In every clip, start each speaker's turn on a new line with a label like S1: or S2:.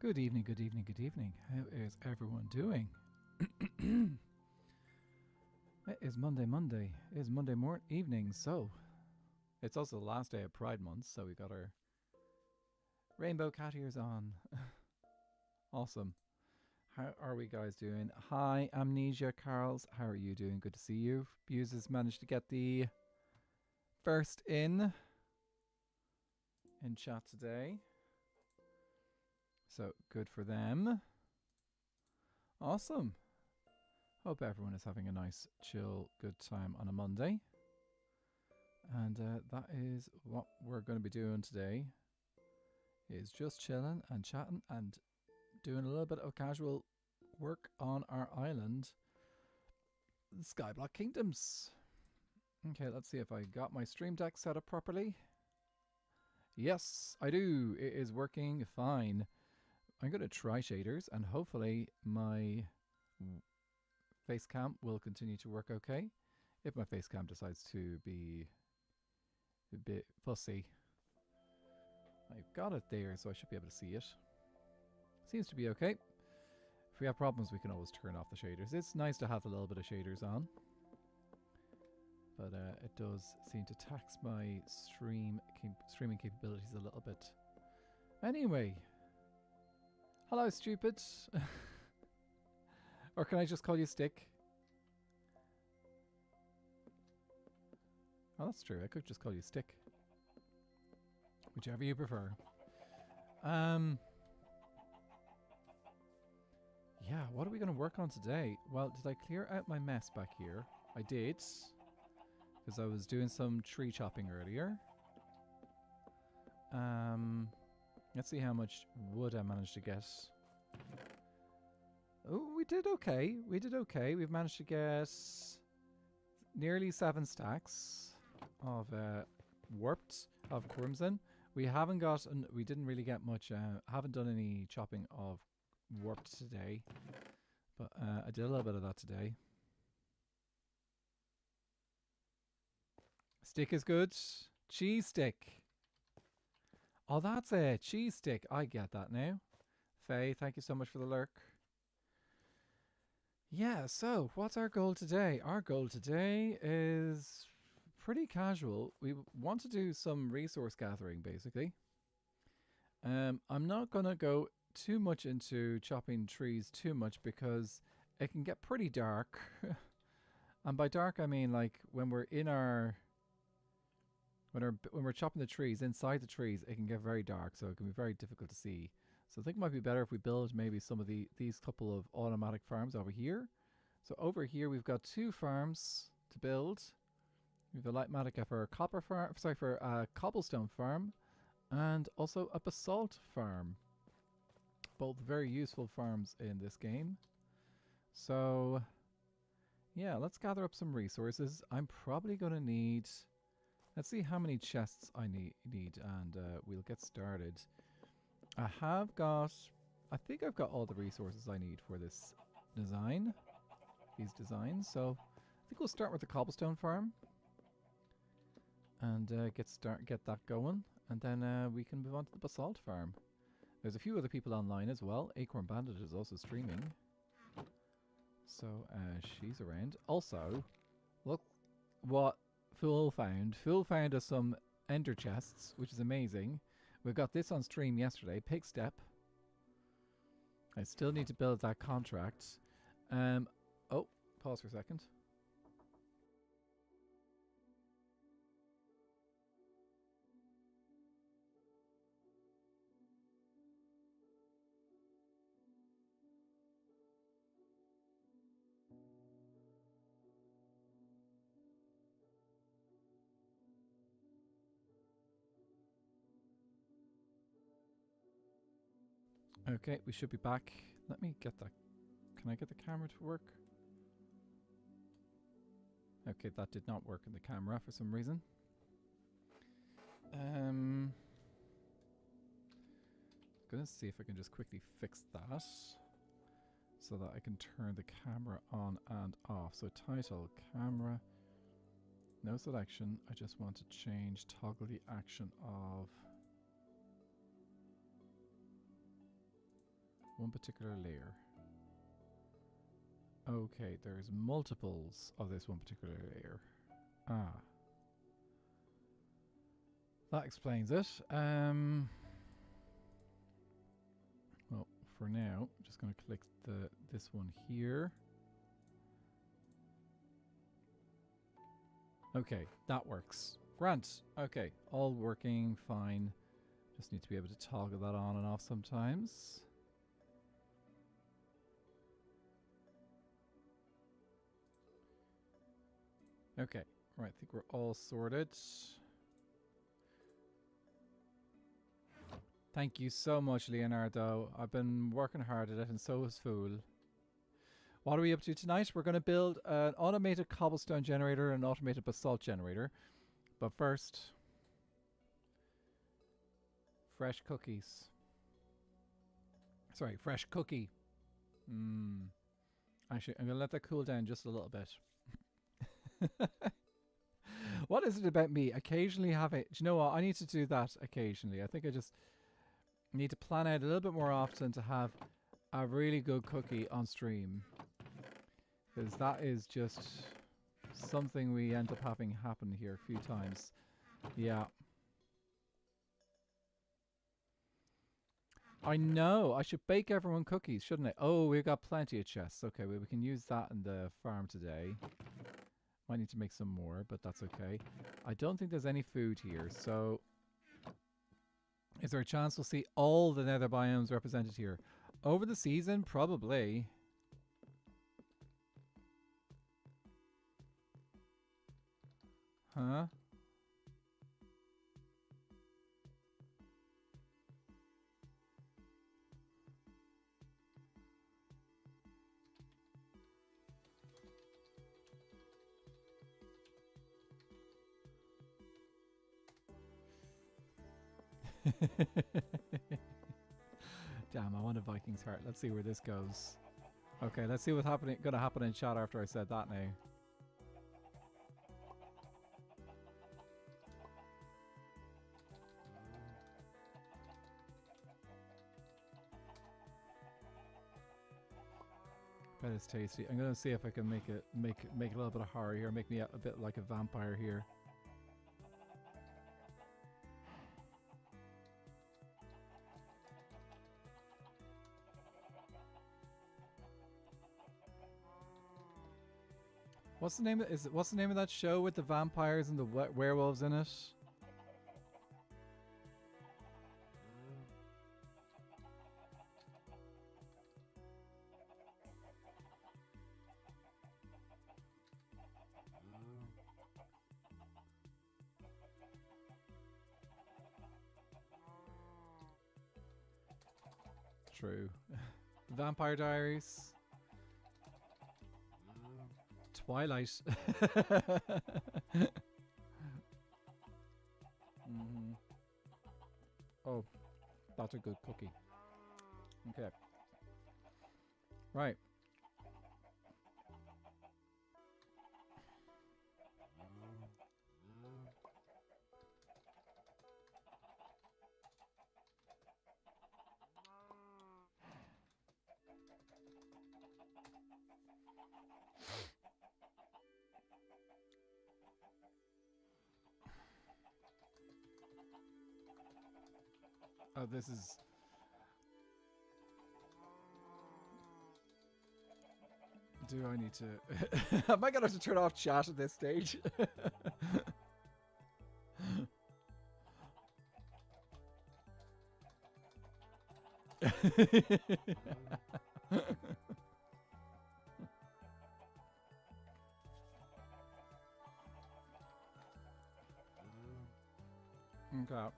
S1: Good evening, good evening, good evening. How is everyone doing? It is Monday. It is Monday evening, so it's also the last day of Pride Month, so we got our rainbow cat ears on. Awesome. How are we guys doing? Hi, Amnesia Carls. How are you doing? Good to see you. Buse has managed to get the first in chat today. So, good for them. Awesome. Hope everyone is having a nice, chill, good time on a Monday. And that is what we're going to be doing today. Is just chilling and chatting and doing a little bit of casual work on our island, the Skyblock Kingdoms. Okay, let's see if I got my stream deck set up properly. Yes, I do. It is working fine. I'm going to try shaders and hopefully my face cam will continue to work okay. If my face cam decides to be a bit fussy. I've got it there, so I should be able to see it. Seems to be okay. If we have problems, we can always turn off the shaders. It's nice to have a little bit of shaders on. But it does seem to tax my streaming capabilities a little bit. Anyway. Hello, stupid. Or can I just call you Stick? Oh, that's true. I could just call you Stick. Whichever you prefer. Yeah, what are we going to work on today? Well, did I clear out my mess back here? I did. Because I was doing some tree chopping earlier. Let's see how much wood I managed to get. Oh, we did okay. We did okay. We've managed to get nearly 7 stacks of warped of crimson. We haven't got, we didn't really get much, haven't done any chopping of warped today. But I did a little bit of that today. Stick is good. Cheese stick. Oh, that's it. Cheese stick. I get that now. Faye, thank you so much for the lurk. Yeah, so what's our goal today? Our goal today is pretty casual. We want to do some resource gathering, basically. I'm not going to go too much into chopping trees too much because it can get pretty dark. And by dark, I mean like when we're in our... When we're chopping the trees, inside the trees, it can get very dark, so it can be very difficult to see. So I think it might be better if we build maybe some of these couple of automatic farms over here. So over here we've got 2 farms to build. We have a Lightmatica for a copper farm, sorry, for a cobblestone farm, and also a basalt farm. Both very useful farms in this game. So yeah, let's gather up some resources. I'm probably going to need... Let's see how many chests I need and we'll get started. I think I've got all the resources I need for this design. These designs. So I think we'll start with the cobblestone farm. And get that going. And then we can move on to the basalt farm. There's a few other people online as well. Acorn Bandit is also streaming. So she's around. Also, look what... Fool found us some ender chests, which is amazing. We got this on stream yesterday. Pig step. I still need to build that contract. Oh, pause for a second. Okay, we should be back. Let me get that. Can I get the camera to work? Okay, that did not work in the camera for some reason. Gonna see if I can just quickly fix that so that I can turn the camera on and off. So title, camera, no selection. I just want to change toggle the action of one particular layer. Okay, there's multiples of this one particular layer. Ah. That explains it. Well, for now, I'm just going to click this one here. Okay, that works. Grant. Okay, all working fine. Just need to be able to toggle that on and off sometimes. Okay, right, I think we're all sorted. Thank you so much, Leonardo. I've been working hard at it, and so has Fool. What are we up to tonight? We're going to build an automated cobblestone generator and an automated basalt generator. But first, fresh cookies. Sorry, fresh cookie. Actually, I'm going to let that cool down just a little bit. What is it about me? Occasionally have it. Do you know what? I need to do that occasionally. I think I just need to plan out a little bit more often to have a really good cookie on stream. Because that is just something we end up having happen here a few times. Yeah. I know. I should bake everyone cookies, shouldn't I? Oh, we've got plenty of chests. Okay, well, we can use that in the farm today. Might need to make some more, but that's okay. I don't think there's any food here, so is there a chance we'll see all the nether biomes represented here? Over the season, probably. Huh? Damn, I want a Viking's heart. Let's see where this goes. Okay, let's see what's gonna happen in chat after I said that now. Bet it's tasty. I'm gonna see if I can make a little bit of horror here, make me a bit like a vampire here. What's the name of that show with the vampires and the werewolves in it? True. Vampire Diaries. Twilight. Oh, that's a good cookie. Okay. Right. Oh, this is... Do I need to... Am I going to have to turn off chat at this stage? Okay.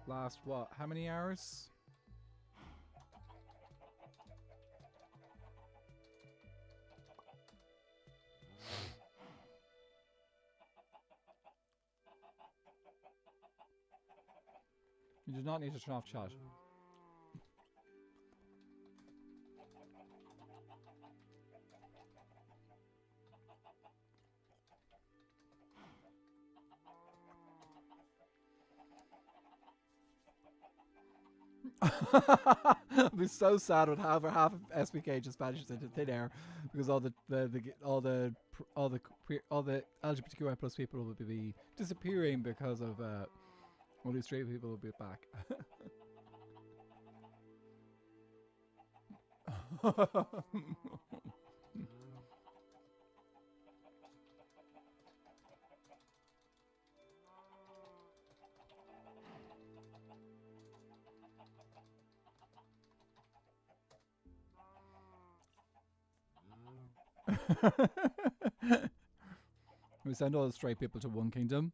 S1: Last what? How many hours? You do not need to turn off chat. I'd be so sad when half of SBK just vanishes into thin air because all the LGBTQI plus people will be disappearing because of all these straight people will be back. We send all the straight people to one kingdom.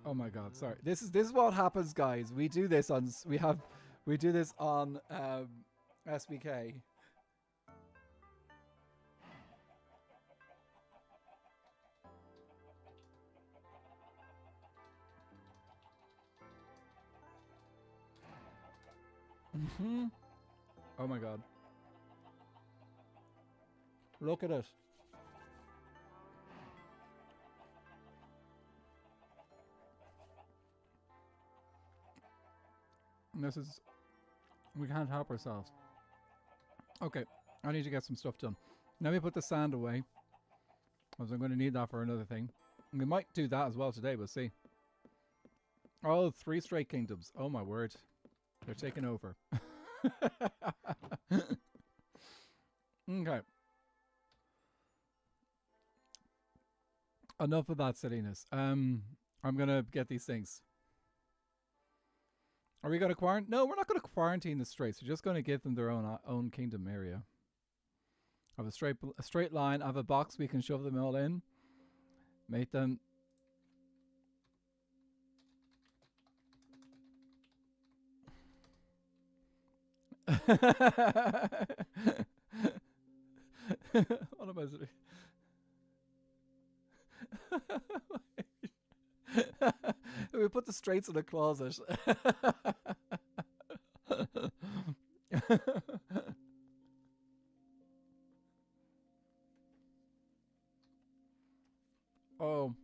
S1: Oh my god, sorry. This is what happens, guys. We do this on SBK. Oh my god. Look at it. This is... We can't help ourselves. Okay, I need to get some stuff done. Let me put the sand away, because I'm going to need that for another thing. We might do that as well today, we'll see. Oh, 3 straight kingdoms. Oh my word. They're taking over. Okay. Enough of that silliness. I'm gonna get these things. Are we gonna quarantine? No, we're not gonna quarantine the straights. We're just gonna give them their own kingdom area. I have a straight line. I have a box we can shove them all in. Make them. What am I doing? We put the straights in the closet. Oh.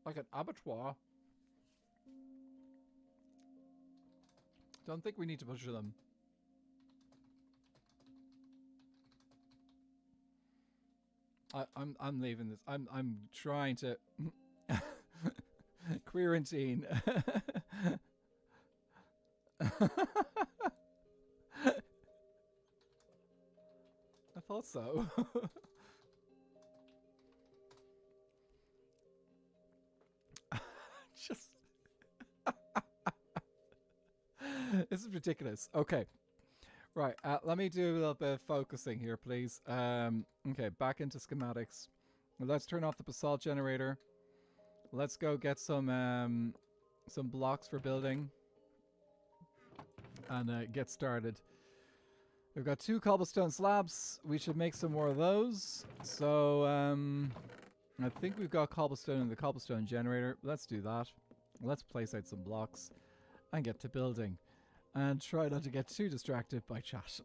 S1: Like an abattoir. Don't think we need to butcher them. I'm leaving this. I'm trying to quarantine. I thought so. Just this is ridiculous. Okay. Right, let me do a little bit of focusing here, please. Okay, back into schematics. Let's turn off the basalt generator. Let's go get some blocks for building. And get started. We've got 2 cobblestone slabs. We should make some more of those. So, I think we've got cobblestone in the cobblestone generator. Let's do that. Let's place out some blocks and get to building. And try not to get too distracted by chat.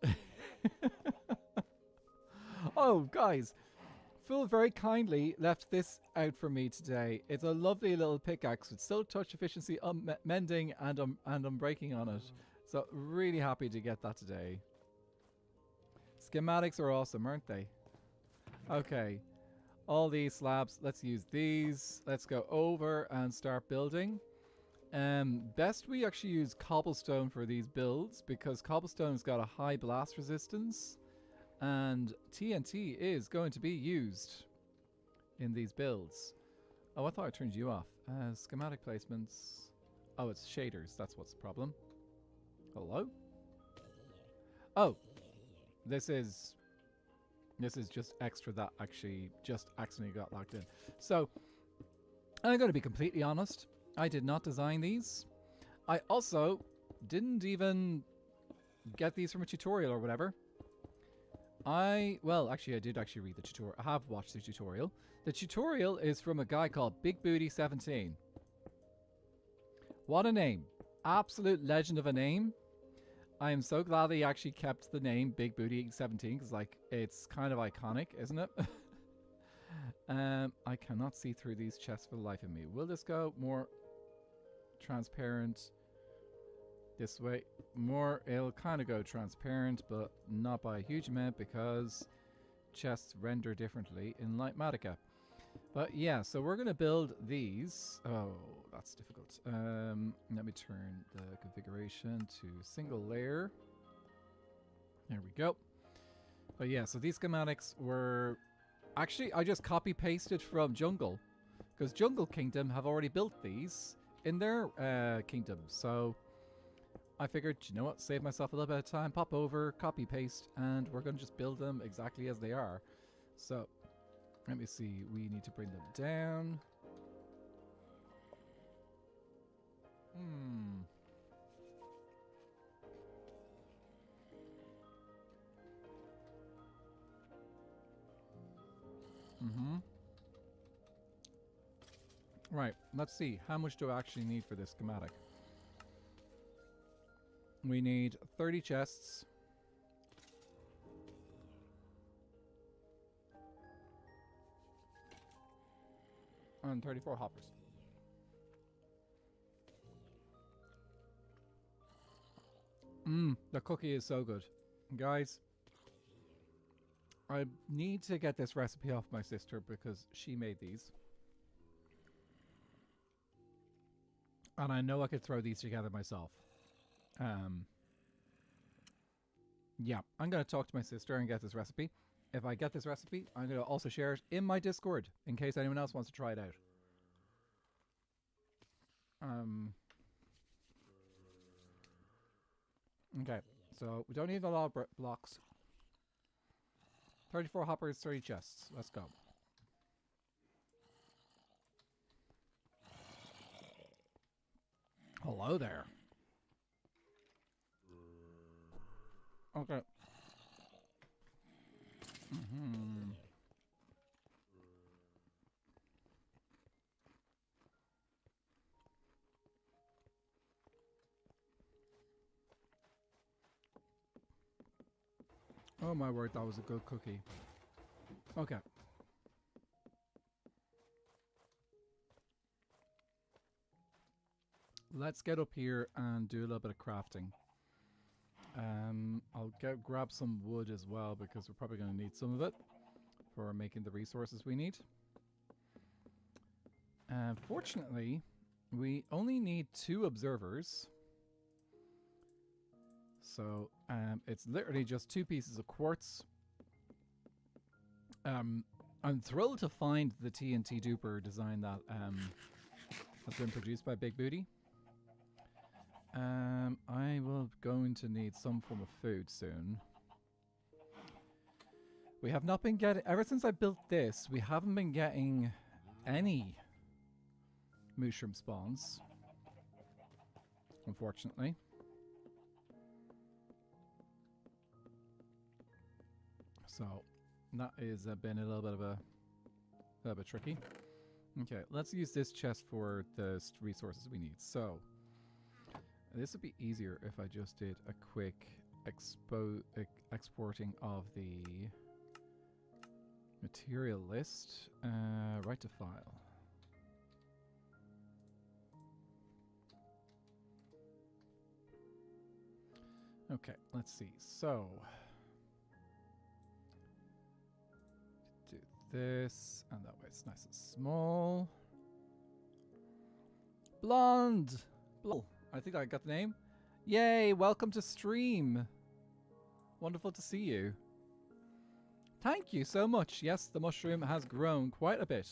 S1: Oh, guys. Phil very kindly left this out for me today. It's a lovely little pickaxe with silk touch efficiency, mending and unbreaking on it. So really happy to get that today. Schematics are awesome, aren't they? Okay. All these slabs. Let's use these. Let's go over and start building. Best we actually use cobblestone for these builds because cobblestone's got a high blast resistance and TNT is going to be used in these builds. Oh, I thought I turned you off. Schematic placements. Oh, it's shaders. That's what's the problem. Hello? Oh, this is just extra that actually just accidentally got locked in. So, I'm going to be completely honest. I did not design these. I also didn't even get these from a tutorial or whatever. Well, actually, I did actually read the tutorial. I have watched the tutorial. The tutorial is from a guy called Big Booty 17. What a name. absolute legend of a name. I am so glad they actually kept the name Big Booty 17 because, like, it's kind of iconic, isn't it? I cannot see through these chests for the life of me. Will this go more transparent this way? More, it'll kind of go transparent, but not by a huge amount because chests render differently in Lightmatica. But yeah, so we're going to build these. Oh, that's difficult. Let me turn the configuration to single layer. There we go. But yeah, so these schematics were... Actually, I just copy-pasted from Jungle. Because Jungle Kingdom have already built these in their kingdom. So I figured, you know what, save myself a little bit of time, pop over, copy-paste, and we're going to just build them exactly as they are. So... let me see, we need to bring them down. Right, let's see. How much do I actually need for this schematic? We need 30 chests. And 34 hoppers. The cookie is so good. Guys, I need to get this recipe off my sister because she made these. And I know I could throw these together myself. Yeah, I'm going to talk to my sister and get this recipe. If I get this recipe, I'm going to also share it in my Discord in case anyone else wants to try it out. Okay, so we don't need a lot of blocks. 34 hoppers, 30 chests. Let's go. Hello there. Okay. Oh my word, that was a good cookie. Okay. Let's get up here and do a little bit of crafting. I'll grab some wood as well because we're probably going to need some of it for making the resources we need. Fortunately, we only need 2 observers. So it's literally just 2 pieces of quartz. I'm thrilled to find the TNT duper design that has been produced by Big Booty. I will going to need some form of food soon. We have not been getting... Ever since I built this, we haven't been getting any mushroom spawns. Unfortunately. So, that is been a little bit tricky. Okay, let's use this chest for the resources we need. So... this would be easier if I just did a quick exporting of the material list. Right to file. Okay, let's see. So, do this, and that way it's nice and small. Blonde! I think I got the name. Yay, welcome to stream. Wonderful to see you. Thank you so much. Yes, the mushroom has grown quite a bit.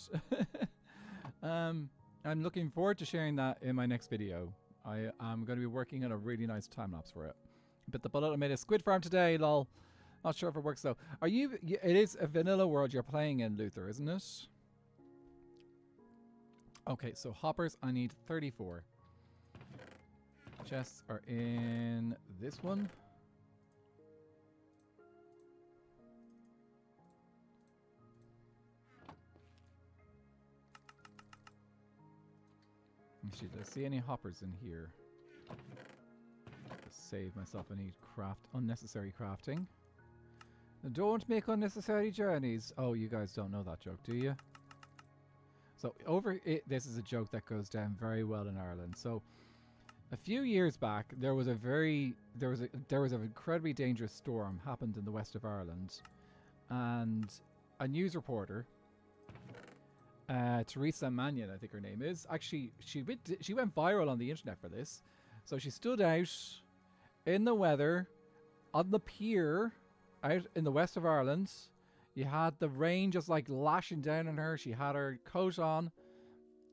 S1: I'm looking forward to sharing that in my next video. I'm going to be working on a really nice time-lapse for it. Bit the bullet, I made a squid farm today, lol. Not sure if it works though. Are you... It is a vanilla world you're playing in, Luther, isn't it? Okay, so hoppers, I need 34. Chests are in this one. Actually, did I see any hoppers in here? Just save myself any unnecessary crafting. Don't make unnecessary journeys. Oh, you guys don't know that joke, do you? So this is a joke that goes down very well in Ireland. So a few years back, there was an incredibly dangerous storm happened in the west of Ireland, and a news reporter, Teresa Mannion, I think her name is. Actually, she went viral on the internet for this. So she stood out in the weather on the pier out in the west of Ireland. You had the rain just like lashing down on her. She had her coat on,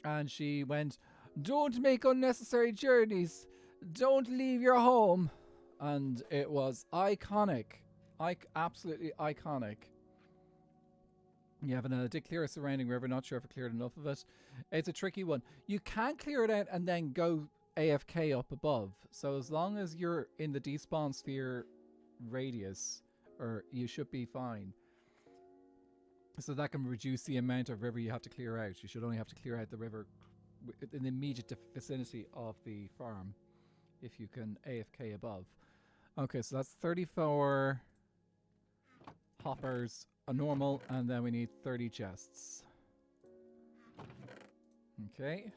S1: and she went, "Don't make unnecessary journeys. Don't leave your home." And it was iconic. Absolutely iconic. You have an did clear a surrounding river. Not sure if it cleared enough of it. It's a tricky one. You can clear it out and then go AFK up above. So as long as you're in the despawn sphere radius, or you should be fine. So that can reduce the amount of river you have to clear out. You should only have to clear out the river in the immediate vicinity of the farm if you can AFK above. Okay, so that's 34 hoppers, a normal, and then we need 30 chests. Okay.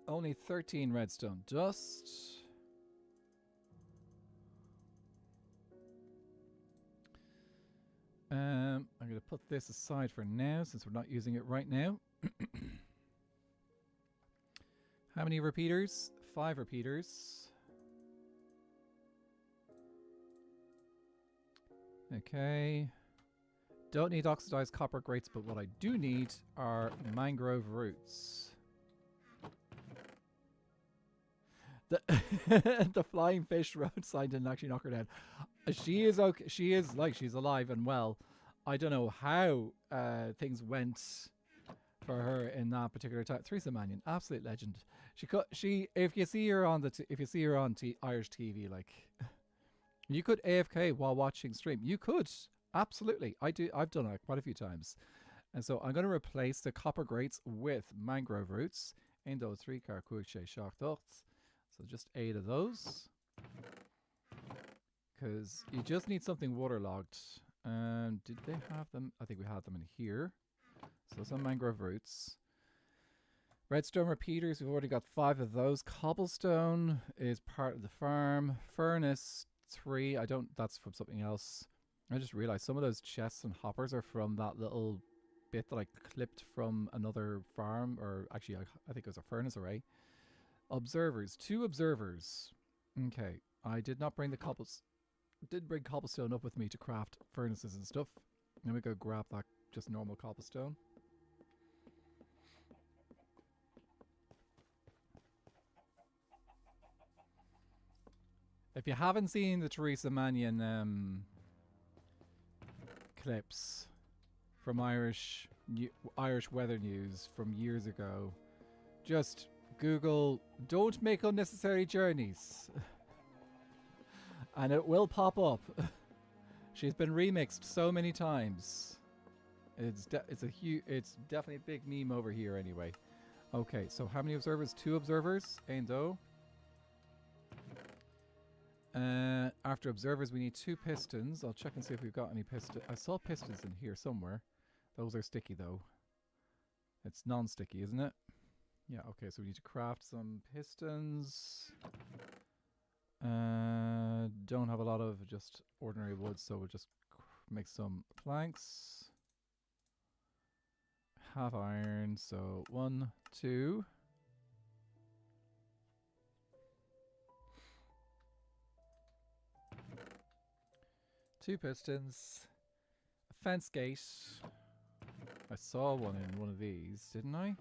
S1: Only 13 redstone dust. I'm going to put this aside for now since we're not using it right now. How many repeaters? 5 repeaters. Okay. Don't need oxidized copper grates, but what I do need are mangrove roots. The flying fish roadside didn't actually knock her down. She is okay. She's alive and well. I don't know how things went for her in that particular time. Teresa Mannion, absolute legend. If you see her on Irish TV, like, you could AFK while watching stream. You could absolutely. I've done it quite a few times. And so I'm going to replace the copper grates with mangrove roots. In those 3 carcouche shock ducts. So just 8 of those. Because you just need something waterlogged. Did they have them? I think we had them in here. So some mangrove roots. Redstone repeaters, we've already got 5 of those. Cobblestone is part of the farm. Furnace 3, that's from something else. I just realized some of those chests and hoppers are from that little bit that I clipped from another farm, or actually I think it was a furnace array. Observers, 2 observers. Okay, I did not bring the did bring cobblestone up with me to craft furnaces and stuff. Let me go grab that just normal cobblestone. If you haven't seen the Teresa Mannion clips from Irish weather news from years ago, just Google "don't make unnecessary journeys" and it will pop up. She's been remixed so many times. It's definitely a big meme over here anyway. Okay, so how many observers? 2 observers. Endo. After observers, we need 2 pistons. I'll check and see if we've got any pistons. I saw pistons in here somewhere. Those are sticky though. It's non-sticky, isn't it? Yeah, okay, so we need to craft some pistons. Don't have a lot of just ordinary wood, so we'll just make some planks. Have iron, so 1, 2. Two pistons. A fence gate. I saw one in one of these, didn't I?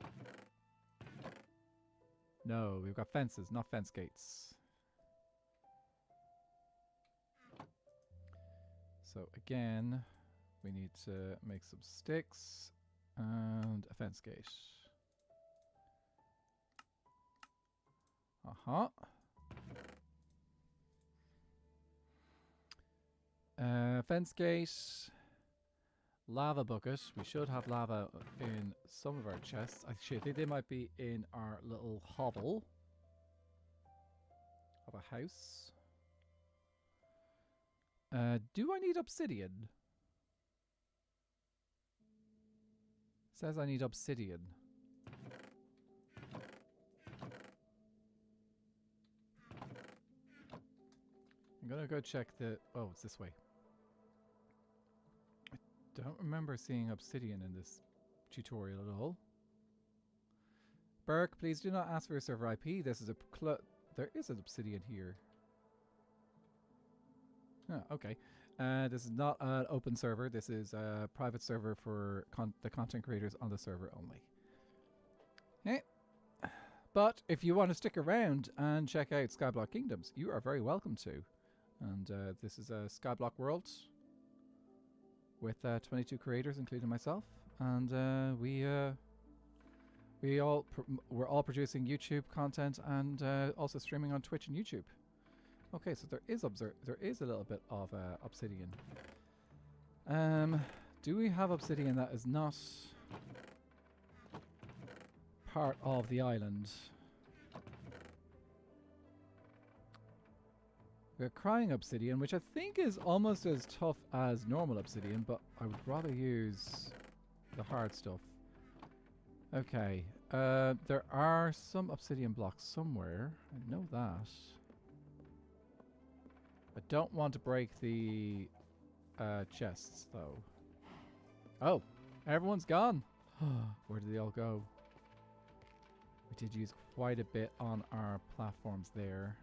S1: No, we've got fences, not fence gates. So again, we need to make some sticks and a fence gate. Fence gate. Lava bucket. We should have lava in some of our chests. Actually, I think they might be in our little hovel. of a house. Do I need obsidian? Says I need obsidian. I'm gonna go check the... Oh, it's this way. I don't remember seeing obsidian in this tutorial at all. Burke, please do not ask for your server IP. This is a... There is an obsidian here. Oh, okay. This is not an open server. This is a private server for the content creators on the server only. Okay. But if you want to stick around and check out Skyblock Kingdoms, you are very welcome to. And this is a Skyblock world with 22 creators, including myself. And we're all producing YouTube content and also streaming on Twitch and YouTube. Okay, so there is a little bit of obsidian. Do we have obsidian that is not part of the island? We're crying obsidian, which I think is almost as tough as normal obsidian, but I would rather use the hard stuff. Okay, there are some obsidian blocks somewhere. I know that. I don't want to break the chests, though. Oh, everyone's gone. Where did they all go? We did use quite a bit on our platforms there.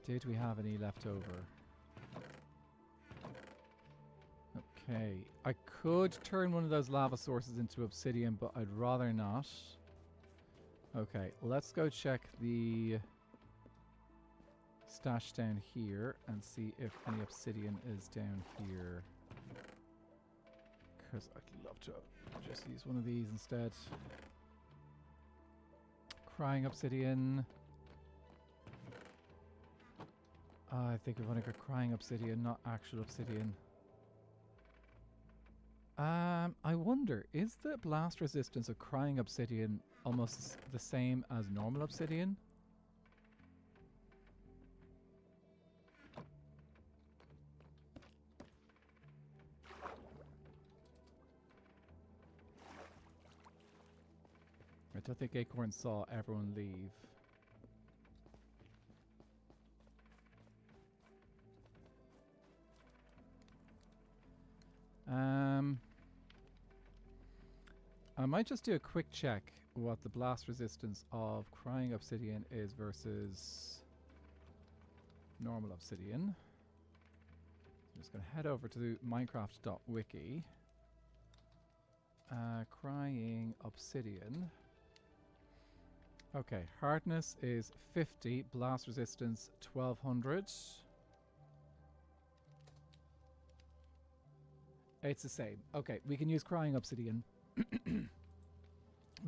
S1: Did we have any left over? Okay, I could turn one of those lava sources into obsidian, but I'd rather not. Okay, let's go check the stash down here and see if any obsidian is down here. Because I'd love to just use one of these instead. Crying obsidian. I think we're going to go crying obsidian, not actual obsidian. I wonder, is the blast resistance of crying obsidian almost the same as normal obsidian? I don't think Acorn saw everyone leave. I might just do a quick check what the blast resistance of crying obsidian is versus normal obsidian. I'm just going to head over to minecraft.wiki. Crying obsidian. Okay, hardness is 50, blast resistance 1200. It's the same. Okay, we can use crying obsidian.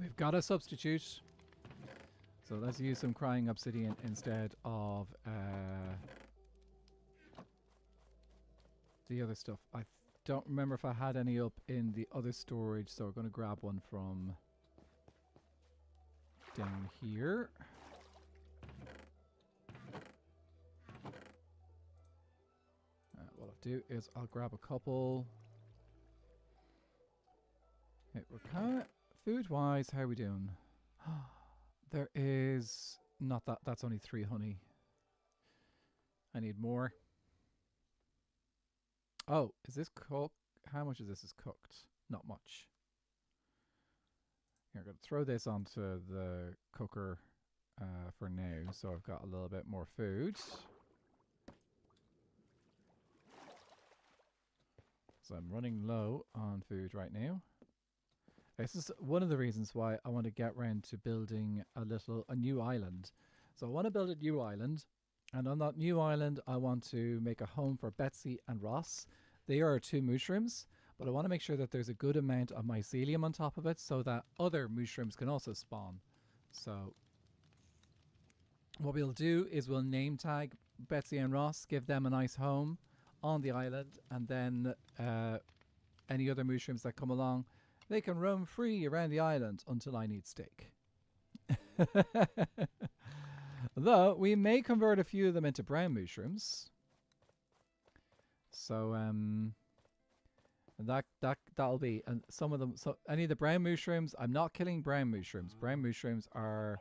S1: We've got a substitute. So let's use some crying obsidian instead of the other stuff. I don't remember if I had any up in the other storage, so we're going to grab one from down here. What I'll do is I'll grab a couple. Okay, we're kind of food-wise. How are we doing? There is not that. That's only 3 honey. I need more. Oh, is this cooked? How much of this is cooked? Not much. Here, I'm going to throw this onto the cooker for now, so I've got a little bit more food. So I'm running low on food right now. This is one of the reasons why I want to get round to building a new island. So I want to build a new island, and on that new island I want to make a home for Betsy and Ross. They are 2 mushrooms, but I want to make sure that there's a good amount of mycelium on top of it so that other mushrooms can also spawn. So what we'll do is we'll name tag Betsy and Ross, give them a nice home on the island, and then any other mushrooms that come along, they can roam free around the island until I need steak. Though we may convert a few of them into brown mushrooms. So that'll be, and some of them. So any of the brown mushrooms, I'm not killing brown mushrooms. Brown mushrooms are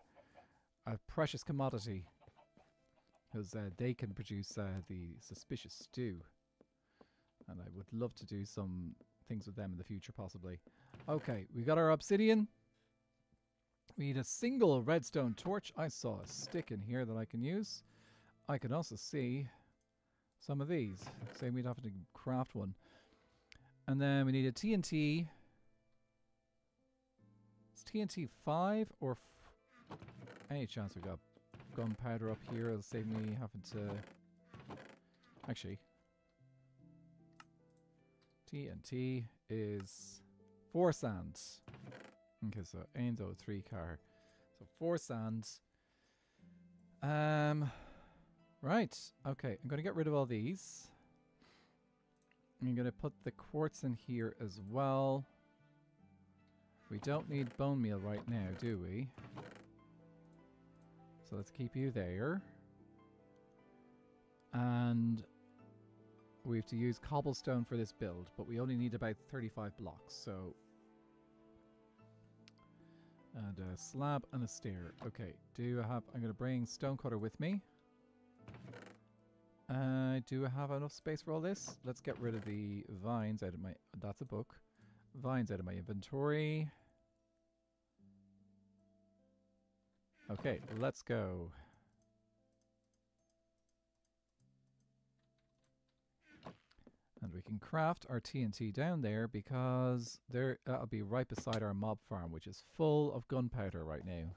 S1: a precious commodity because they can produce the suspicious stew, and I would love to do some things with them in the future, possibly. Okay, we got our obsidian. We need a single redstone torch. I saw a stick in here that I can use. I can also see some of these. Say we'd have to craft one. And then we need a TNT. Is TNT 5 or... any chance we got gunpowder up here? It'll save me having to... Actually. TNT is 4 sands. Okay, so Ainzo 3 car. So 4 sands. Right. Okay, I'm going to get rid of all these. I'm going to put the quartz in here as well. We don't need bone meal right now, do we? So let's keep you there. And we have to use cobblestone for this build, but we only need about 35 blocks, so... and a slab and a stair. Okay, I'm going to bring stonecutter with me. Do I have enough space for all this? Let's get rid of the vines out of my... that's a book. Vines out of my inventory. Okay, let's go. And we can craft our TNT down there because that'll be right beside our mob farm, which is full of gunpowder right now.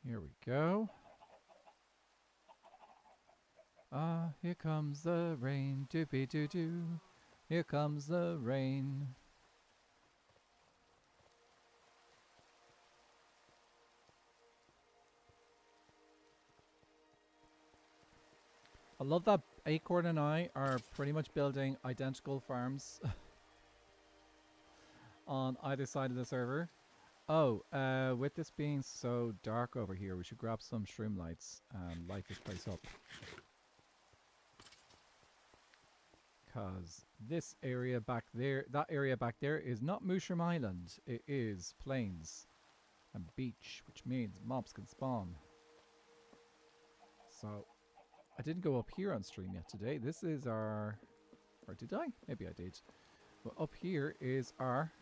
S1: Here we go. Ah, here comes the rain, doopy doo doo. Here comes the rain. I love that Acorn and I are pretty much building identical farms on either side of the server. Oh, with this being so dark over here, we should grab some shroom lights and light this place up. Because this area back there, that area back there is not Mushroom Island. It is plains and beach, which means mobs can spawn. So... I didn't go up here on stream yet today. This is our... or did I? Maybe I did. Well, up here is our...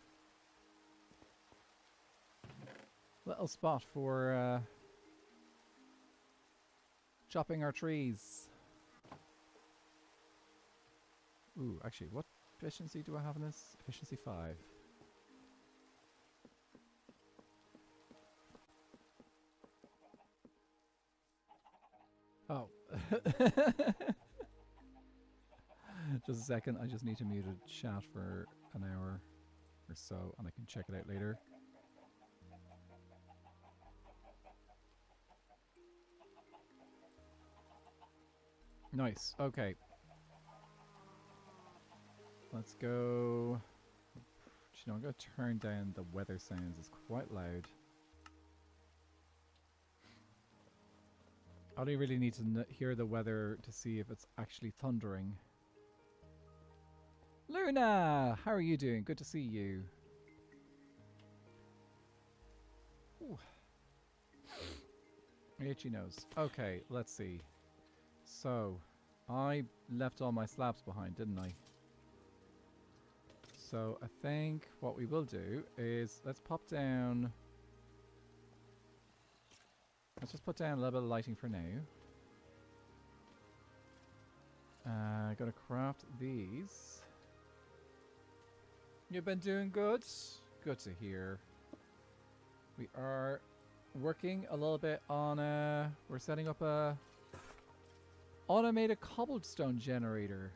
S1: little spot for chopping our trees. Ooh, actually, what efficiency do I have in this? Efficiency 5. Oh. Just a second, I just need to mute a chat for an hour or so and I can check it out later. Nice, okay. Let's go... you know, I'm going to turn down the weather sounds, it's quite loud. I only really need to hear the weather to see if it's actually thundering. Luna! How are you doing? Good to see you. Ooh. Itchy nose. Okay, let's see. So, I left all my slabs behind, didn't I? So, I think what we will do is, let's pop down... let's just put down a little bit of lighting for now. Gonna craft these. You've been doing good? Good to hear. We are working a little bit on we're setting up a automated cobblestone generator.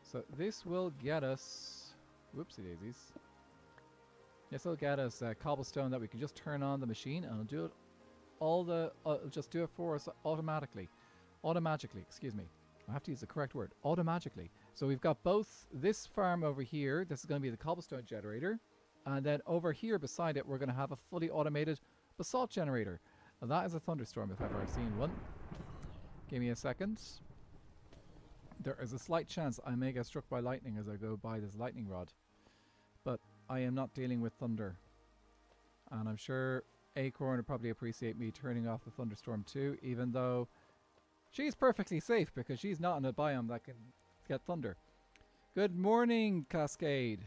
S1: So this will get us... whoopsie daisies. This will get us cobblestone that we can just turn on the machine and it'll do it all the... just do it for us automatically. Automagically, excuse me. I have to use the correct word. Automagically. So we've got both this farm over here. This is going to be the cobblestone generator. And then over here beside it, we're going to have a fully automated basalt generator. Now that is a thunderstorm if ever I've seen one. Give me a second. There is a slight chance I may get struck by lightning as I go by this lightning rod. But I am not dealing with thunder. And I'm sure Acorn would probably appreciate me turning off the thunderstorm too, even though she's perfectly safe because she's not in a biome that can get thunder. Good morning, Cascade.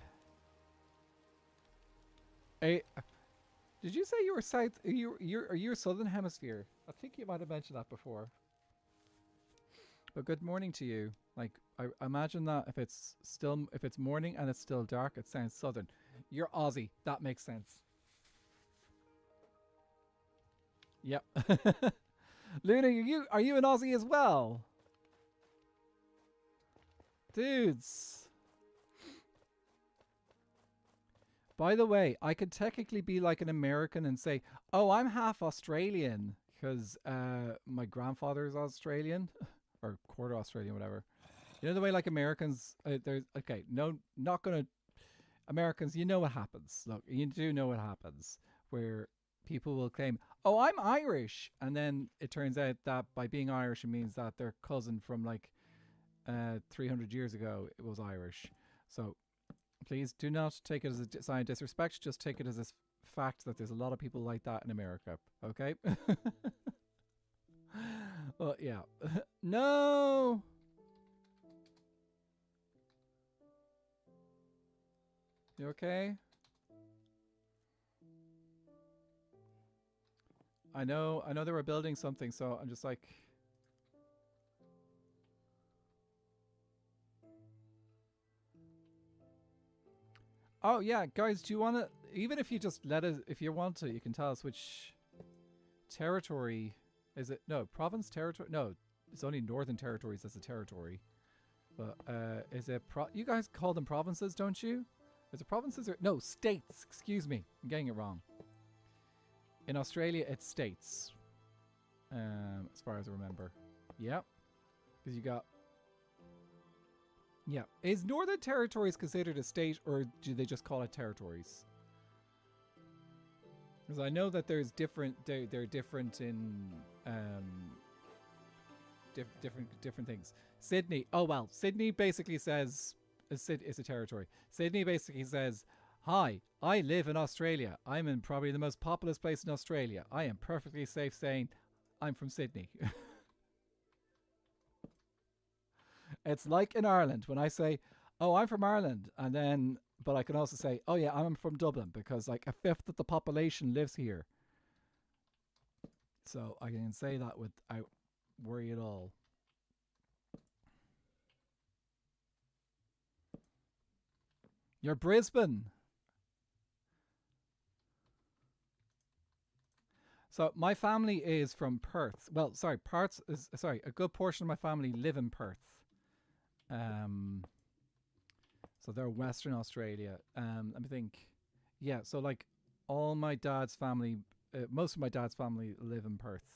S1: Did you say you were south? Are you southern hemisphere? I think you might have mentioned that before. But good morning to you. Like, I imagine that if it's morning and it's still dark, it sounds southern. You're Aussie. That makes sense. Yep. Luna, are you an Aussie as well? Dudes. By the way, I could technically be like an American and say, oh, I'm half Australian because my grandfather is Australian or quarter Australian, whatever. You know the way like Americans, there's, okay, no, not going to, Americans, you know what happens. Look, you do know what happens where people will claim, oh, I'm Irish. And then it turns out that by being Irish, it means that their cousin from like 300 years ago it was Irish. So please do not take it as a sign of disrespect. Just take it as a fact that there's a lot of people like that in America. Okay? Well, yeah. No! You okay? I know they were building something, so I'm just like... Oh, yeah, guys, do you want to... Even if you just let us... If you want to, you can tell us which territory... Is it... No, province territory... No, it's only Northern Territories that's a territory. But, is it... You guys call them provinces, don't you? Is it provinces or... No, states. Excuse me. I'm getting it wrong. In Australia, it's states. As far as I remember. Yep. Because you got... Yeah. Is Northern Territories considered a state, or do they just call it territories? Because I know that there's different... They're different in... different things. Sydney. Oh, well. Sydney basically says... It's a territory. Sydney basically says... Hi, I live in Australia. I'm in probably the most populous place in Australia. I am perfectly safe saying I'm from Sydney. It's like in Ireland when I say, oh, I'm from Ireland. And then, but I can also say, oh yeah, I'm from Dublin because like a fifth of the population lives here. So I can say that without worry at all. You're Brisbane. So my family is from Perth. Well, sorry, a good portion of my family live in Perth. So they're Western Australia. Let me think. Yeah, so like all my dad's family, most of my dad's family live in Perth.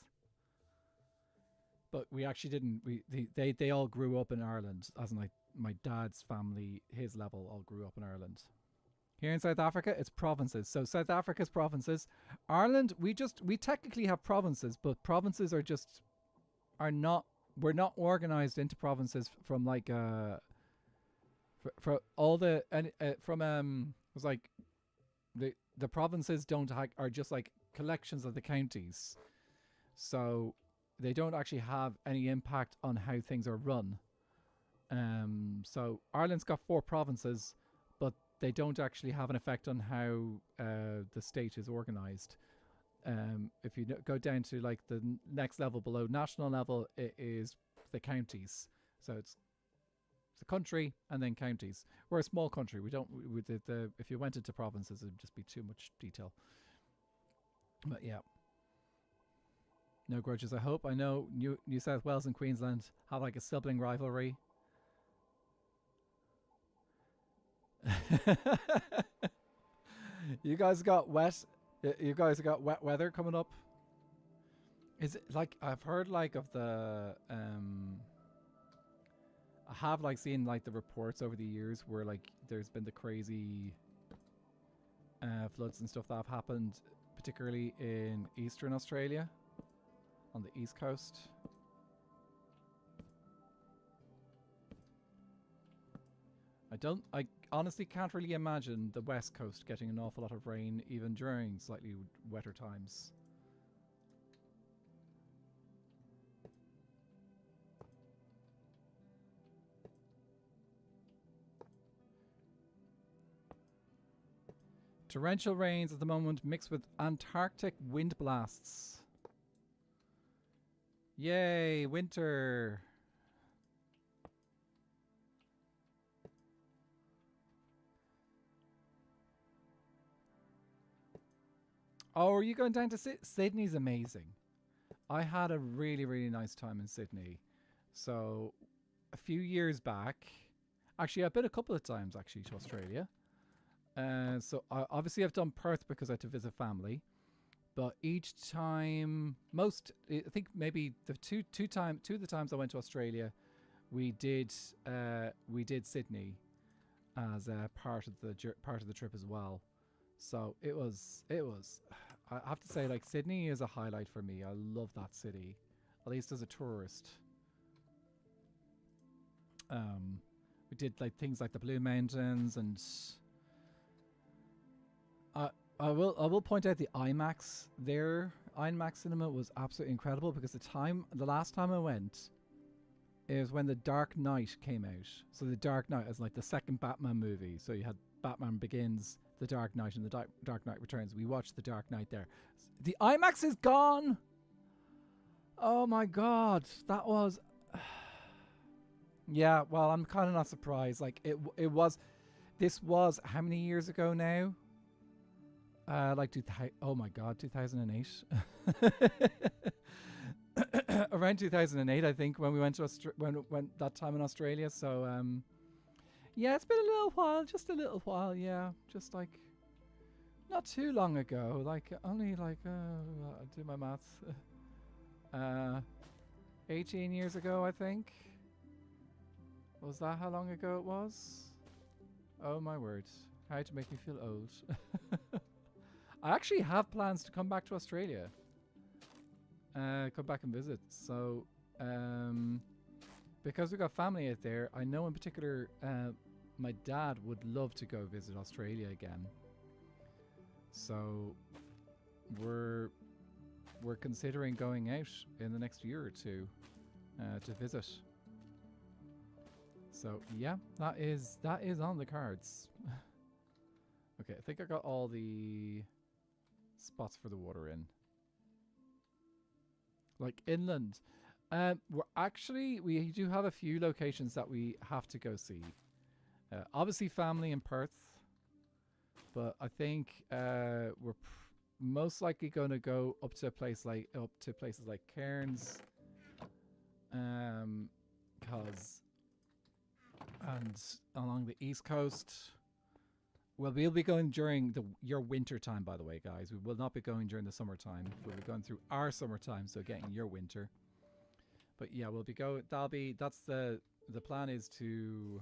S1: But we actually didn't. They all grew up in Ireland, as in like my dad's family, his level, all grew up in Ireland. Here in South Africa, it's provinces. So South Africa's provinces. Ireland, we technically have provinces, but provinces we're not organized into provinces from like for all the and from it was like the provinces are just like collections of the counties. So they don't actually have any impact on how things are run. So Ireland's got 4 provinces, but they don't actually have an effect on how the state is organized. If you go down to like the next level below national level, it is the counties. So it's the country and then counties. We're a small country. We don't. If you went into provinces, it'd just be too much detail. But yeah, no grudges. I hope. I know New South Wales and Queensland have like a sibling rivalry. You guys got wet. You guys got wet weather coming up. Is it like I've heard like of the I have like seen like the reports over the years where like there's been the crazy floods and stuff that have happened, particularly in eastern Australia, on the east coast. I honestly can't really imagine the west coast getting an awful lot of rain even during slightly wetter times. Torrential rains at the moment mixed with Antarctic wind blasts. Yay, winter! Oh, are you going down to Sydney? Sydney's amazing. I had a really, really nice time in Sydney. So, a few years back, actually, I've been a couple of times actually to Australia. So, obviously, I've done Perth because I had to visit family. But each time, I think maybe the two of the times I went to Australia, we did Sydney as a part of the trip as well. So it was. I have to say, like, Sydney is a highlight for me. I love that city, at least as a tourist. We did like things like the Blue Mountains, and I will point out the IMAX there. IMAX cinema was absolutely incredible because the last time I went, it was when The Dark Knight came out. So The Dark Knight is like the second Batman movie. So you had Batman Begins, The Dark Knight, and The Dark Knight Returns. We watched The Dark Knight there. The IMAX is gone. Oh my god, that was. Yeah, well, I'm kind of not surprised. Like it was. This was how many years ago now? Like oh my god, 2008. Around 2008, I think, when we went to when that time in Australia. So yeah, it's been a little while, just a little while. Yeah, just like not too long ago. Like only like I'll do my maths. 18 years ago, I think. Was that how long ago it was? Oh my word! How to make me feel old. I actually have plans to come back to Australia. Come back and visit. So, because we got family out there, I know in particular my dad would love to go visit Australia again. So, we're considering going out in the next year or two to visit. So yeah, that is on the cards. Okay, I think I got all the spots for the water in. Like inland. We do have a few locations that we have to go see. Obviously family in Perth. But I think we're most likely going to go up to places like Cairns. Cause and along the east coast. Well, we'll be going during your winter time, by the way, guys. We will not be going during the summertime. We'll be going through our summertime, so getting your winter. But yeah, we'll be that's the plan is to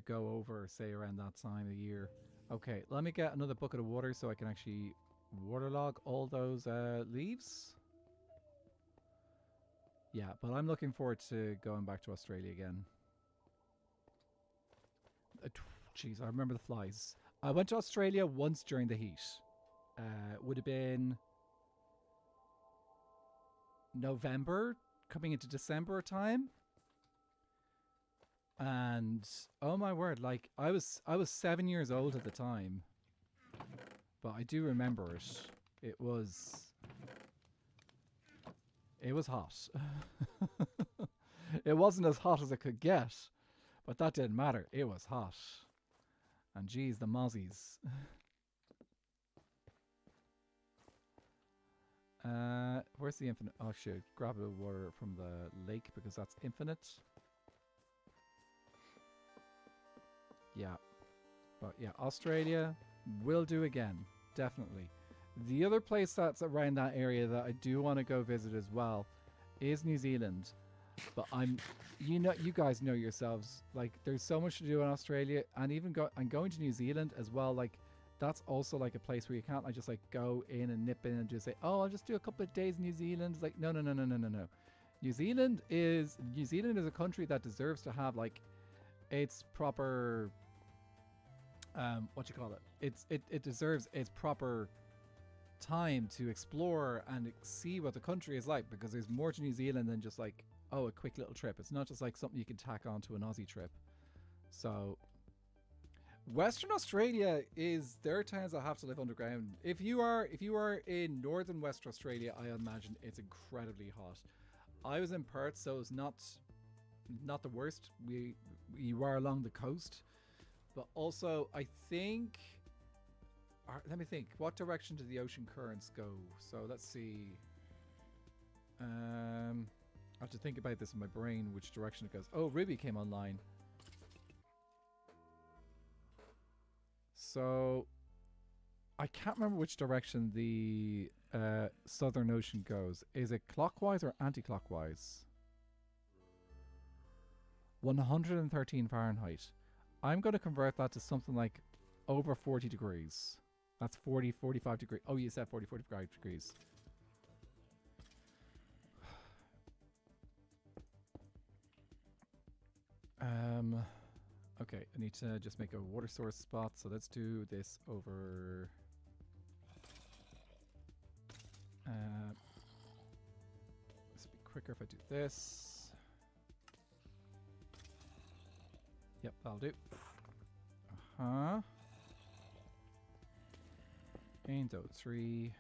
S1: go over, say, around that time of the year. Okay, let me get another bucket of water so I can actually waterlog all those leaves. Yeah, but I'm looking forward to going back to Australia again. Jeez, I remember the flies. I went to Australia once during the heat. Would have been November, coming into December time. And oh my word, like I was 7 years old at the time. But I do remember it. It was hot. It wasn't as hot as it could get. But that didn't matter. It was hot. And geez, the mozzies. Where's the infinite? Oh, shoot. Grab a water from the lake because that's infinite. Yeah. But yeah, Australia will do again. Definitely. The other place that's around that area that I do want to go visit as well is New Zealand. But you guys know yourselves, like there's so much to do in Australia, and even I'm going to New Zealand as well. Like that's also like a place where you can't like just like go in and nip in and just say, oh, I'll just do a couple of days in New Zealand. It's like no. New Zealand is a country that deserves to have like its proper what you call it. It deserves its proper time to explore and see what the country is like, because there's more to New Zealand than just like, oh, a quick little trip. It's not just like something you can tack on to an Aussie trip. So Western Australia is, there are towns that have to live underground. If you are in northern Western Australia, I imagine it's incredibly hot. I was in Perth, so it's not the worst. You are along the coast, but also I think, let me think, what direction do the ocean currents go? So let's see. I have to think about this in my brain, which direction it goes. Oh, Ruby came online. So I can't remember which direction the Southern Ocean goes. Is it clockwise or anti-clockwise? 113 Fahrenheit. I'm going to convert that to something like over 40 degrees. That's 45 degrees. Oh, you said 45 degrees. Okay, I need to just make a water source spot. So let's do this over. This will be quicker if I do this. Yep, that'll do. Endo 3.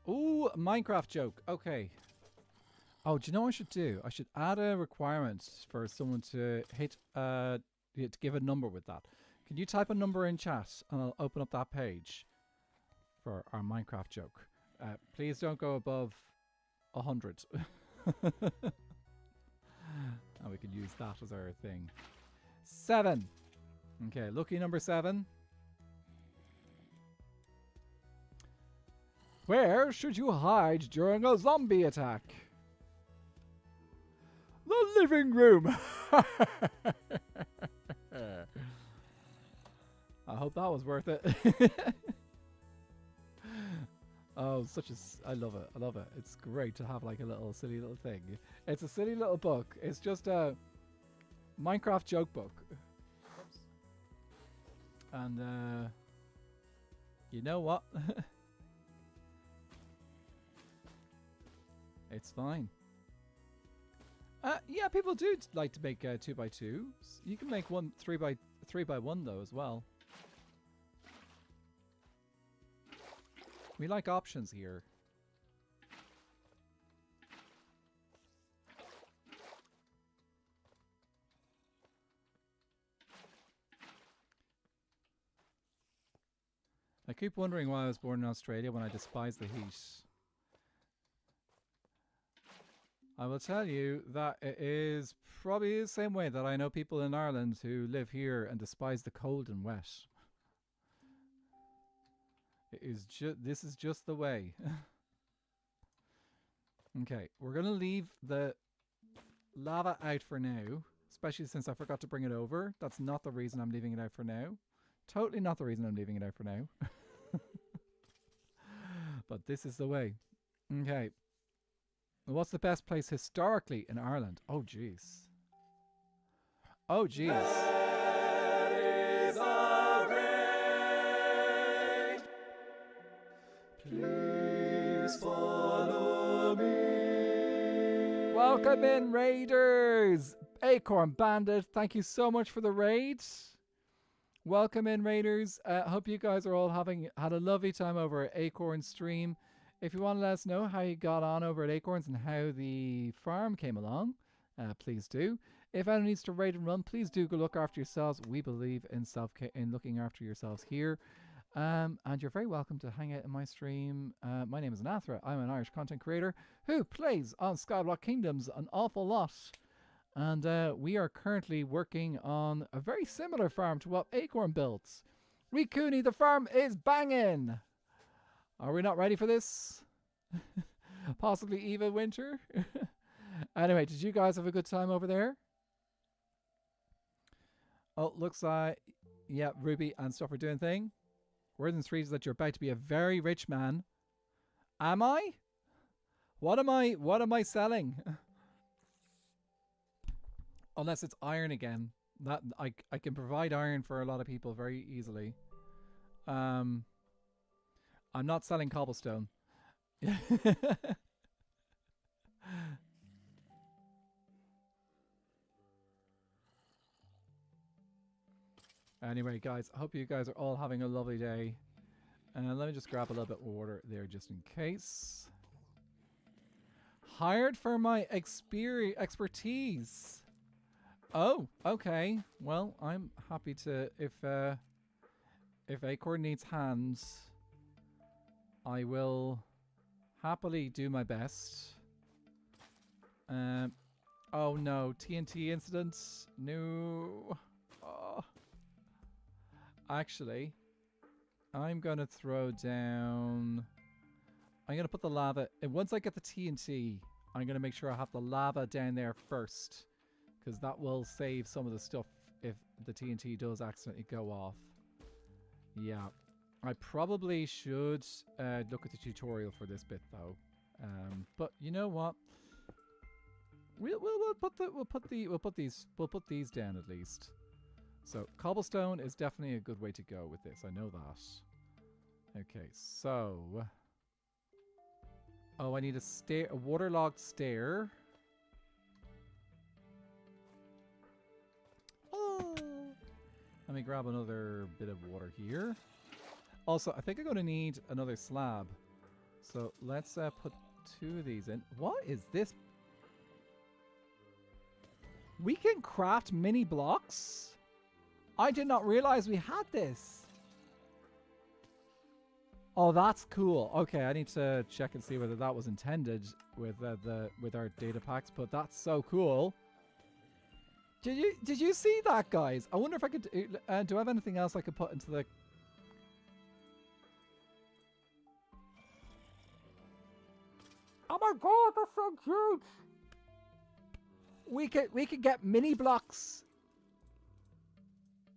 S1: Ooh, Minecraft joke. Okay. Oh, do you know what I should do? I should add a requirement for someone to hit to give a number with that. Can you type a number in chat and I'll open up that page for our Minecraft joke. Please don't go above 100. And we can use that as our thing. 7. Okay, lucky number 7. Where should you hide during a zombie attack? The living room. I hope that was worth it. Oh, I love it. I love it. It's great to have like a little silly little thing. It's a silly little book. It's just a Minecraft joke book. Oops. And you know what? It's fine. Yeah, people do like to make 2x2s. You can make one 3x1 though as well. We like options here. I keep wondering why I was born in Australia when I despise the heat. I will tell you that it is probably the same way that I know people in Ireland who live here and despise the cold and wet. It is this is just the way. Okay, we're going to leave the lava out for now, especially since I forgot to bring it over. That's not the reason I'm leaving it out for now. Totally not the reason I'm leaving it out for now. But this is the way. Okay. What's the best place historically in Ireland? Oh, jeez. Oh, jeez. There is a raid. Please follow me. Welcome in, Raiders. Acorn Bandit, thank you so much for the raid. Welcome in, Raiders. Hope you guys are all had a lovely time over at Acorn stream. If you want to let us know how you got on over at Acorns and how the farm came along, please do. If anyone needs to raid and run, please do go look after yourselves. We believe in self-care, in looking after yourselves here. And you're very welcome to hang out in my stream. My name is Nathra. I'm an Irish content creator who plays on Skyblock Kingdoms an awful lot. And we are currently working on a very similar farm to what Acorn built. Wee Cooney, the farm is banging! Are we not ready for this? Possibly even winter? Anyway, did you guys have a good time over there? Oh, looks like, yeah, Ruby and stuff are doing thing. Word in the streets that you're about to be a very rich man. Am I? What am I selling? Unless it's iron again. That I can provide iron for a lot of people very easily. I'm not selling cobblestone. Anyway, guys, I hope you guys are all having a lovely day. And let me just grab a little bit of water there just in case. Hired for my expertise. Oh, okay. Well, I'm happy to, if Acorn needs hands, I will happily do my best. Oh no, TNT incident. No. Oh. Actually, I'm going to throw down... I'm going to put the lava... And once I get the TNT, I'm going to make sure I have the lava down there first. Because that will save some of the stuff if the TNT does accidentally go off. Yeah. I probably should look at the tutorial for this bit, though. But you know what? We'll put these down at least. So, cobblestone is definitely a good way to go with this. I know that. Okay, so... Oh, I need a waterlogged stair. Oh! Let me grab another bit of water here. Also, I think I'm going to need another slab. So, let's put 2 of these in. What is this? We can craft mini blocks? I did not realize we had this. Oh, that's cool. Okay, I need to check and see whether that was intended with our data packs, but that's so cool. Did you see that, guys? I wonder if I could do I have anything else I could put into the... Oh my god, that's so cute. We could get mini blocks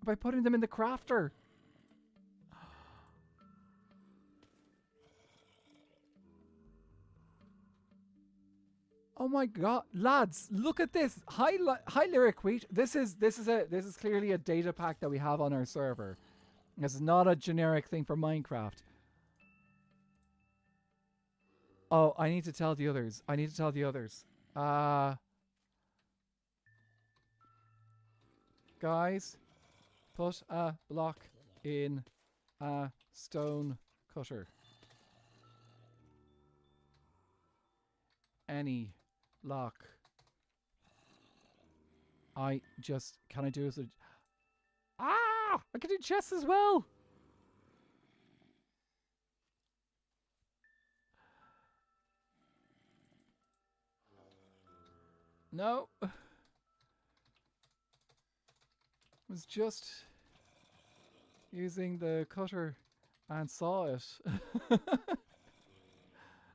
S1: by putting them in the crafter. Oh my god, lads, look at this. Hi Lyric Wheat. This is clearly a data pack that we have on our server. This is not a generic thing for Minecraft. Oh, I need to tell the others. Guys, put a block in a stone cutter. Any block. Can I do this? I can do chests as well. No. Was just using the cutter and saw it.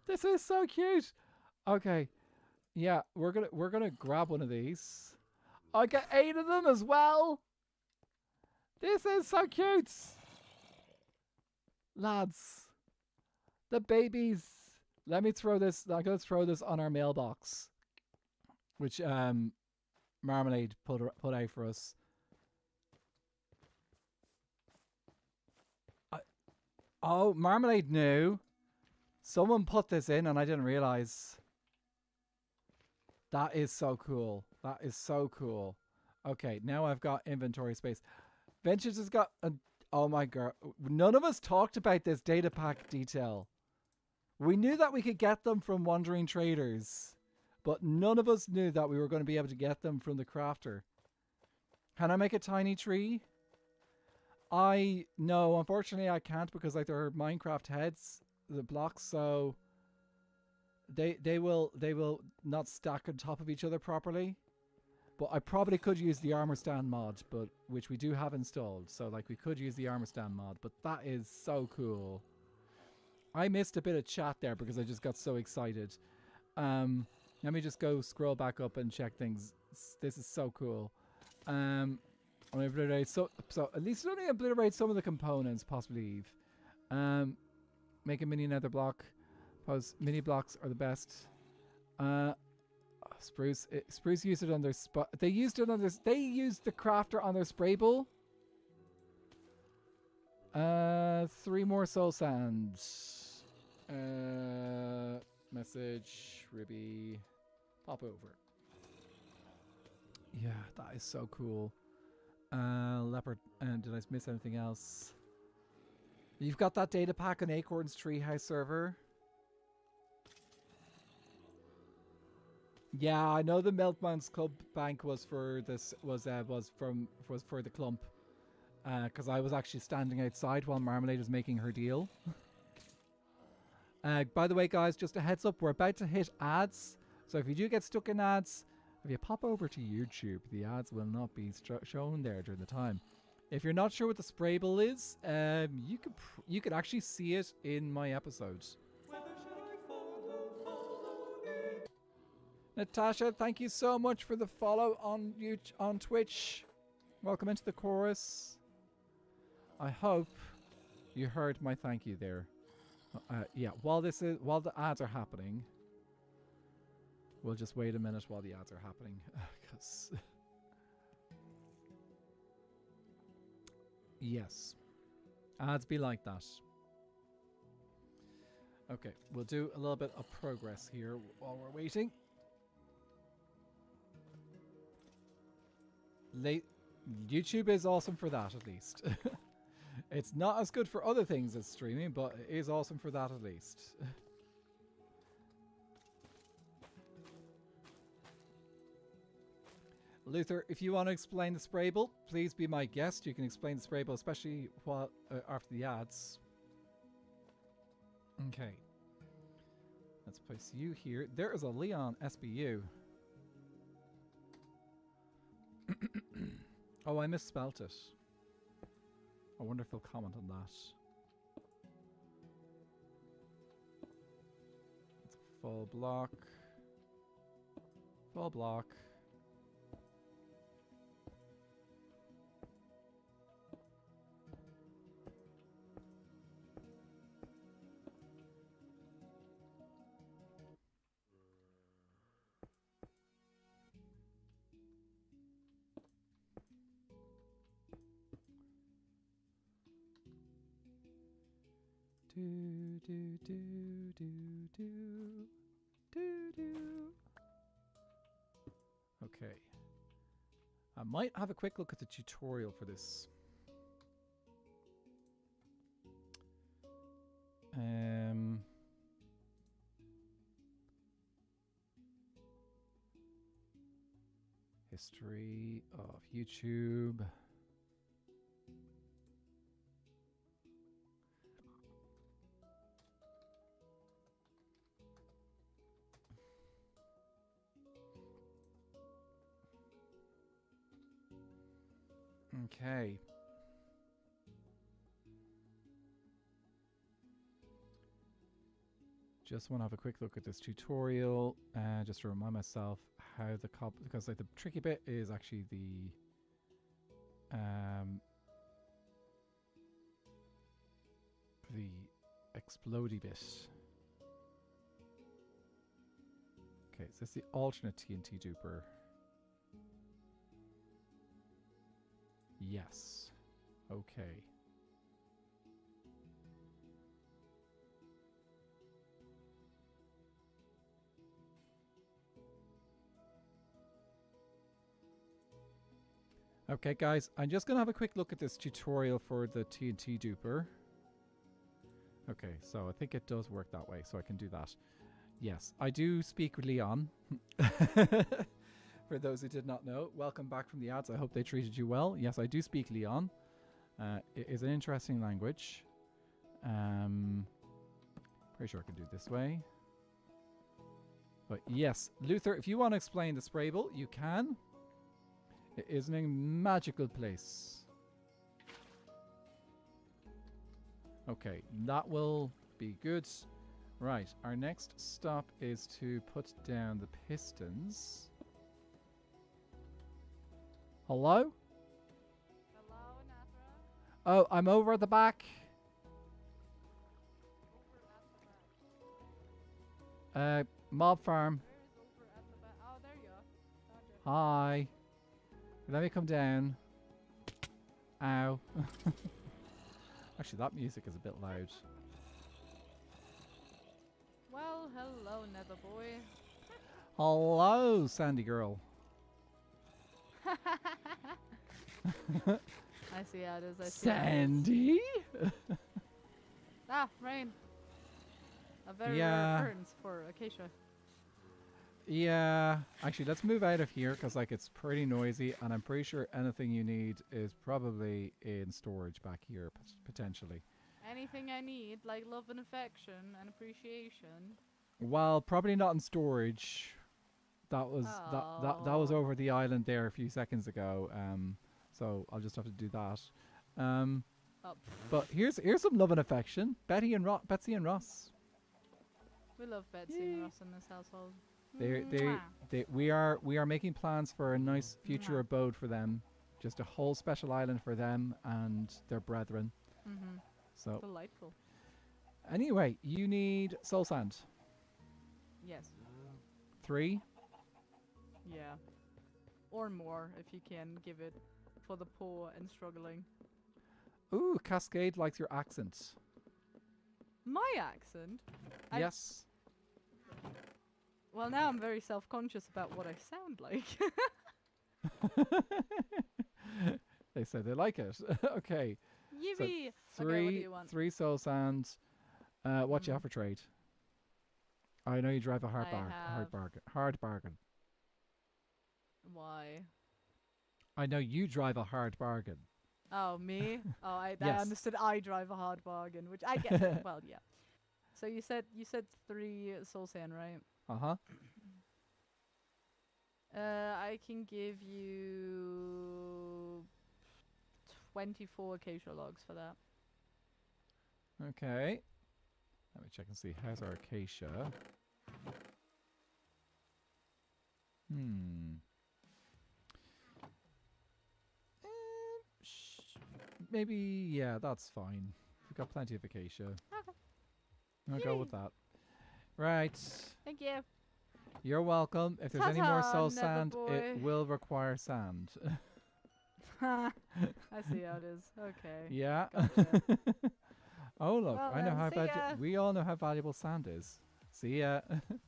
S1: This is so cute. Okay. Yeah, we're gonna grab one of these. I get 8 of them as well. This is so cute. Lads. The babies. Let me throw this. I'm gonna throw this on our mailbox. Which Marmalade put out for us. Oh, Marmalade knew. Someone put this in and I didn't realize. That is so cool. That is so cool. Okay, now I've got inventory space. Ventures has got a... Oh my god. None of us talked about this data pack detail. We knew that we could get them from wandering traders. But none of us knew that we were going to be able to get them from the crafter. Can I make a tiny tree? No, unfortunately I can't because like they're Minecraft heads, the blocks, so they will not stack on top of each other properly. But I probably could use the armor stand mod, but which we do have installed. So like we could use the armor stand mod, but that is so cool. I missed a bit of chat there because I just got so excited. Let me just go scroll back up and check things. This is so cool. Obliterate so at least it only obliterates some of the components, possibly Eve. Make a mini nether block. Pause. Mini blocks are the best. Spruce used it on their spot. They used it on their. They used the crafter on their spray bull. 3 more soul sands. Message Ribby. Pop over. Yeah, that is so cool. Leopard. And did I miss anything else? You've got that data pack on Acorn's Treehouse server. Yeah, I know the Milkman's Club Bank was for this was for the clump, because I was actually standing outside while Marmalade was making her deal. By the way, guys, just a heads up, we're about to hit ads, so if you do get stuck in ads, if you pop over to YouTube, the ads will not be shown there during the time. If you're not sure what the sprayable is, you could actually see it in my episodes. Natasha, thank you so much for the follow on on Twitch. Welcome into the chorus. I hope you heard my thank you there. Yeah, while the ads are happening, we'll just wait a minute while the ads are happening, because yes, ads be like that. Okay, we'll do a little bit of progress here while we're waiting. YouTube is awesome for that, at least. It's not as good for other things as streaming, but it is awesome for that at least. Luther, if you want to explain the sprayable, please be my guest. You can explain the sprayable, especially while, after the ads. Okay. Let's place you here. There is a Leon SBU. Oh, I misspelt it. I wonder if they'll comment on that. It's full block. Full block. Do, do, do, do, do, do, do. Okay. I might have a quick look at the tutorial for this. History of YouTube. Okay. Just want to have a quick look at this tutorial, just to remind myself how the because like the tricky bit is actually the explodey bit. Okay, is this the alternate TNT duper? Yes. Okay. Okay, guys, I'm just going to have a quick look at this tutorial for the TNT duper. Okay, so I think it does work that way, so I can do that. Yes, I do speak Leon. For those who did not know, welcome back from the ads. I hope they treated you well. Yes, I do speak Leon. It is an interesting language. Pretty sure I can do it this way. But yes, Luther, if you want to explain the Sprayble, you can. It is a magical place. Okay, that will be good. Right, our next stop is to put down the pistons. Hello?
S2: Hello, Nathra.
S1: Oh, I'm over at the back.
S2: Over at the back.
S1: Mob farm.
S2: Where is over at the back? Oh, there you are. Found you.
S1: Hi. Let me come down. Ow. Actually, that music is a bit loud.
S2: Well, hello, Nether boy.
S1: Hello, Sandy girl.
S2: I see how it is. I see how it is.
S1: Sandy?
S2: Ah, rain. A very
S1: Yeah.
S2: rare occurrence for Acacia.
S1: Yeah. Actually, let's move out of here because like it's pretty noisy, and I'm pretty sure anything you need is probably in storage back here potentially.
S2: Anything I need, like love and affection and appreciation.
S1: Well, probably not in storage. That was that was
S2: Oh.
S1: over the island there a few seconds ago. So I'll just have to do that.
S2: Oh,
S1: But here's some love and affection. Betsy and Ross.
S2: we love Betsy
S1: Yay.
S2: and Ross in this household.
S1: They we are making plans for a nice future
S2: Mwah.
S1: abode for them. Just a whole special island for them and their brethren.
S2: Mm-hmm.
S1: So
S2: Delightful.
S1: anyway, you need soul sand.
S2: Yes.
S1: 3.
S2: Yeah. Or more if you can give it for the poor and struggling.
S1: Ooh, Cascade likes your accent.
S2: My accent? I-
S1: Yes.
S2: Well, now I'm very self-conscious about what I sound like.
S1: They said they like it. Okay.
S2: Yippee!
S1: So
S2: Okay, what do you want?
S1: 3 soul sand. What do you
S2: Mhm.
S1: have for trade? I know you drive a hard
S2: I
S1: bargain.
S2: have-
S1: Hard bargain.
S2: Why?
S1: I know you drive a hard bargain.
S2: Oh, me? Oh, I
S1: Yes.
S2: understood. I drive a hard bargain, which I get. Well, yeah. So you said 3 soul sand, right?
S1: Uh-huh.
S2: I can give you 24 acacia logs for that.
S1: Okay. Let me check and see. How's our acacia? Maybe, yeah, that's fine. We've got plenty of acacia.
S2: Okay.
S1: I'll go with that. Right.
S2: Thank you.
S1: You're welcome. If there's any more
S2: Ta-ta,
S1: soul
S2: Nether
S1: sand,
S2: boy.
S1: it will require sand.
S2: I see how it is. Okay.
S1: Yeah.
S2: Gotcha.
S1: Oh, look.
S2: Well
S1: I know
S2: then,
S1: how
S2: see ya.
S1: we all know how valuable sand is. See ya.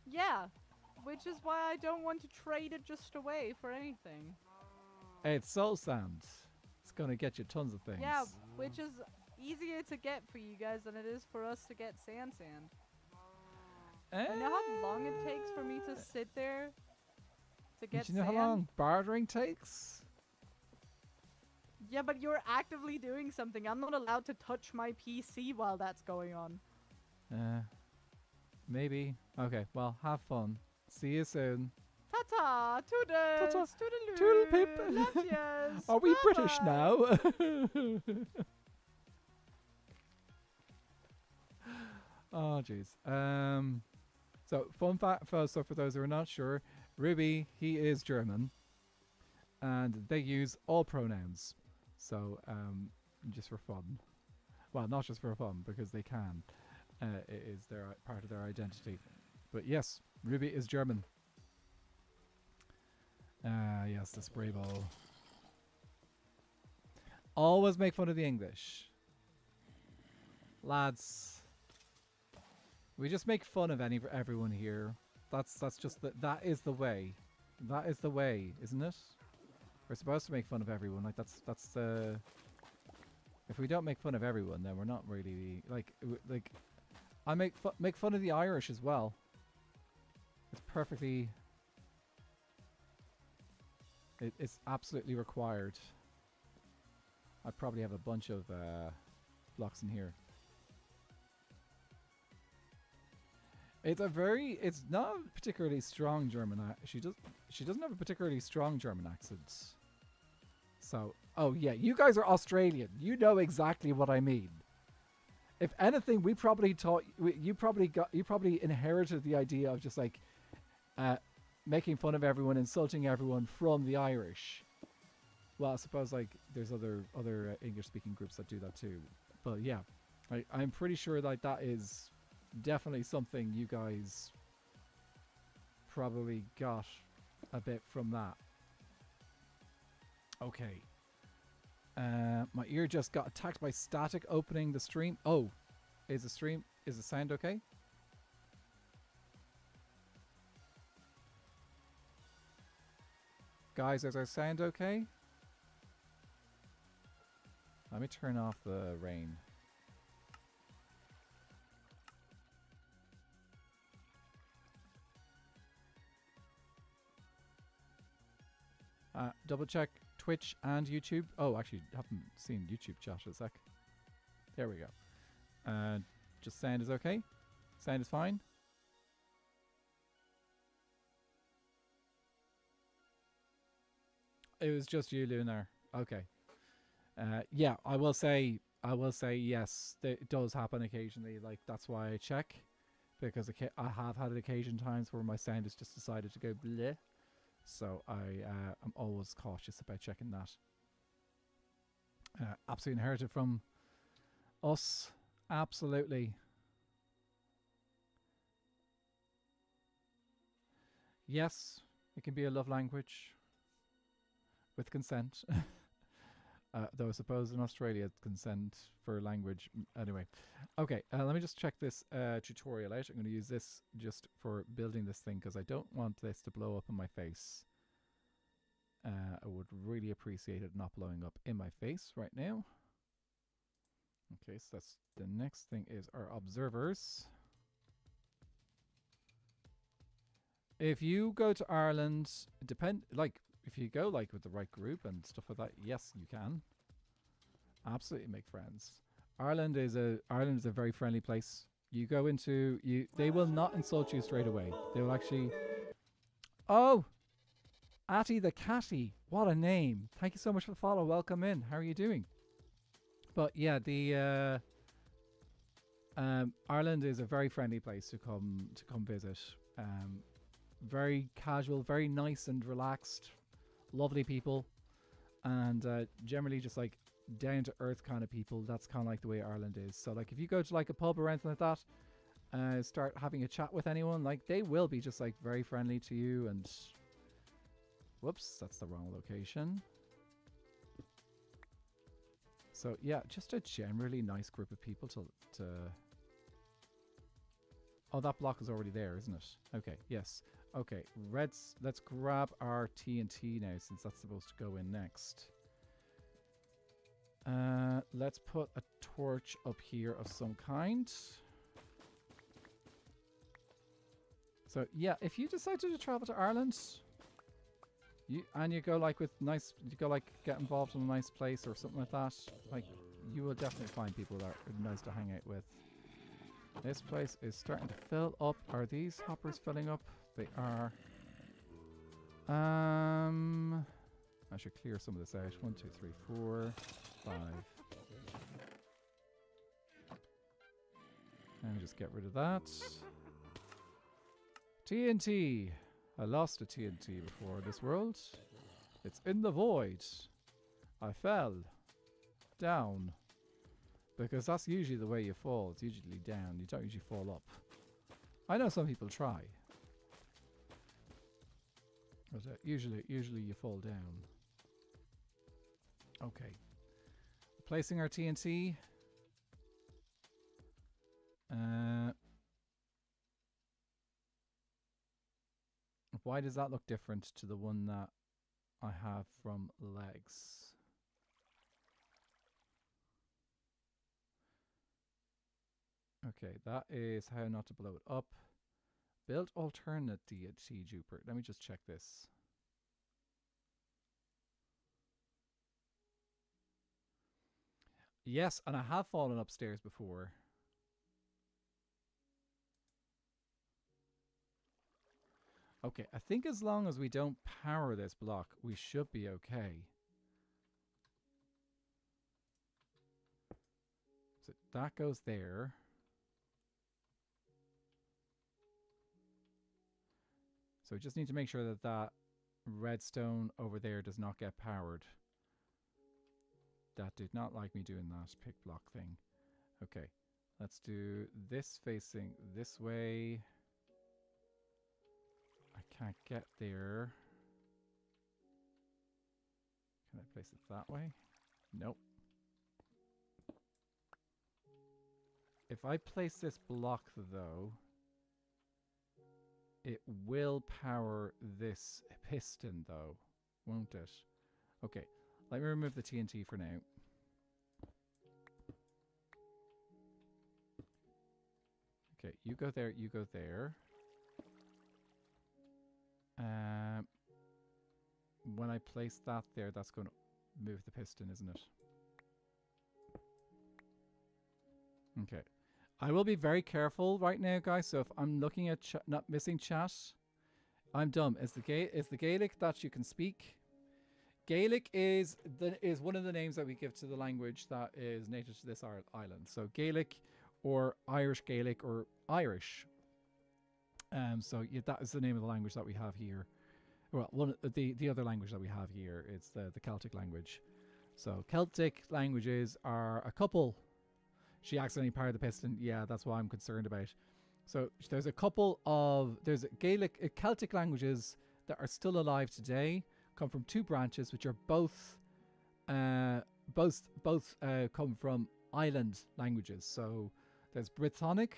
S2: Yeah. Which is why I don't want to trade it just away for anything.
S1: It's soul sand. It's going to get you tons of things.
S2: Yeah, which is easier to get for you guys than it is for us to get sand. I know how long it takes for me to sit there to get
S1: Do you know
S2: sand.
S1: how long bartering takes?
S2: Yeah, but you're actively doing something. I'm not allowed to touch my PC while that's going on.
S1: Maybe. Okay, well, have fun. See you soon.
S2: Ta-ta! Toodles! Toodaloo!
S1: Toodle-pip.
S2: Love yous!
S1: Are we British
S2: Bye-bye.
S1: now? Oh, jeez. So, fun fact, so for those who are not sure, Ruby, he is German. And they use all pronouns. So, just for fun. Well, not just for fun, because they can. It is their part of their identity. But yes, Ruby is German. Yes, the spray ball. Always make fun of the English. Lads. We just make fun of everyone here. That's just that is the way. That is the way, isn't it? We're supposed to make fun of everyone. Like that's if we don't make fun of everyone, then we're not really like I make fun of the Irish as well. It's perfectly. It's absolutely required. I probably have a bunch of blocks in here. It's not a particularly strong German. She doesn't have a particularly strong German accent. So, oh yeah, you guys are Australian. You know exactly what I mean. If anything, we probably you probably inherited the idea of just like making fun of everyone, insulting everyone from the Irish. Well, I suppose like there's other English-speaking groups that do that too. But yeah, I'm pretty sure like that is definitely something you guys probably got a bit from that. Okay. My ear just got attacked by static opening the stream. Oh, is the sound okay? Guys, is our sound okay? Let me turn off the rain. Double check Twitch and YouTube. Oh, actually, haven't seen YouTube chat a sec. There we go. Just sound is okay? Sound is fine? It was just you, Lunar. Okay. Yeah, I will say yes, it does happen occasionally. Like, that's why I check. Because I have had occasion times where my sound has just decided to go bleh. So I'm always cautious about checking that. Absolutely inherited from us. Absolutely. Yes, it can be a love language. With consent. Though I suppose in Australia, consent for language. Anyway. Okay, let me just check this tutorial out. I'm going to use this just for building this thing because I don't want this to blow up in my face. I would really appreciate it not blowing up in my face right now. Okay, so that's the next thing is our observers. If you go to Ireland, if you go like with the right group and stuff like that, yes, you can absolutely make friends. Ireland is a very friendly place. You go into they will not insult you straight away. They will actually. Oh, Atty the Catty, what a name! Thank you so much for the follow. Welcome in. How are you doing? But yeah, the Ireland is a very friendly place to come visit. Very casual, very nice and relaxed. Lovely people, and generally just like down to earth kind of people. That's kind of like the way Ireland is. So like if you go to like a pub or anything like that, start having a chat with anyone, like they will be just like very friendly to you. And whoops, that's the wrong location. So yeah, just a generally nice group of people to oh, that block is already there, isn't it? Okay, yes. Okay, let's grab our TNT now, since that's supposed to go in next. Let's put a torch up here of some kind. So yeah, if you decided to travel to Ireland, you go like get involved in a nice place or something like that, like you will definitely find people that are nice to hang out with. This place is starting to fill up. Are these hoppers filling up? They are. I should clear some of this out. 1, 2, 3, 4, 5. And just get rid of that. TNT. I lost a TNT before this world. It's in the void. I fell down. Because that's usually the way you fall. It's usually down. You don't usually fall up. I know some people try. But usually you fall down. Okay. Placing our TNT. Why does that look different to the one that I have from legs? Okay, that is how not to blow it up. Build alternate TNT duper. Let me just check this. Yes, and I have fallen upstairs before. Okay, I think as long as we don't power this block, we should be okay. So that goes there. So we just need to make sure that that redstone over there does not get powered. That did not like me doing that pick block thing. Okay, let's do this facing this way. I can't get there. Can I place it that way? Nope. If I place this block though, it will power this piston though, won't it? Okay, let me remove the TNT for now. Okay, you go there, you go there. When I place that there, that's going to move the piston, isn't it? Okay. I will be very careful right now, guys. So if I'm looking at not missing chat, I'm dumb. Is the Gaelic that you can speak? Gaelic is one of the names that we give to the language that is native to this island. So Gaelic or Irish Gaelic or Irish. So yeah, that is the name of the language that we have here. Well, one of the other language that we have here is the Celtic language. So Celtic languages are a couple. She accidentally powered the piston. Yeah, that's what I'm concerned about. So there's a couple of Gaelic Celtic languages that are still alive today. Come from two branches, which are both come from island languages. So there's Brittonic,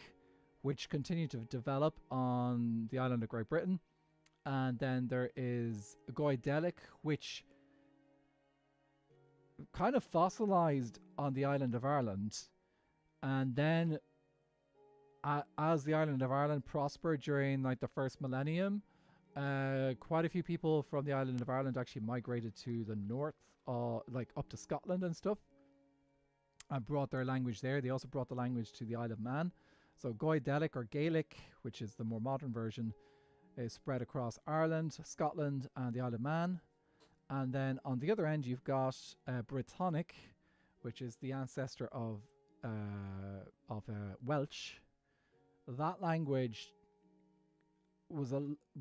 S1: which continue to develop on the island of Great Britain. And then there is Goidelic, which kind of fossilized on the island of Ireland. And then as the island of Ireland prospered during like the first millennium, quite a few people from the island of Ireland actually migrated to the north, like up to Scotland and stuff, and brought their language there. They also brought the language to the Isle of Man. So Goidelic or Gaelic, which is the more modern version, is spread across Ireland, Scotland, and the Isle of Man. And then on the other end, you've got Brittonic, which is the ancestor of Welsh. That language was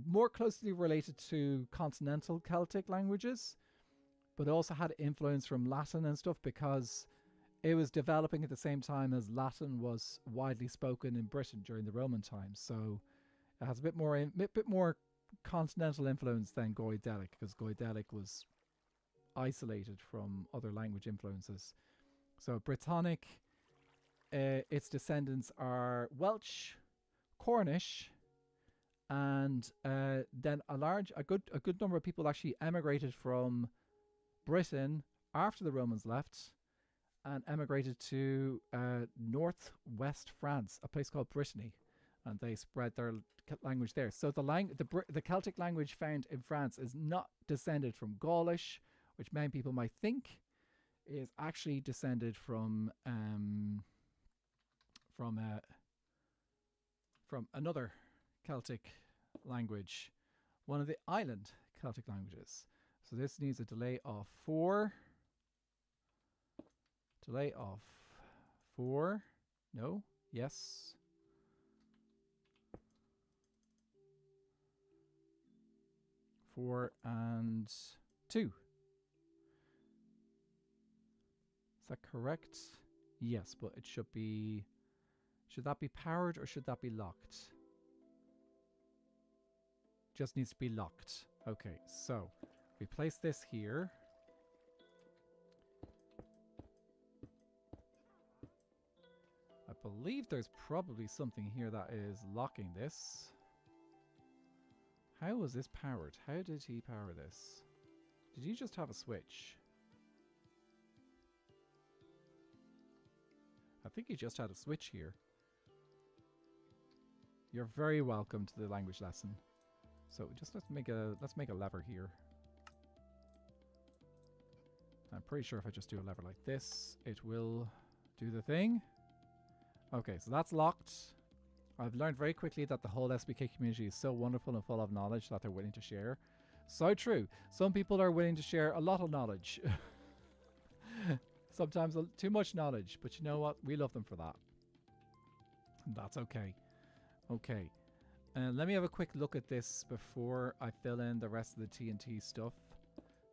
S1: more closely related to continental Celtic languages, but also had influence from Latin and stuff because it was developing at the same time as Latin was widely spoken in Britain during the Roman times. So it has a bit more continental influence than Goidelic, because Goidelic was isolated from other language influences. So Brittonic, its descendants are Welsh, Cornish, and then a good number of people actually emigrated from Britain after the Romans left and emigrated to northwest France, a place called Brittany, and they spread their language there. So the Celtic language found in France is not descended from Gaulish, which many people might think is actually descended from another Celtic language, one of the island Celtic languages. So this needs a delay of 4. Delay of 4. No. Yes. 4 and 2. Is that correct? Yes, but it should be... Should that be powered or should that be locked? Just needs to be locked. Okay, so we place this here. I believe there's probably something here that is locking this. How was this powered? How did he power this? Did he just have a switch? I think he just had a switch here. You're very welcome to the language lesson. So just let's make a lever here. I'm pretty sure if I just do a lever like this, it will do the thing. Okay, so that's locked. I've learned very quickly that the whole SBK community is so wonderful and full of knowledge that they're willing to share. So true. Some people are willing to share a lot of knowledge. Sometimes too much knowledge, but you know what? We love them for that. And that's okay. Okay. Let me have a quick look at this before I fill in the rest of the TNT stuff.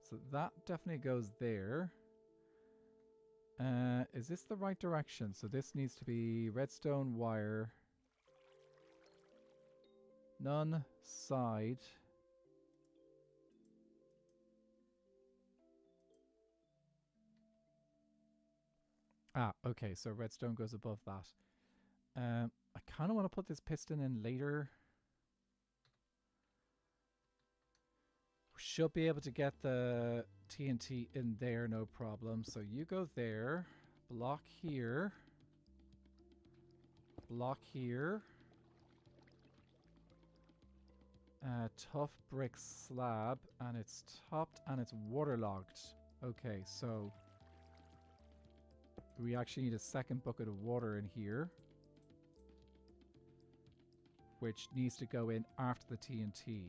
S1: So that definitely goes there. Is this the right direction? So this needs to be redstone wire. None side. Ah, okay, so redstone goes above that. I kind of want to put this piston in later. We should be able to get the TNT in there, no problem. So you go there, block here, block here. Tough brick slab, and it's topped and it's waterlogged. Okay, so we actually need a second bucket of water in here, which needs to go in after the TNT.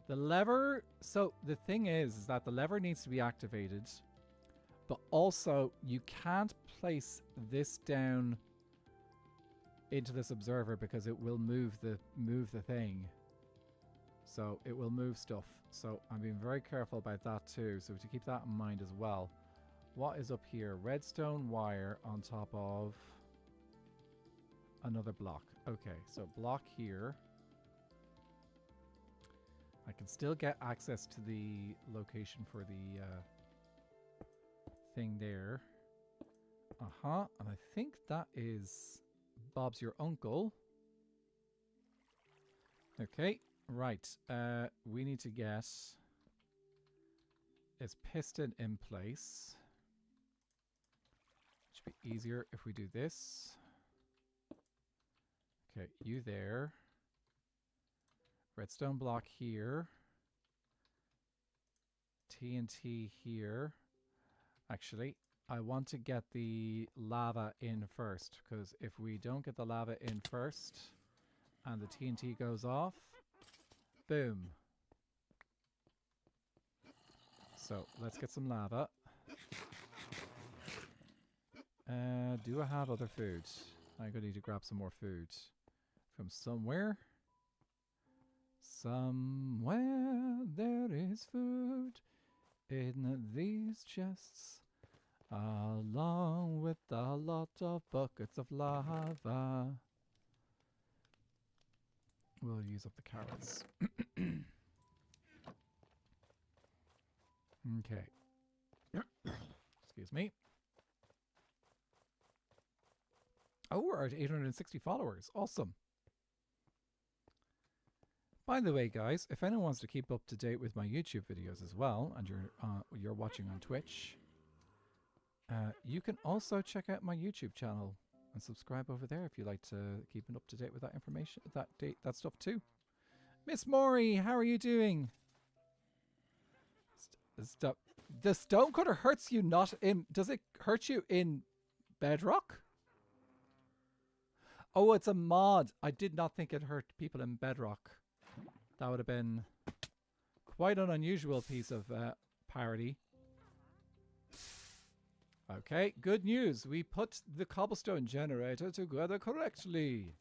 S1: The lever, so the thing is that the lever needs to be activated, but also you can't place this down into this observer because it will move the thing. So it will move stuff. So I'm being very careful about that too. So to keep that in mind as well. What is up here? Redstone wire on top of another block. Okay, so block here. I can still get access to the location for the thing there. Uh-huh. And I think that is Bob's your uncle. Okay, right. We need to get its piston in place. Should be easier if we do this. Okay, you there. Redstone block here. TNT here. Actually, I want to get the lava in first, because if we don't get the lava in first and the TNT goes off, boom. So let's get some lava. Do I have other food? I'm going to need to grab some more food from somewhere. Somewhere there is food in these chests, along with a lot of buckets of lava. We'll use up the carrots. Okay. Excuse me. Oh, we're at 860 followers. Awesome. By the way, guys, if anyone wants to keep up to date with my YouTube videos as well, and you're watching on Twitch, you can also check out my YouTube channel and subscribe over there if you like to keep up to date with that information, that stuff too. Miss Maury, how are you doing? The stonecutter hurts you not in. Does it hurt you in bedrock? Oh, it's a mod. I did not think it hurt people in bedrock. That would have been quite an unusual piece of parody. Okay, good news. We put the cobblestone generator together correctly.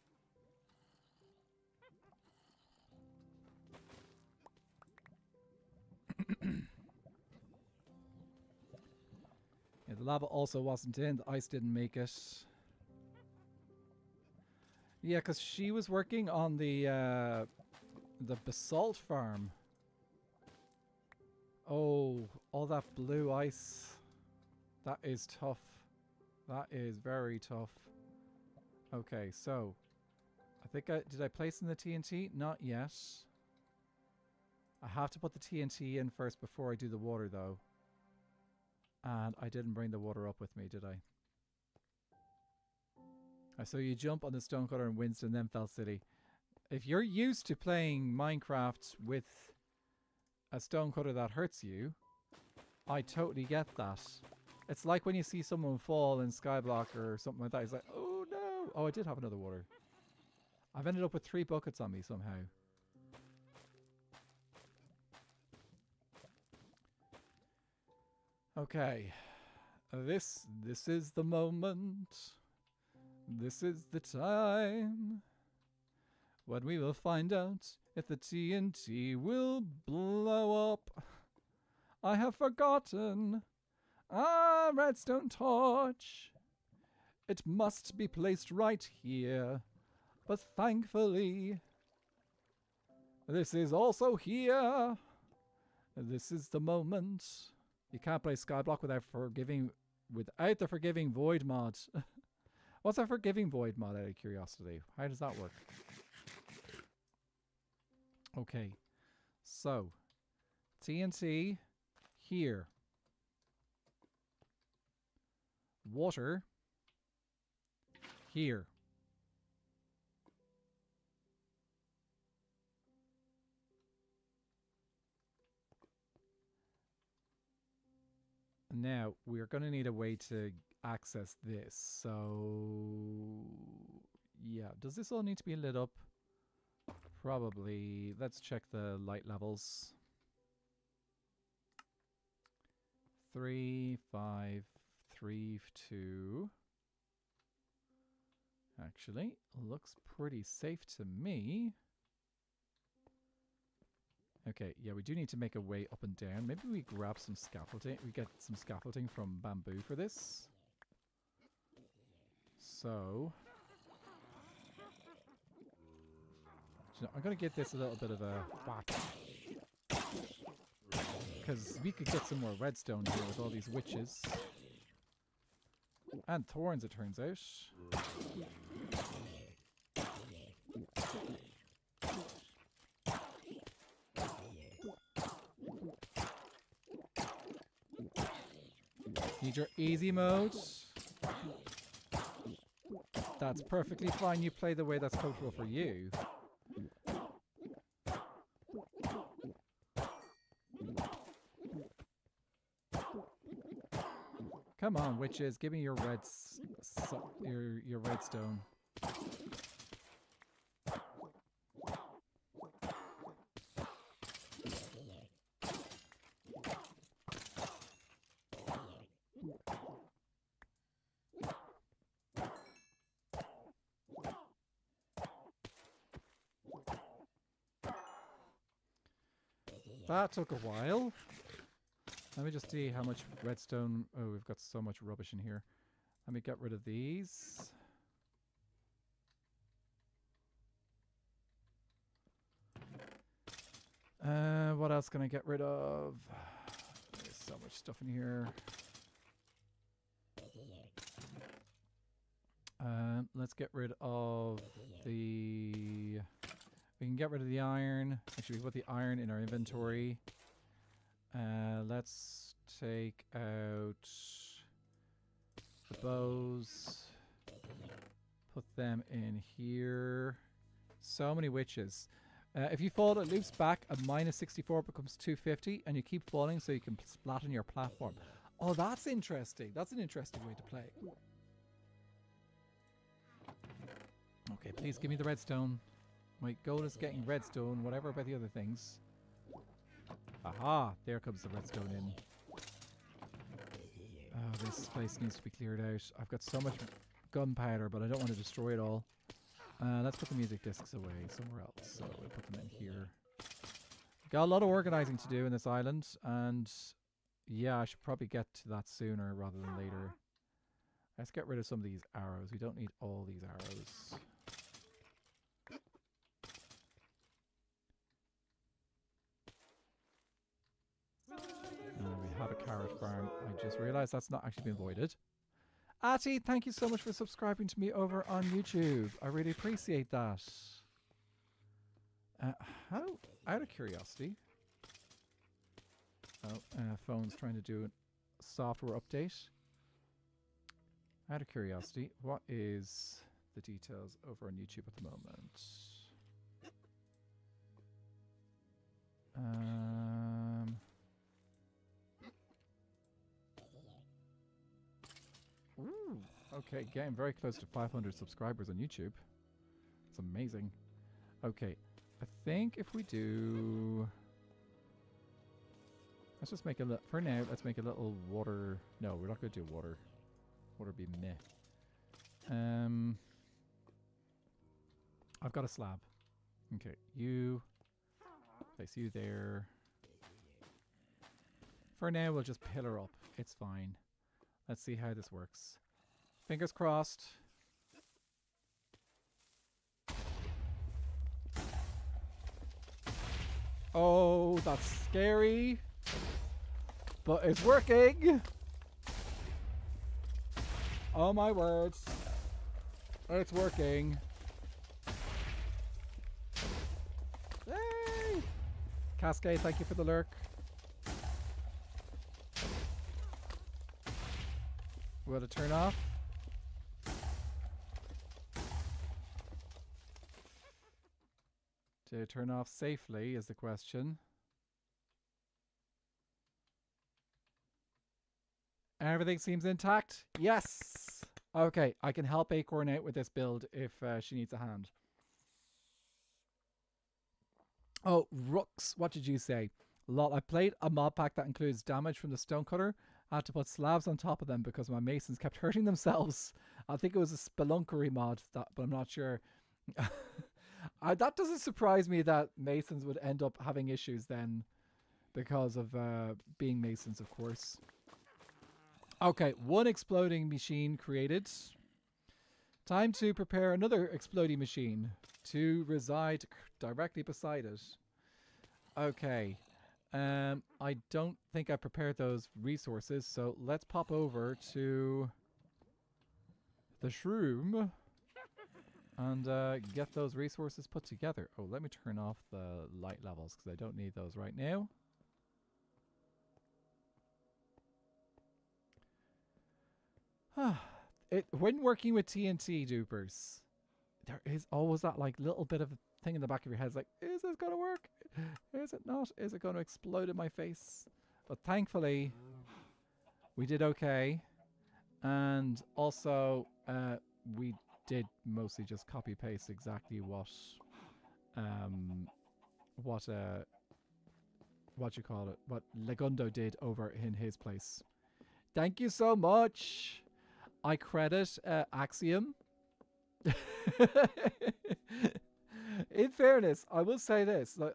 S1: Yeah, the lava also wasn't in. The ice didn't make it. Yeah, because she was working on the basalt farm. Oh, all that blue ice. That is tough. That is very tough. Okay, so I think did I place in the TNT? Not yet. I have to put the TNT in first before I do the water though. And I didn't bring the water up with me, did I? I saw you jump on the stonecutter in Winston, then Fell City. if you're used to playing Minecraft with a stonecutter that hurts you, I totally get that. It's like when you see someone fall in Skyblock or something like that. It's like, oh no. Oh, I did have another water. I've ended up with 3 buckets on me somehow. Okay. This is the moment. This is the time when we will find out if the TNT will blow up. I have forgotten. Redstone torch. It must be placed right here. But thankfully, this is also here. This is the moment. You can't play Skyblock without the forgiving void mod. What's a forgiving void mod, out of curiosity? How does that work? Okay, so TNT here. Water here. Now, we're going to need a way to access this. So, yeah. Does this all need to be lit up? Probably. Let's check the light levels. 3, 5, 3, 2. Actually, looks pretty safe to me. Okay, yeah, we do need to make a way up and down. Maybe we grab some scaffolding. We get some scaffolding from bamboo for this. So, you know, I'm going to give this a little bit of a whack. Because we could get some more redstone here with all these witches. And thorns, it turns out. Need your easy mode. That's perfectly fine. You play the way that's comfortable for you. Come on, witches, give me your your redstone. That took a while. Let me just see how much redstone... Oh, we've got so much rubbish in here. Let me get rid of these. What else can I get rid of? There's so much stuff in here. Let's get rid of the... We can get rid of the iron. Actually, we put the iron in our inventory. Let's take out the bows. Put them in here. So many witches. If you fall, it loops back at -64, becomes 250, and you keep falling so you can splat on your platform. Oh, that's interesting. That's an interesting way to play. Okay, please give me the redstone. My goal is getting redstone, whatever about the other things. Aha! There comes the redstone in. Oh, this place needs to be cleared out. I've got so much gunpowder, but I don't want to destroy it all. Let's put the music discs away somewhere else. So we'll put them in here. Got a lot of organizing to do in this island, and yeah, I should probably get to that sooner rather than later. Let's get rid of some of these arrows. We don't need all these arrows. We have a carrot farm. I just realized that's not actually been voided. Atty, thank you so much for subscribing to me over on YouTube. I really appreciate that. How? Out of curiosity. Oh, phone's trying to do a software update. Out of curiosity, what is the details over on YouTube at the moment? Ooh, okay, getting very close to 500 subscribers on YouTube. It's amazing. Okay, I think if we do... Let's just make a little... For now, let's make a little water... No, we're not going to do water. Water be meh. I've got a slab. Okay, you... Place you there. For now, we'll just pillar up. It's fine. Let's see how this works. Fingers crossed. Oh, that's scary. But it's working. Oh my words. It's working. Hey! Cascade, thank you for the lurk. Will it turn off? Did it turn off safely is the question. Everything seems intact. Yes! Okay, I can help Acorn out with this build if she needs a hand. Oh, Rooks, what did you say? Lol, I played a mod pack that includes damage from the stonecutter. I had to put slabs on top of them because my masons kept hurting themselves. I think it was a spelunkery mod, but I'm not sure. That doesn't surprise me that masons would end up having issues then because of being masons, of course. Okay, one exploding machine created. Time to prepare another exploding machine to reside directly beside it. Okay. I don't think I prepared those resources, so let's pop over to the Shroom and get those resources put together. Oh, let me turn off the light levels because I don't need those right now. When working with TNT dupers, there is always that like little bit of a thing in the back of your head. It's like, is this going to work? Is it not? Is it going to explode in my face? But thankfully, we did okay. And also, we did mostly just copy paste exactly what you call it, what Legundo did over in his place. Thank you so much. I credit Axiom. In fairness, I will say this: like,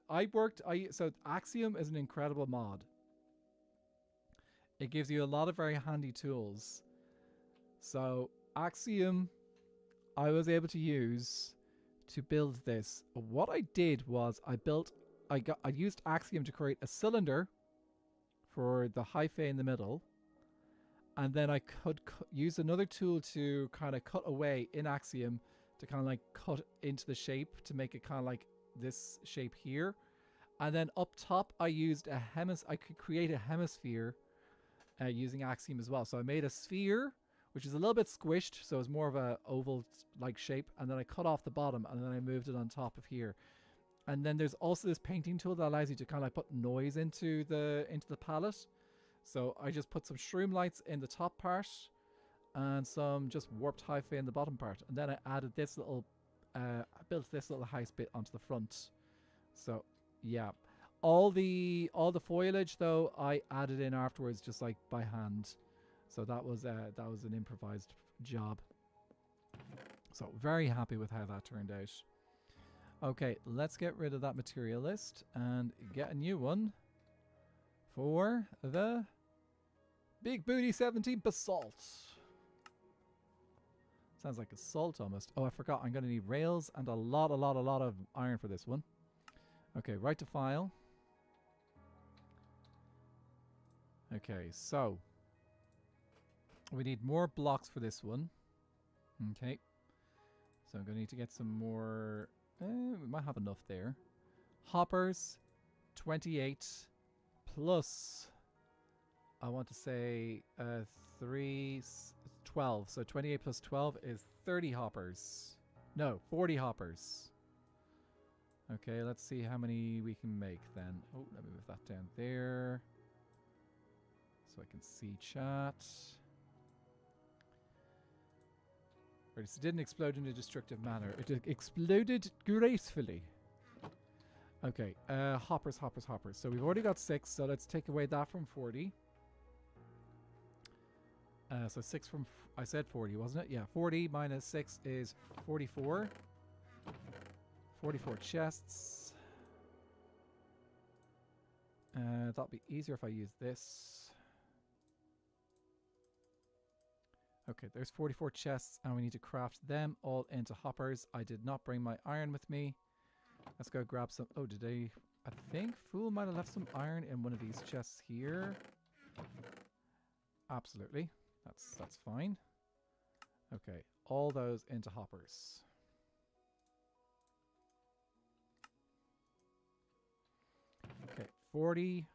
S1: so Axiom is an incredible mod. It gives you a lot of very handy tools. So Axiom, I was able to use to build this. What I did was I used Axiom to create a cylinder for the hyphae in the middle. And then I could use another tool to kind of cut away in Axiom to kind of like cut into the shape to make it kind of like this shape here. And then up top, I used I could create a hemisphere using Axiom as well. So I made a sphere, which is a little bit squished. So it's more of a oval like shape. And then I cut off the bottom and then I moved it on top of here. And then there's also this painting tool that allows you to kind of like put noise into the palette. So I just put some shroom lights in the top part and some just warped hyphae in the bottom part. And then I added this little, I built this little house bit onto the front. So yeah, all the foliage though I added in afterwards just like by hand. So that was an improvised job. So very happy with how that turned out. Okay, let's get rid of that material list and get a new one for the Big Booty 17 Basalt. Sounds like a salt almost. Oh, I forgot. I'm going to need rails and a lot of iron for this one. Okay, right to file. Okay, so we need more blocks for this one. Okay. So I'm going to need to get some more. We might have enough there. Hoppers, 28 plus, I want to say 12. So 28 plus 12 is 30 hoppers. No, 40 hoppers. Okay, let's see how many we can make then. Oh, let me move that down there so I can see chat. Right, so it didn't explode in a destructive manner. It exploded gracefully. Okay, hoppers. So we've already got 6, so let's take away that from 40. So 6 from... I said 40, wasn't it? Yeah, 40 minus 6 is 44. 44 chests. That'll be easier if I use this. Okay, there's 44 chests, and we need to craft them all into hoppers. I did not bring my iron with me. Let's go grab some... Oh, did I think Fool might have left some iron in one of these chests here. Absolutely. That's fine. Okay, all those into hoppers. Okay, 40.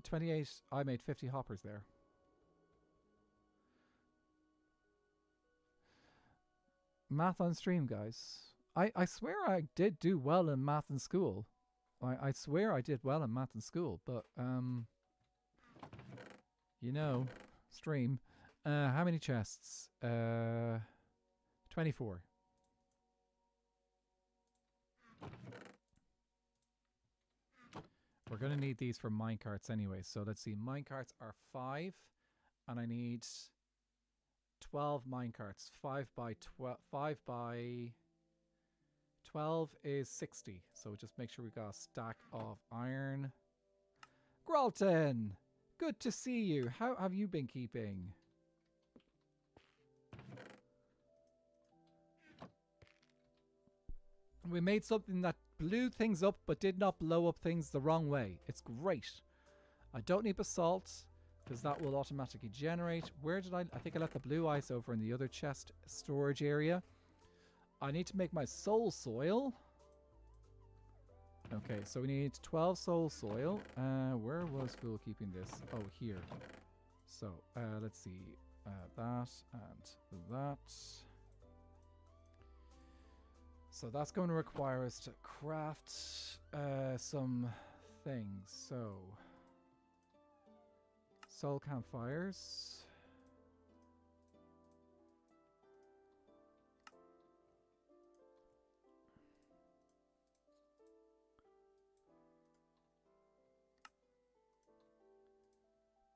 S1: 28. I made 50 hoppers there. Math on stream, guys. I swear I did do well in math in school. I swear I did well in math in school, but you know, stream. How many chests? 24. We're going to need these for minecarts anyway. So let's see. Minecarts are 5. And I need 12 minecarts. 5 by 12 is 60. So just make sure we got a stack of iron. Gralton! Good to see you. How have you been keeping? We made something that blew things up but did not blow up things the wrong way. It's great. I don't need basalt because that will automatically generate. Where did I think I left the blue ice over in the other chest storage area. I need to make my soul soil. Okay, so we need 12 soul soil. Where was Fool keeping this? Oh, here. So, let's see. That and that. So that's going to require us to craft some things. So, soul campfires.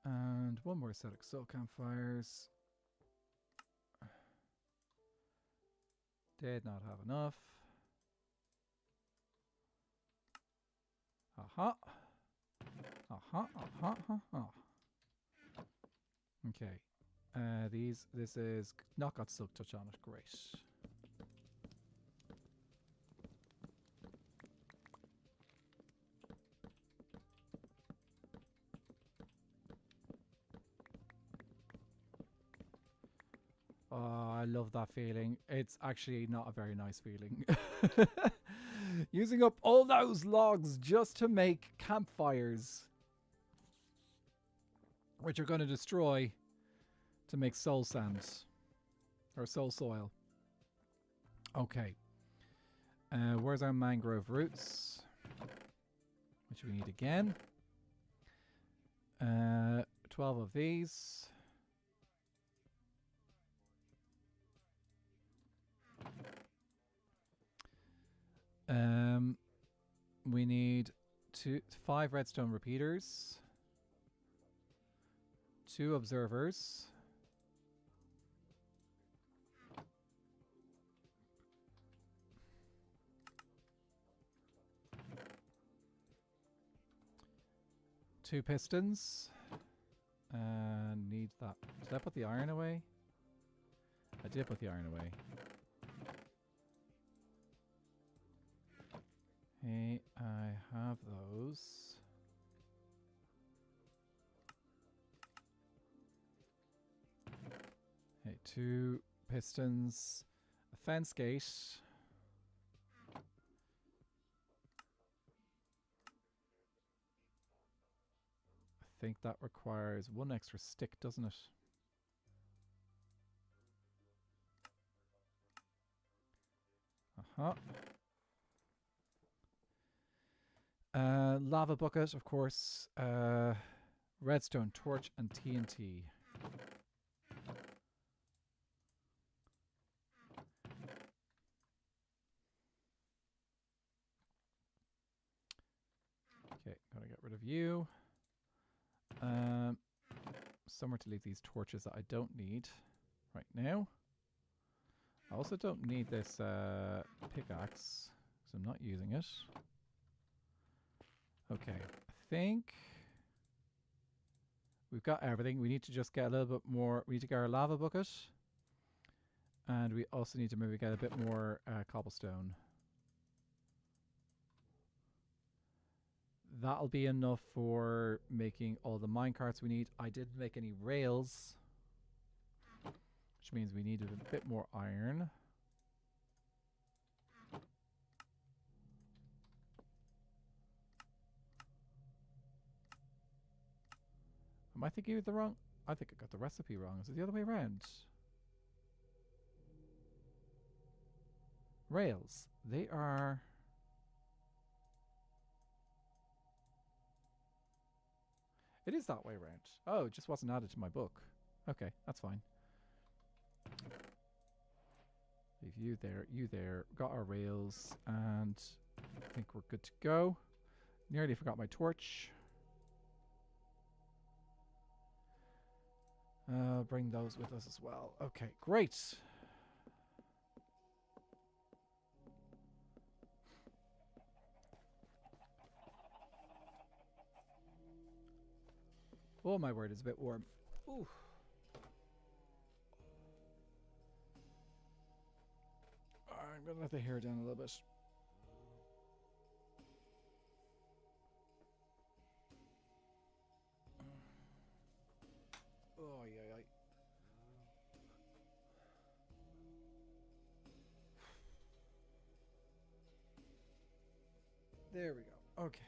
S1: And one more set of soul campfires. Did not have enough. Aha. Aha, aha, aha. Okay. This is not got silk touch on it. Great. Oh, I love that feeling. It's actually not a very nice feeling. Using up all those logs just to make campfires, which are going to destroy to make soul sand or soul soil. Okay. Where's our mangrove roots? Which we need again. 12 of these. We need 5 redstone repeaters, 2 observers, two pistons. Need that. Did I put the iron away? I did put the iron away. Hey, I have those. Hey, 2 pistons, a fence gate. I think that requires 1 extra stick, doesn't it? Uh-huh. Lava bucket, of course. Redstone torch and TNT. Okay, gotta get rid of you. Somewhere to leave these torches that I don't need right now. I also don't need this pickaxe because I'm not using it. Okay, I think we've got everything. We need to just get a little bit more. We need to get our lava bucket. And we also need to maybe get a bit more cobblestone. That'll be enough for making all the minecarts we need. I didn't make any rails, which means we needed a bit more iron. Am I thinking of the wrong? I think I got the recipe wrong. Is it the other way around? Rails. They are... It is that way around. Oh, it just wasn't added to my book. Okay, that's fine. Leave you there, you there. Got our rails, and I think we're good to go. Nearly forgot my torch. Bring those with us as well. Okay, great. Oh my word, it's a bit warm. Ooh. I'm gonna let the hair down a little bit. Oh yeah, yeah. There we go. Okay.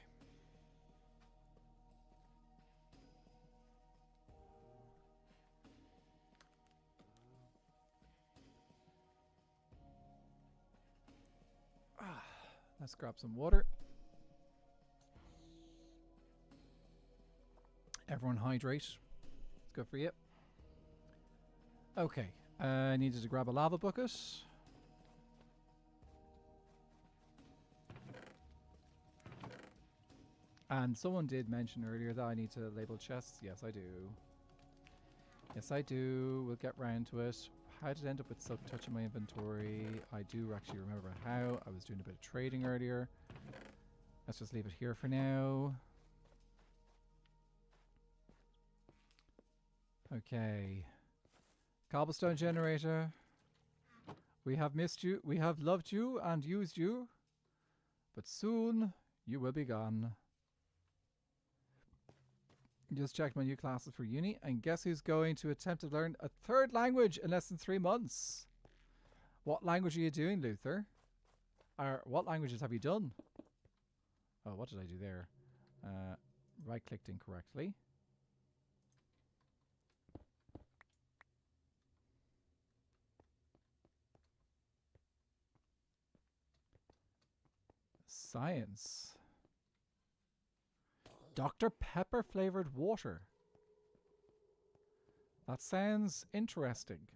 S1: Let's grab some water. Everyone hydrate. It's good for you. Okay. I needed to grab a lava bucket. And someone did mention earlier that I need to label chests. Yes, I do. Yes, I do. We'll get round to it. How did I end up with silk touch in my inventory? I do actually remember how. I was doing a bit of trading earlier. Let's just leave it here for now. Okay. Cobblestone generator. We have missed you. We have loved you and used you. But soon you will be gone. Just checked my new classes for uni, and guess who's going to attempt to learn a third language in less than 3 months? What language are you doing, Luther? Or what languages have you done? Oh, what did I do there? Right-clicked incorrectly. Science. Dr. Pepper flavored water. That sounds interesting.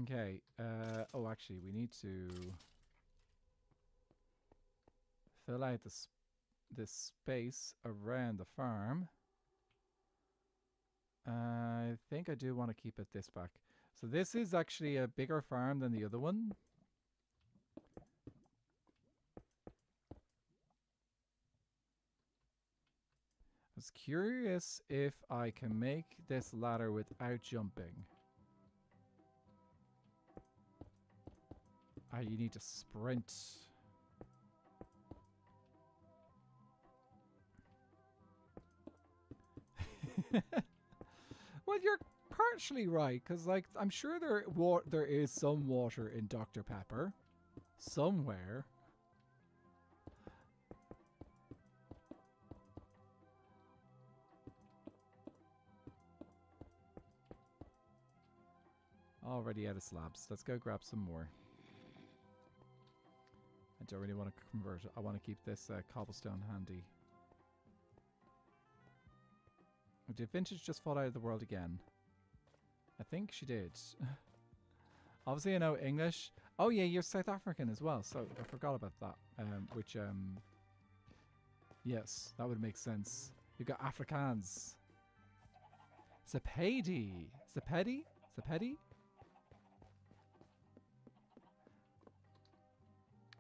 S1: Okay. Oh, actually, we need to fill out this space around the farm. I think I do want to keep it this back. So this is actually a bigger farm than the other one. I was curious if I can make this ladder without jumping. You need to sprint. Well, you're partially right, because like I'm sure there is some water in Dr. Pepper somewhere. Already out of slabs. Let's go grab some more. I don't really want to convert it. I want to keep this cobblestone handy. Did Vintage just fall out of the world again? I think she did. Obviously I know English. Oh yeah, you're South African as well, so I forgot about that. Yes, that would make sense. You've got Afrikaans. Sepedi. Sepedi? Sepedi?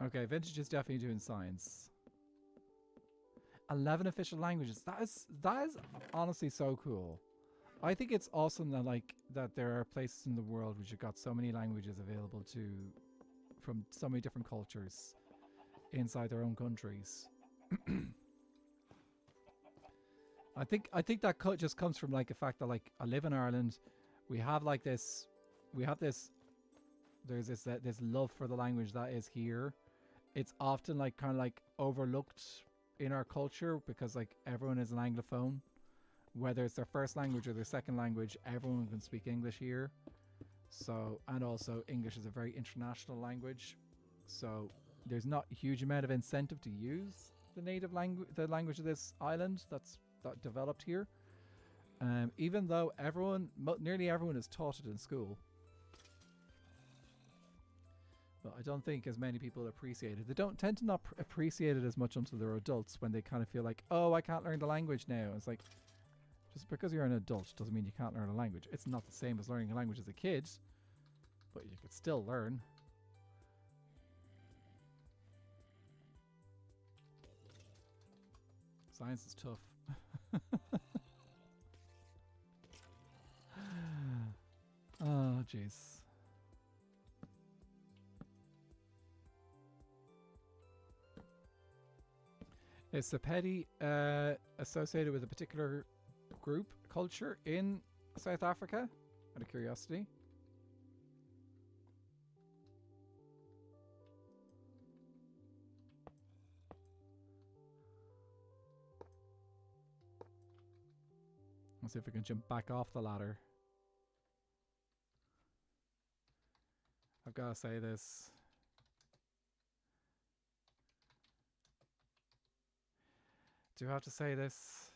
S1: Okay, Vintage is definitely doing science. 11 official languages. That is honestly so cool. I think it's awesome that that there are places in the world which have got so many languages available to from so many different cultures inside their own countries. I think that just comes from the fact that I live in Ireland. We have this there's this love for the language that is here. It's often kind of overlooked in our culture because everyone is an Anglophone. Whether it's their first language or their second language, everyone can speak English here. So, and also English is a very international language. So there's not a huge amount of incentive to use the native language, the language of this island that developed here. Even though nearly everyone is taught it in school. But I don't think as many people appreciate it. They don't tend to not appreciate it as much until they're adults, when they kind of feel like, oh, I can't learn the language now. It's like, just because you're an adult doesn't mean you can't learn a language. It's not the same as learning a language as a kid, but you could still learn. Science is tough. Oh, jeez. Is Sepedi associated with a particular group culture in South Africa? Out of curiosity. Let's see if we can jump back off the ladder. I've got to say this. Do I have to say this?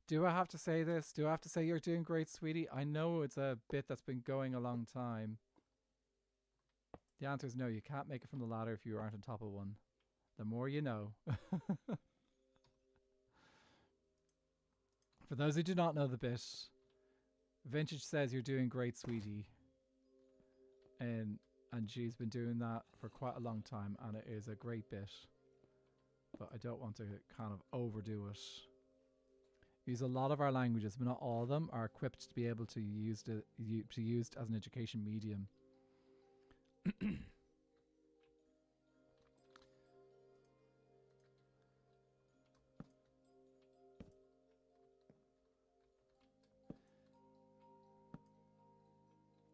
S1: Do I have to say this? Do I have to say you're doing great, sweetie? I know it's a bit that's been going a long time. The answer is no, you can't make it from the ladder if you aren't on top of one. The more you know. For those who do not know the bit, Vintage says you're doing great, sweetie. And she's been doing that for quite a long time, and it is a great bit. But I don't want to kind of overdo it. Use a lot of our languages, but not all of them, are equipped to be able to used as an education medium.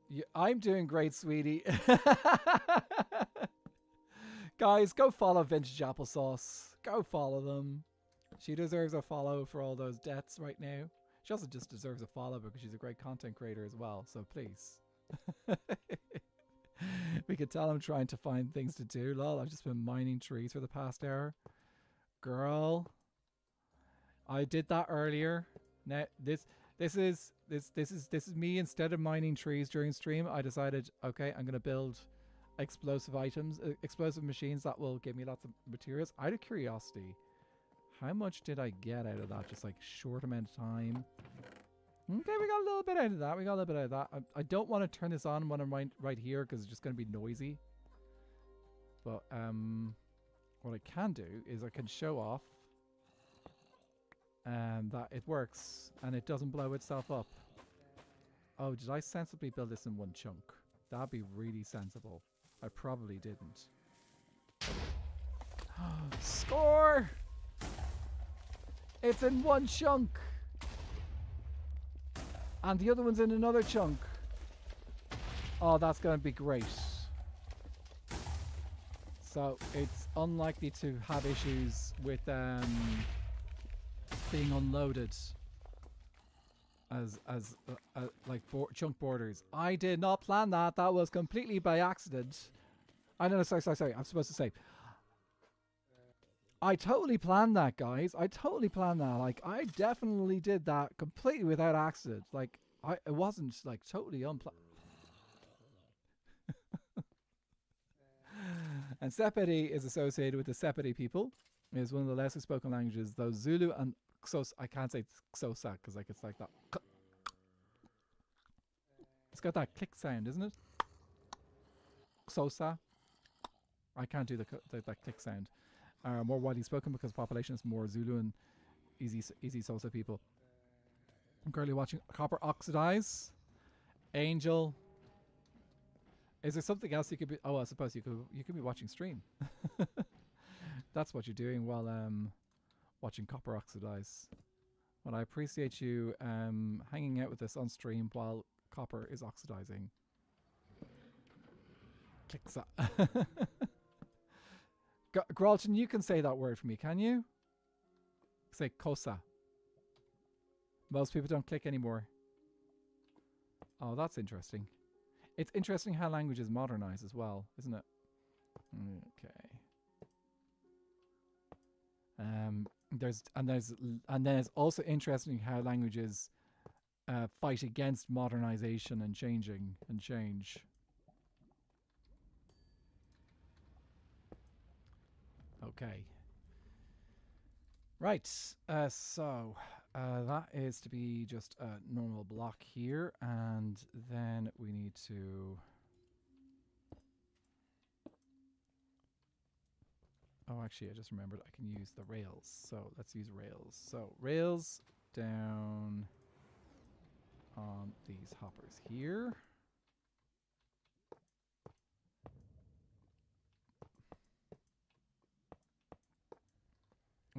S1: Yeah, I'm doing great, sweetie. Guys, go follow Vintage Applesauce. Go follow them. She deserves a follow for all those deaths right now. She also just deserves a follow because she's a great content creator as well. So please. We could tell I'm trying to find things to do. Lol, I've just been mining trees for the past hour. Girl. I did that earlier. Now this is me. Instead of mining trees during stream, I decided, okay, I'm gonna build explosive items, explosive machines that will give me lots of materials. Out of curiosity, how much did I get out of that? Just short amount of time. Okay, we got a little bit out of that. We got a little bit out of that. I don't want to turn this on when I'm right here because it's just going to be noisy. But what I can do is I can show off that it works and it doesn't blow itself up. Oh, did I sensibly build this in one chunk? That'd be really sensible. I probably didn't. Score! It's in one chunk. And the other one's in another chunk. Oh, that's going to be great. So it's unlikely to have issues with being unloaded as chunk borders. I did not plan that. That was completely by accident. I know. Sorry. I'm supposed to say, I totally planned that, guys. I totally planned that. Like, I definitely did that completely without accident. Like, it wasn't like totally unplanned. And Sepedi is associated with the Sepedi people. It is one of the lesser spoken languages, though Zulu and Xhosa. I can't say Xhosa because like it's like that. It's got that click sound, isn't it? Xhosa. I can't do that click sound. More widely spoken because population is more Zulu and easy Xhosa people. I'm currently watching Copper Oxidize. Angel. Is there something else you could be? Oh, I suppose you could be watching stream. That's what you're doing while watching Copper Oxidize. Well, I appreciate you hanging out with us on stream while copper is oxidizing. Clicksa. Gralton, you can say that word for me, can you? Say kosa. Most people don't click anymore. Oh, that's interesting. It's interesting how languages modernize as well, isn't it? Okay. Then it's also interesting how languages fight against modernization and change. Okay. Right. So that is to be just a normal block here, and then we need to. Oh, actually, I just remembered I can use the rails. So let's use rails. So rails down on these hoppers here.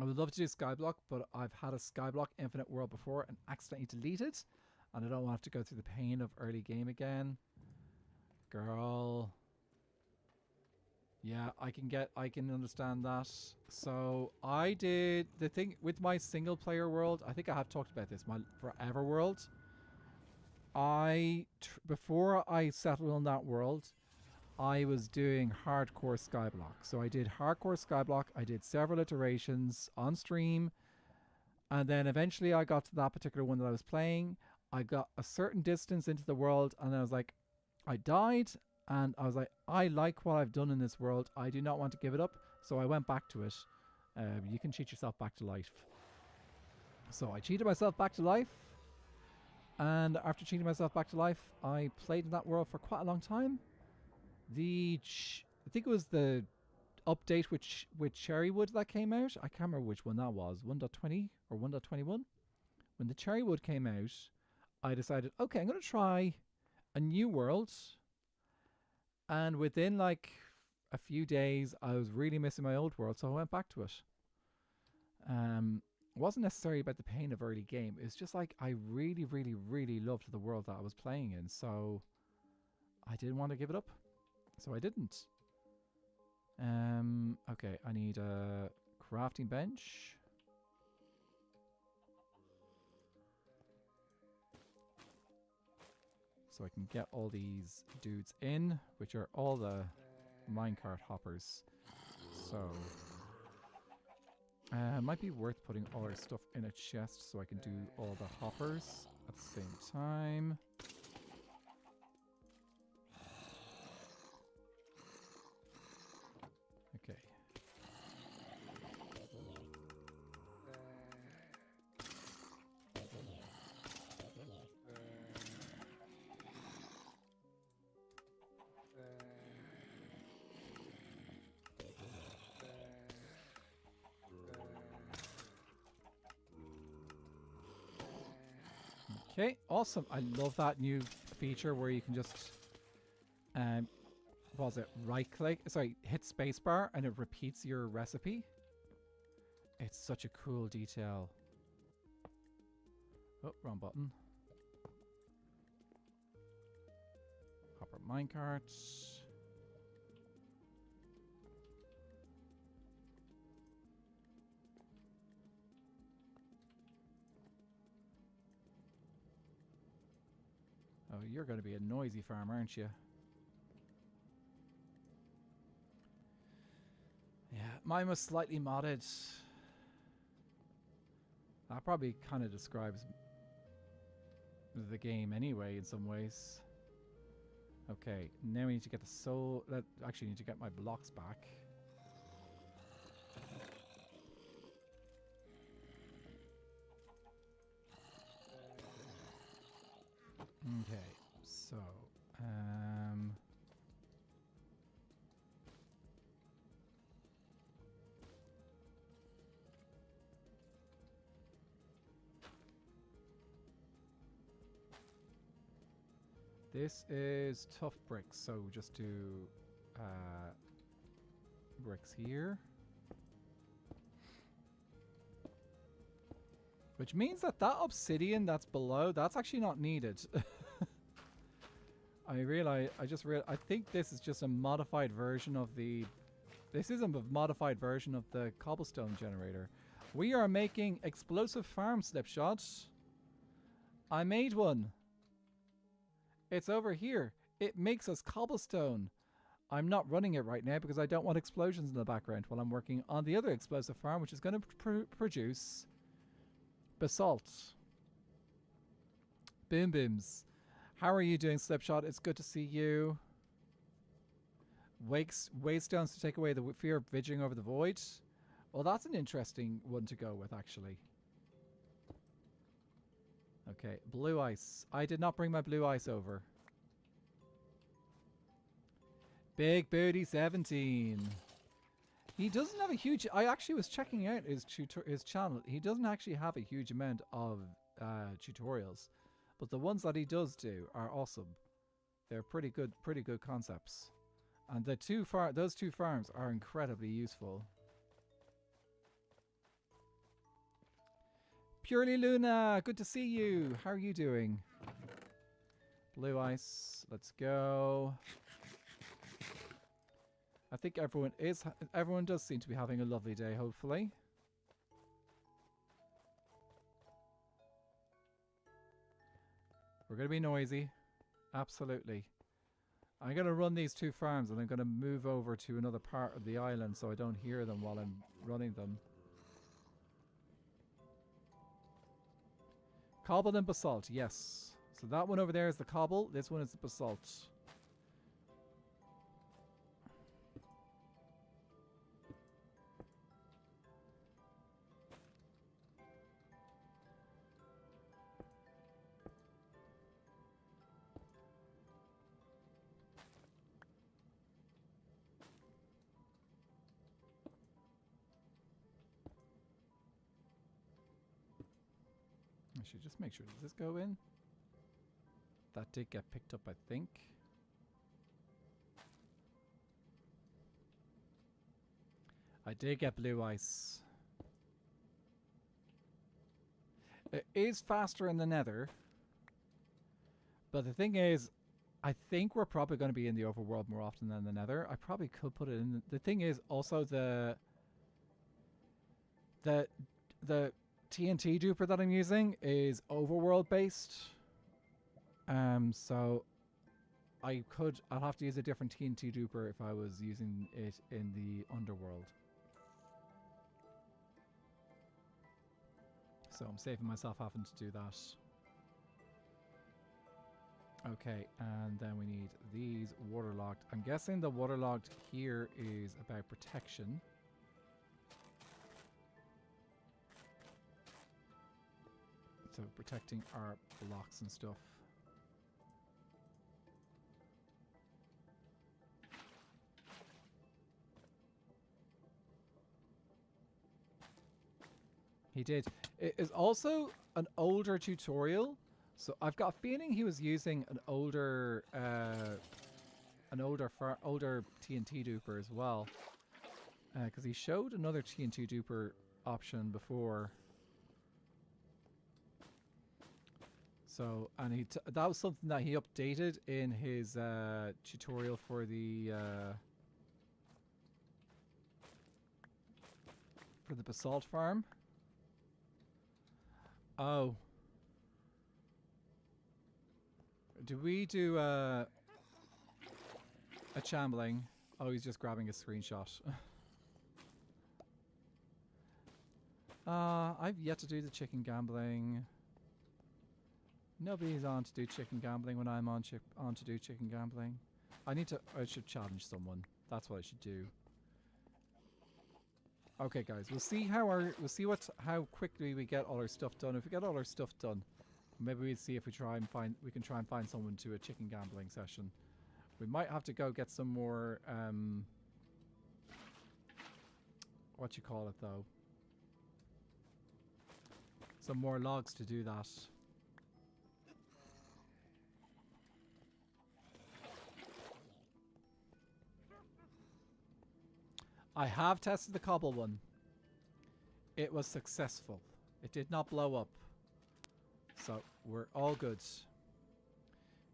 S1: I would love to do Skyblock, but I've had a Skyblock Infinite World before and accidentally deleted it, and I don't want to go through the pain of early game again. Girl. Yeah, I can understand that. So I did the thing with my single player world. I think I have talked about this, my forever world. Before I settled on that world, I was doing hardcore Skyblock. So I did hardcore Skyblock. I did several iterations on stream. And then eventually I got to that particular one that I was playing. I got a certain distance into the world and I was like, I died. And I was like, I like what I've done in this world. I do not want to give it up. So I went back to it. You can cheat yourself back to life. So I cheated myself back to life. And after cheating myself back to life, I played in that world for quite a long time. I think it was the update with Cherrywood that came out. I can't remember which one that was, 1.20 or 1.21. When the Cherrywood came out, I decided, okay, I'm going to try a new world. And within like a few days, I was really missing my old world, so I went back to it. It wasn't necessarily about the pain of early game. It's just like I really, really, really loved the world that I was playing in, so I didn't want to give it up. So I didn't. Okay, I need a crafting bench. So I can get all these dudes in, which are all the minecart hoppers. So might be worth putting all our stuff in a chest so I can do all the hoppers at the same time. Okay. Okay, awesome. I love that new feature where you can just what was it? Hit spacebar and it repeats your recipe. It's such a cool detail. Oh, wrong button. Copper minecart. Oh, you're going to be a noisy farm, aren't you? Yeah, Mine was slightly modded. That probably kind of describes the game anyway in some ways. Okay, now we need to get the soul. Actually, need to get my blocks back. Okay, so this is tough bricks, so just do bricks here. Which means that obsidian that's below, that's actually not needed. I think this is just a modified version of the... This is a modified version of the cobblestone generator. We are making explosive farm slipshots. I made one. It's over here. It makes us cobblestone. I'm not running it right now because I don't want explosions in the background while I'm working on the other explosive farm, which is going to produce basalt. Boom booms. How are you doing, Slipshot? It's good to see you. Waystones to take away the fear of vidging over the void. Well, that's an interesting one to go with, actually. Okay, blue ice. I did not bring my blue ice over. Big Booty 17. He doesn't have a huge... I actually was checking out his channel. He doesn't actually have a huge amount of tutorials. But the ones that he does do are awesome. They're pretty good concepts. And those two farms are incredibly useful. Purely Luna, good to see you. How are you doing? Blue ice, let's go. I think everyone does seem to be having a lovely day, hopefully. We're going to be noisy. Absolutely. I'm going to run these two farms and I'm going to move over to another part of the island so I don't hear them while I'm running them. Cobble and basalt, yes. So that one over there is the cobble. This one is the basalt. I should just make sure. Does this go in? That did get picked up, I think. I did get blue ice. It is faster in the Nether. But the thing is, I think we're probably going to be in the overworld more often than the Nether. I probably could put it in. The thing is also the TNT duper that I'm using is overworld based. So I'll have to use a different TNT duper if I was using it in the underworld. So I'm saving myself having to do that. Okay, and then we need these waterlogged. I'm guessing the waterlogged here is about protection. So protecting our blocks and stuff. He did. It is also an older tutorial, so I've got a feeling he was using an older TNT duper as well, because he showed another TNT duper option before. So, and that was something that he updated in his tutorial for the basalt farm. Oh. Do we do a chambling? Oh, he's just grabbing a screenshot. I've yet to do the chicken gambling. Nobody's on to do chicken gambling when I'm on to do chicken gambling. I should challenge someone. That's what I should do. Okay, guys, we'll see how quickly we get all our stuff done. If we get all our stuff done, maybe we'll see if we can try and find someone to a chicken gambling session. We might have to go get some more what you call it though. Some more logs to do that. I have tested the cobble one. It was successful. It did not blow up. So we're all good.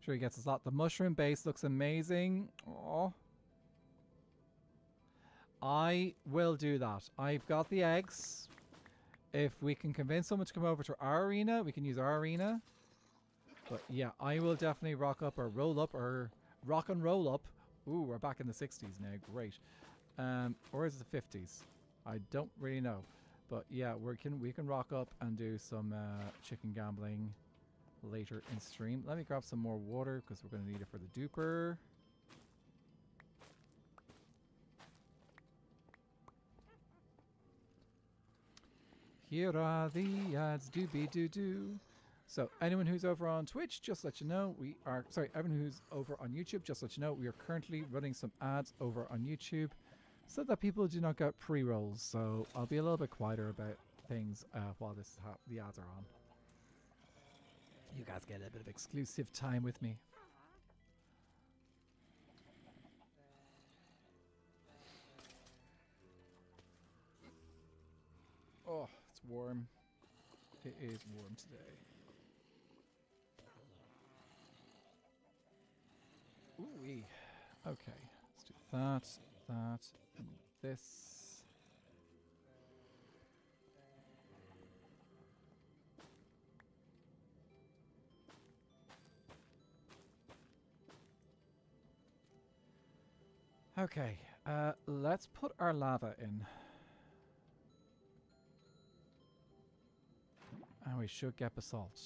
S1: Sure, he gets a lot. The mushroom base looks amazing. Oh, I will do that. I've got the eggs. If we can convince someone to come over to our arena, we can use our arena. But yeah, I will definitely rock up or roll up or rock and roll up. Ooh, we're back in the 60s now. Great. Or is it the 50s? I don't really know. But yeah, we can rock up and do some chicken gambling later in stream. Let me grab some more water because we're going to need it for the duper. Here are the ads, doobie-doo-doo. So anyone who's over on Twitch, just let you know everyone who's over on YouTube, just let you know we are currently running some ads over on YouTube so that people do not get pre-rolls. So I'll be a little bit quieter about things while the ads are on. You guys get a bit of exclusive time with me. Oh, it's warm. It is warm today. Ooh-wee. Okay, let's do that, this. Okay, let's put our lava in. And we should get basalt.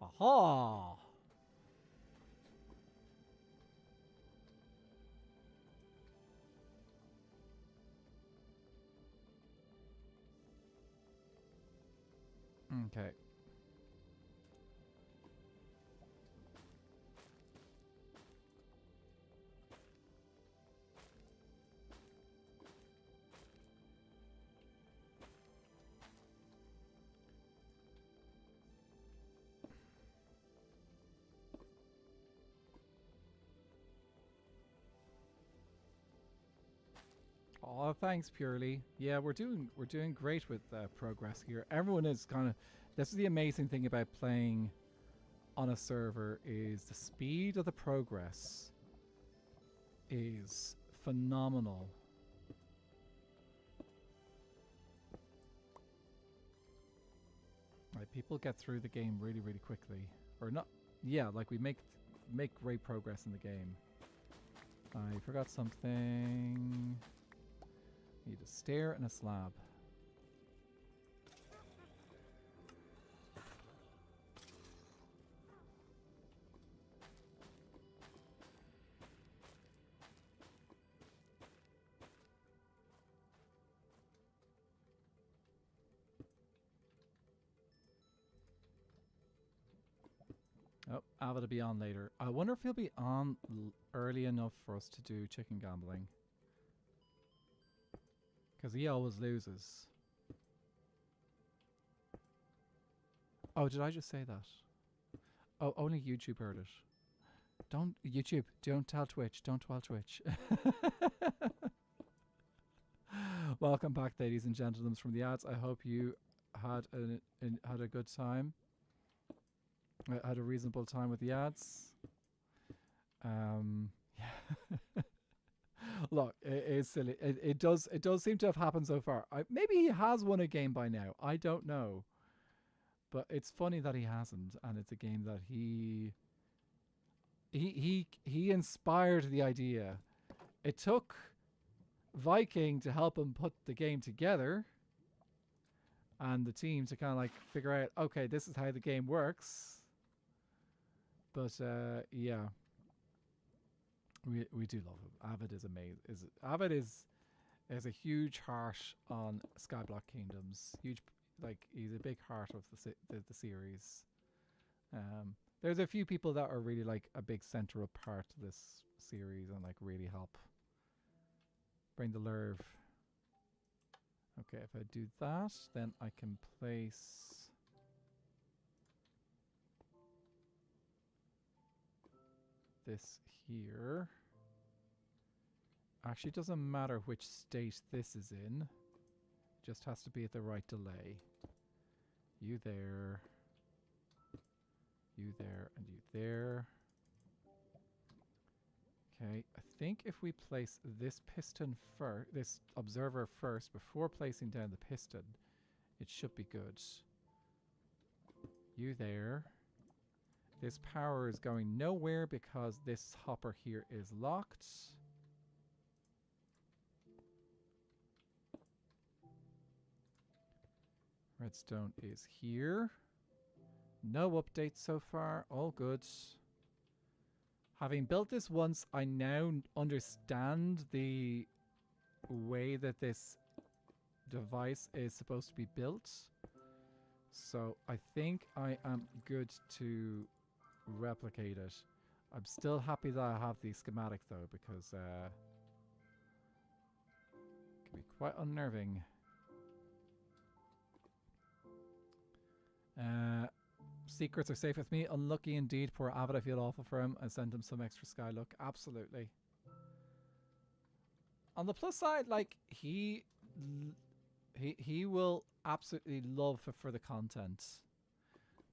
S1: Aha! Okay. Oh, thanks, Purely. Yeah, we're doing great with progress here. Everyone is kind of. This is the amazing thing about playing on a server is the speed of the progress is phenomenal. Right, people get through the game really, really quickly, or not. Yeah, like we make great progress in the game. I forgot something. Need a stair and a slab. Oh, Ava to be on later. I wonder if he'll be on early enough for us to do chicken gambling. Because he always loses. Oh, did I just say that? Oh, only YouTube heard it. Don't tell Twitch. Don't tell Twitch. Welcome back, ladies and gentlemen, from the ads. I hope you had a good time. Had a reasonable time with the ads. Yeah. Look, it is silly. It does seem to have happened so far. Maybe he has won a game by now. I don't know. But it's funny that he hasn't, and it's a game that he inspired the idea. It took Viking to help him put the game together. And the team to kind of like figure out, okay, this is how the game works. But yeah, we do love him. Avid is amazing. Avid is a huge heart on Skyblock Kingdoms. Huge, like he's a big heart of the series. There's a few people that are really like a big central part of this series and like really help bring the lurve. Okay, if I do that, then I can place this here. Actually, it doesn't matter which state this is in. It just has to be at the right delay. You there. You there and you there. Okay, I think if we place this piston first, this observer first, before placing down the piston, it should be good. You there. This power is going nowhere because this hopper here is locked. Redstone is here. No updates so far. All good. Having built this once, I now understand the way that this device is supposed to be built. So I think I am good to replicate it. I'm still happy that I have the schematic though, because it can be quite unnerving. Secrets are safe with me. Unlucky indeed. Poor Avid, I feel awful for him. I sent him some extra Skylook. Absolutely. On the plus side, like he will absolutely love for the content.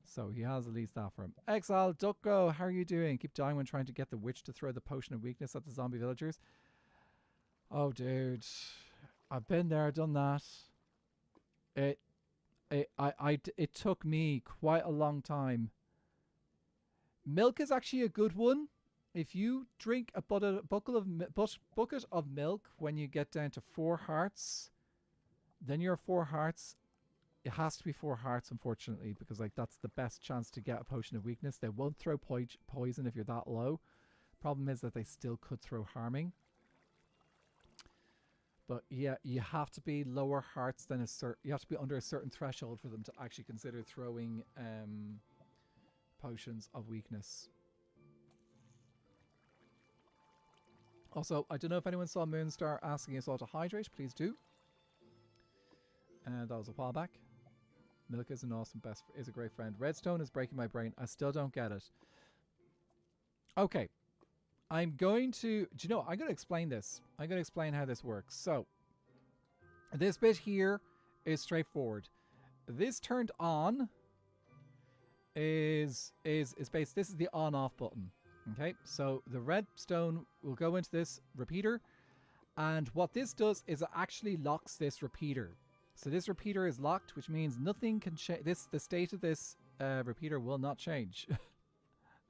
S1: So he has at least that for him. Exile, Ducko, how are you doing? Keep dying when trying to get the witch to throw the potion of weakness at the zombie villagers. Oh, dude. I've been there, done that. It took me quite a long time. Milk is actually a good one. If you drink a bucket of milk when you get down to 4 hearts, then you're 4 hearts. It has to be 4 hearts, unfortunately, because like that's the best chance to get a potion of weakness. They won't throw poison if you're that low. Problem is that they still could throw harming. But yeah, you have to be lower hearts than you have to be under a certain threshold for them to actually consider throwing potions of weakness. Also, I don't know if anyone saw Moonstar asking us all to hydrate. Please do. That was a while back. Milk is an awesome is a great friend. Redstone is breaking my brain. I still don't get it. Okay. I'm going to... Do you know, I'm going to explain this. I'm going to explain how this works. So, this bit here is straightforward. This turned on is based... This is the on-off button. Okay, so the redstone will go into this repeater. And what this does is it actually locks this repeater. So this repeater is locked, which means nothing can change. The state of this repeater will not change.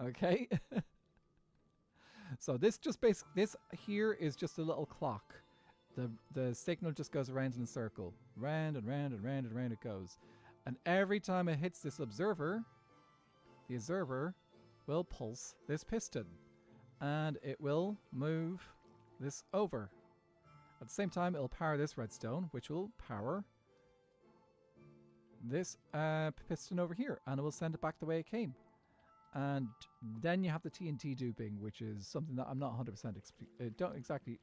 S1: Okay? So this just basically, this here is just a little clock. The signal just goes around in a circle. Round and round and round and round it goes. And every time it hits this observer, the observer will pulse this piston. And it will move this over. At the same time, it'll power this redstone, which will power this piston over here. And it will send it back the way it came. And then you have the TNT duping, which is something that I'm not 100%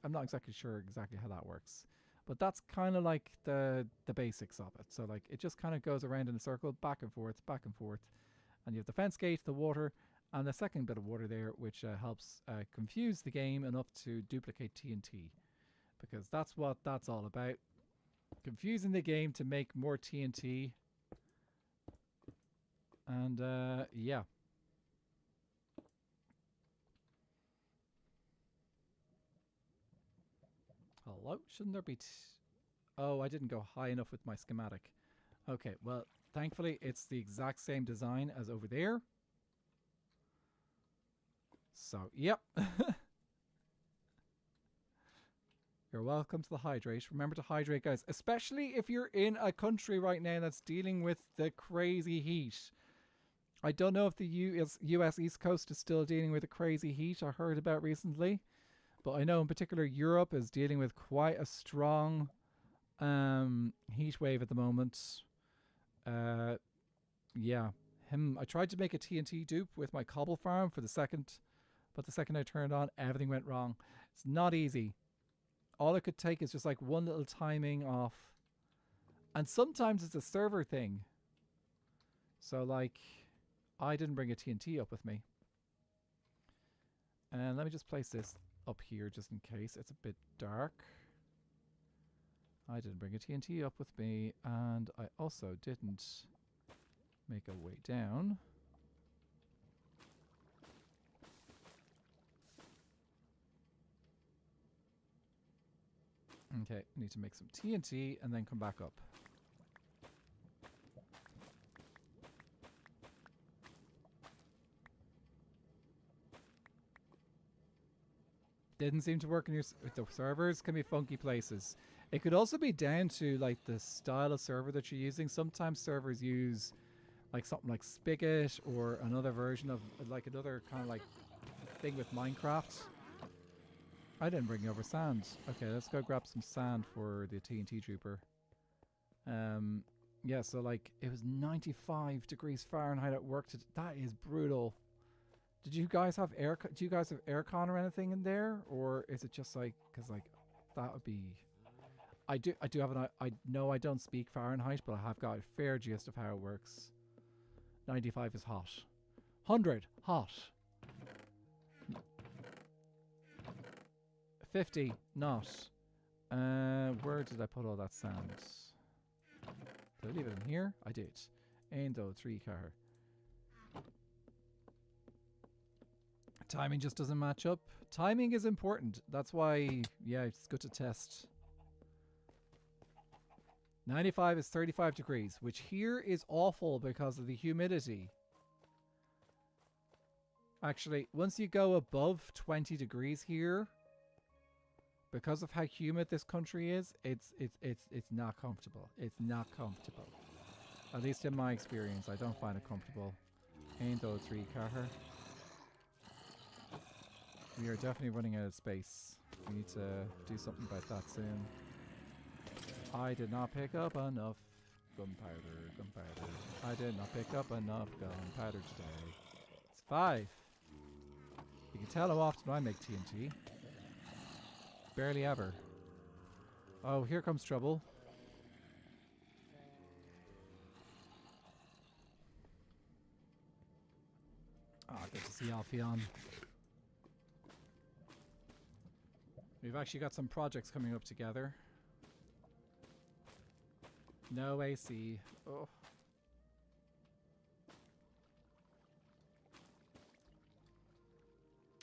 S1: I'm not exactly sure exactly how that works. But that's kind of like the basics of it. So like it just kind of goes around in a circle, back and forth, back and forth. And you have the fence gate, the water, and the second bit of water there, which helps confuse the game enough to duplicate TNT. Because that's what that's all about. Confusing the game to make more TNT. And yeah. Hello? Shouldn't there be... Oh, I didn't go high enough with my schematic. Okay, well, thankfully it's the exact same design as over there. So, yep. You're welcome to the hydrate. Remember to hydrate, guys. Especially if you're in a country right now that's dealing with the crazy heat. I don't know if the US East Coast is still dealing with the crazy heat I heard about recently. But I know in particular Europe is dealing with quite a strong heat wave at the moment. Yeah. I tried to make a TNT dupe with my cobble farm for the second, but the second I turned on, everything went wrong. It's not easy. All it could take is just like one little timing off. And sometimes it's a server thing. So like, I didn't bring a TNT up with me. And let me just place this up here just in case. It's a bit dark. I didn't bring a TNT up with me. And I also didn't make a way down. Okay, need to make some TNT and then come back up. Didn't seem to work in the servers. Can be funky places. It could also be down to like the style of server that you're using. Sometimes servers use like something like Spigot or another version of like another kind of like thing with Minecraft. I didn't bring over sand. Okay, let's go grab some sand for the TNT Trooper. Yeah, so like it was 95 degrees Fahrenheit at work. That is brutal. Did you guys have air? Do you guys have aircon or anything in there, or is it just like because like that would be? I do have an. I know I don't speak Fahrenheit, but I have got a fair gist of how it works. 95 is hot. 100 hot. 50 not. Where did I put all that sand? Did I leave it in here? I did. Endo 3 car. Timing just doesn't match up. Timing is important. That's why, yeah, it's good to test. 95 is 35 degrees, which here is awful because of the humidity. Actually, once you go above 20 degrees here, because of how humid this country is, it's not comfortable. It's not comfortable. At least in my experience, I don't find it comfortable. Ain't those 3 Carter. We are definitely running out of space. We need to do something about that soon. I did not pick up enough gunpowder. I did not pick up enough gunpowder today. It's 5. You can tell how often I make TNT. Barely ever. Oh, here comes trouble. Ah, good to see Alfion. We've actually got some projects coming up together. No AC. Oh.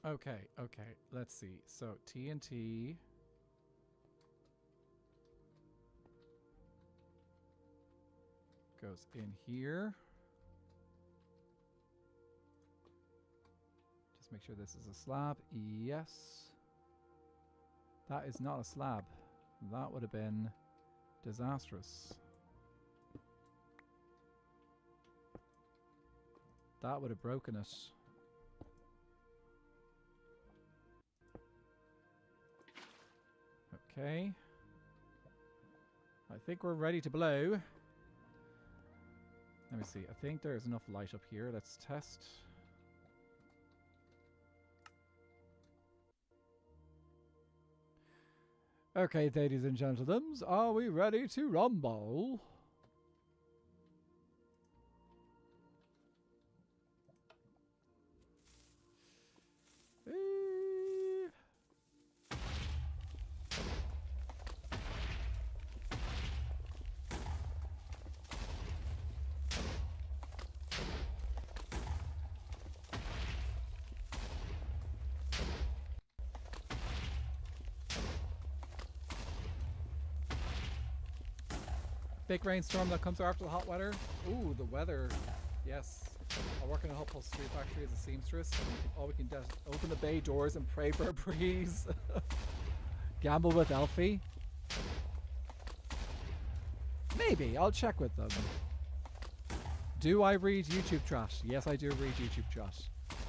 S1: Okay, let's see. So TNT. Goes in here. Just make sure this is a slab. Yes. That is not a slab. That would have been disastrous. That would have broken it. Okay. I think we're ready to blow. Let me see. I think there's enough light up here. Let's test. Okay, ladies and gentlemen, are we ready to rumble? Big rainstorm that comes after the hot weather. Ooh, the weather. Yes. I work in a upholstery factory as a seamstress. And all we can do is open the bay doors and pray for a breeze. Gamble with Elfie? Maybe. I'll check with them. Do I read YouTube chat? Yes, I do read YouTube chat.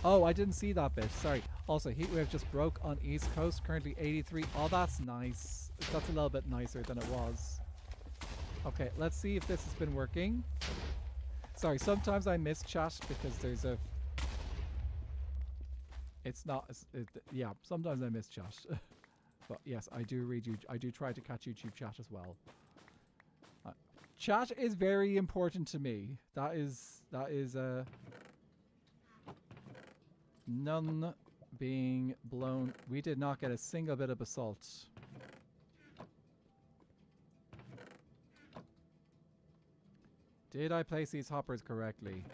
S1: Oh, I didn't see that bit. Sorry. Also, heatwave just broke on East Coast. Currently 83. Oh, that's nice. That's a little bit nicer than it was. Okay, let's see if this has been working. Sorry, sometimes I miss chat because there's a... It's not... yeah, sometimes I miss chat. But yes, I do read you. I do try to catch YouTube chat as well. Chat is very important to me. That is none being blown. We did not get a single bit of basalt. Did I place these hoppers correctly?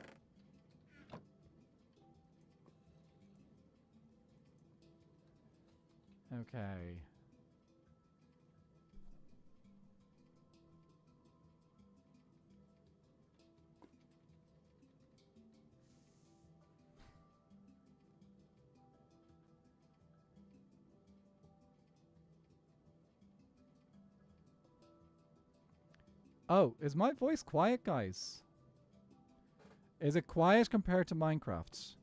S1: Okay. Oh, is my voice quiet, guys? Is it quiet compared to Minecraft?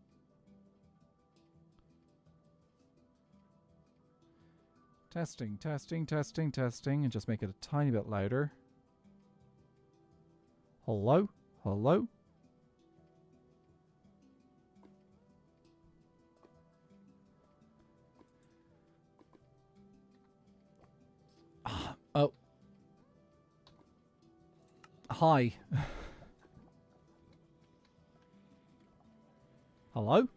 S1: Testing, testing, testing, testing, and just make it a tiny bit louder. Hello? Hello? Oh. Hi. Hello?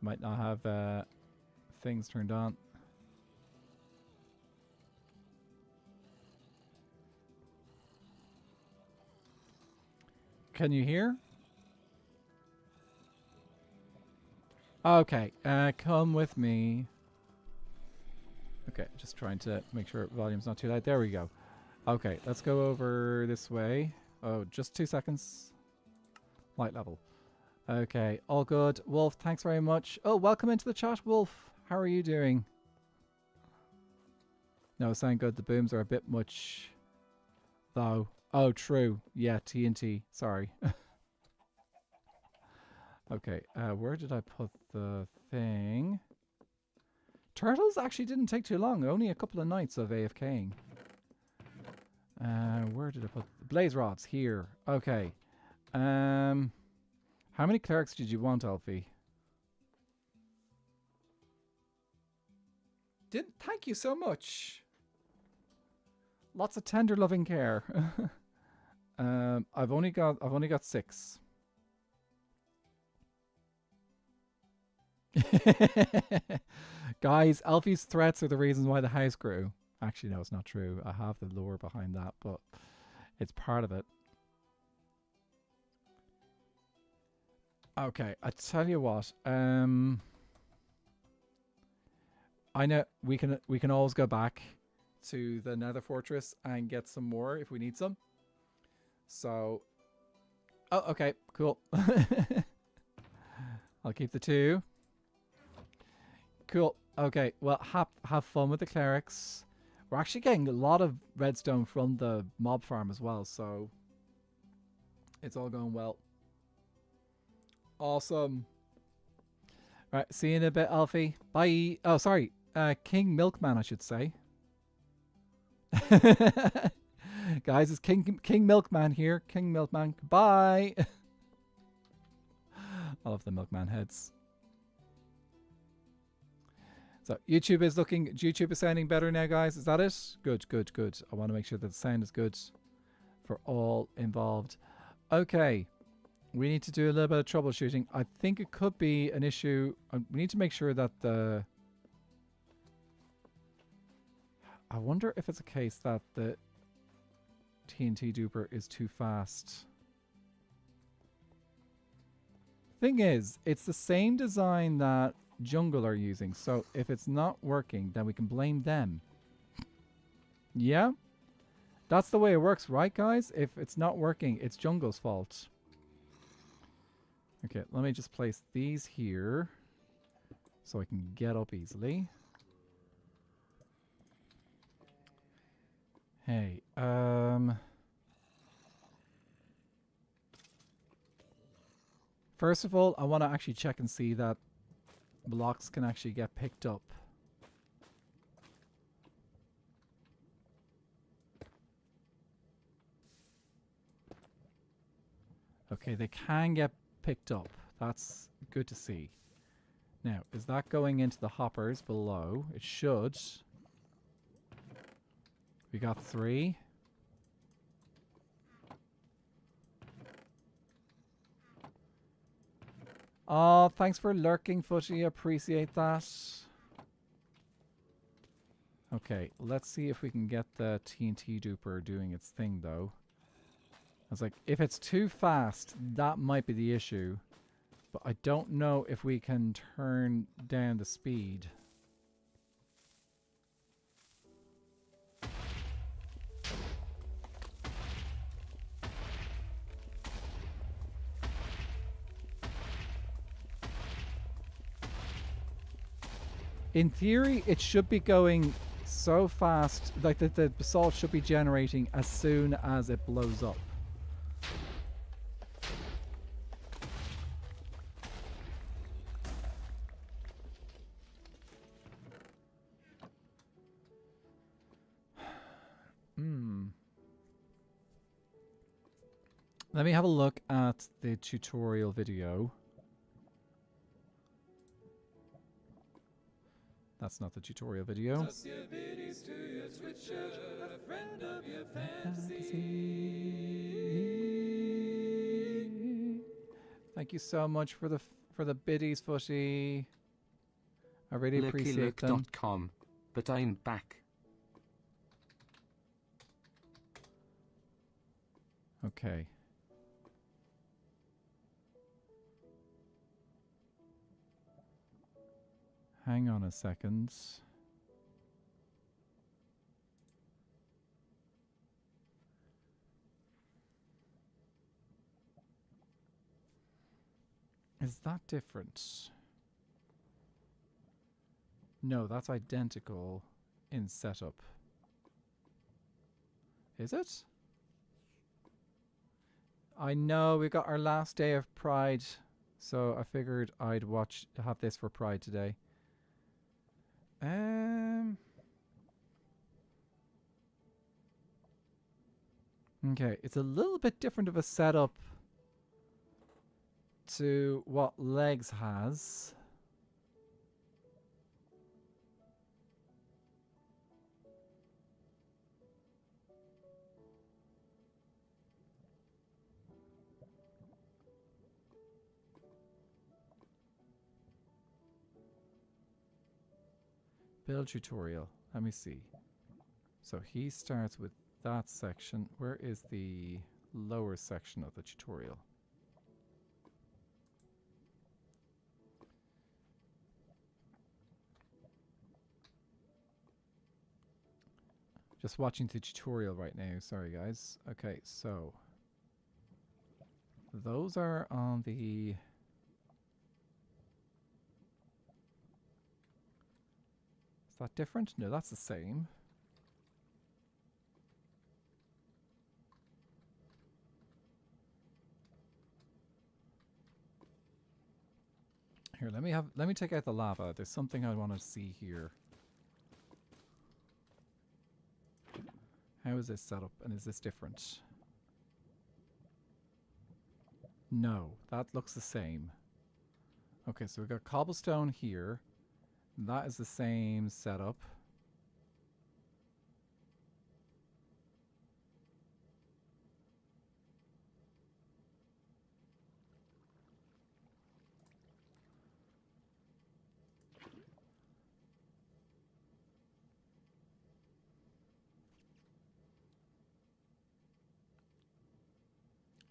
S1: Might not have things turned on. Can you hear? Okay, come with me. Okay, just trying to make sure volume's not too loud. There we go. Okay, let's go over this way. Oh, just 2 seconds. Light level. Okay, all good. Wolf, thanks very much. Oh, welcome into the chat, Wolf. How are you doing? No, sound good. The booms are a bit much, though. Oh, true. Yeah, TNT. Sorry. Okay, where did I put the thing? Turtles actually didn't take too long. Only a couple of nights of AFKing. Where did I put the blaze rods? Here. Okay. How many clerics did you want, Alfie? Thank you so much. Lots of tender loving care. I've only got 6. Guys, Alfie's threats are the reasons why the house grew. Actually, no, it's not true. I have the lore behind that, but it's part of it. Okay, I tell you what. I know we can always go back to the Nether Fortress and get some more if we need some. So, oh, okay, cool. I'll keep the 2. Cool. Okay. Well, have fun with the clerics. We're actually getting a lot of redstone from the mob farm as well, so it's all going well. Awesome. All right. See you in a bit, Alfie. Bye. Oh, sorry. King Milkman, I should say. Guys, it's King Milkman here. King Milkman. Bye. I love the Milkman heads. So YouTube is sounding better now, guys. Is that it? Good, good, good. I want to make sure that the sound is good for all involved. Okay. We need to do a little bit of troubleshooting. I think it could be an issue. We need to make sure that the... I wonder if it's a case that the TNT duper is too fast. Thing is, it's the same design that Jungle are using, so if it's not working, then we can blame them. Yeah? That's the way it works, right, guys? If it's not working, it's Jungle's fault. Okay, let me just place these here so I can get up easily. Hey, first of all, I want to actually check and see that blocks can actually get picked up. Okay, they can get picked up. That's good to see. Now, is that going into the hoppers below? It should. We got 3. Oh, thanks for lurking, Footy. Appreciate that. Okay, let's see if we can get the TNT duper doing its thing, though. I was like, if it's too fast, that might be the issue. But I don't know if we can turn down the speed. In theory, it should be going so fast, like the basalt should be generating as soon as it blows up. Let me have a look at the tutorial video. That's not the tutorial video. Thank you so much for the biddies, Footy. I really appreciate them.
S3: But I'm back.
S1: Okay. Hang on a second. Is that different? No, that's identical in setup. Is it? I know we got our last day of Pride, so I figured I'd have this for Pride today. Okay, it's a little bit different of a setup to what Legs has. Build tutorial. Let me see. So he starts with that section. Where is the lower section of the tutorial? Just watching the tutorial right now. Sorry, guys. Okay, so those are on the... Is that different? No, that's the same. Here, let me take out the lava. There's something I want to see here. How is this set up, and is this different? No, that looks the same. Okay, so we've got cobblestone here. That is the same setup.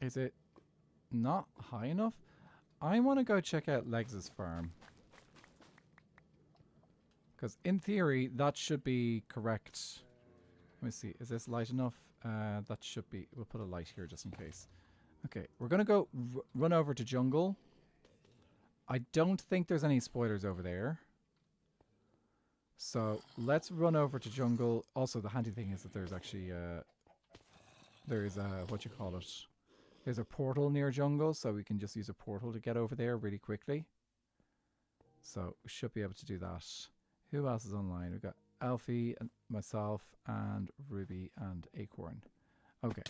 S1: Is it not high enough? I want to go check out Legs' farm. Because in theory, that should be correct. Let me see. Is this light enough? That should be. We'll put a light here just in case. Okay, we're going to go run over to jungle. I don't think there's any spoilers over there. So let's run over to jungle. Also, the handy thing is that there's actually there's what you call it. There's a portal near jungle, so we can just use a portal to get over there really quickly. So we should be able to do that. Who else is online? We've got Alfie and myself and Ruby and Acorn. Okay.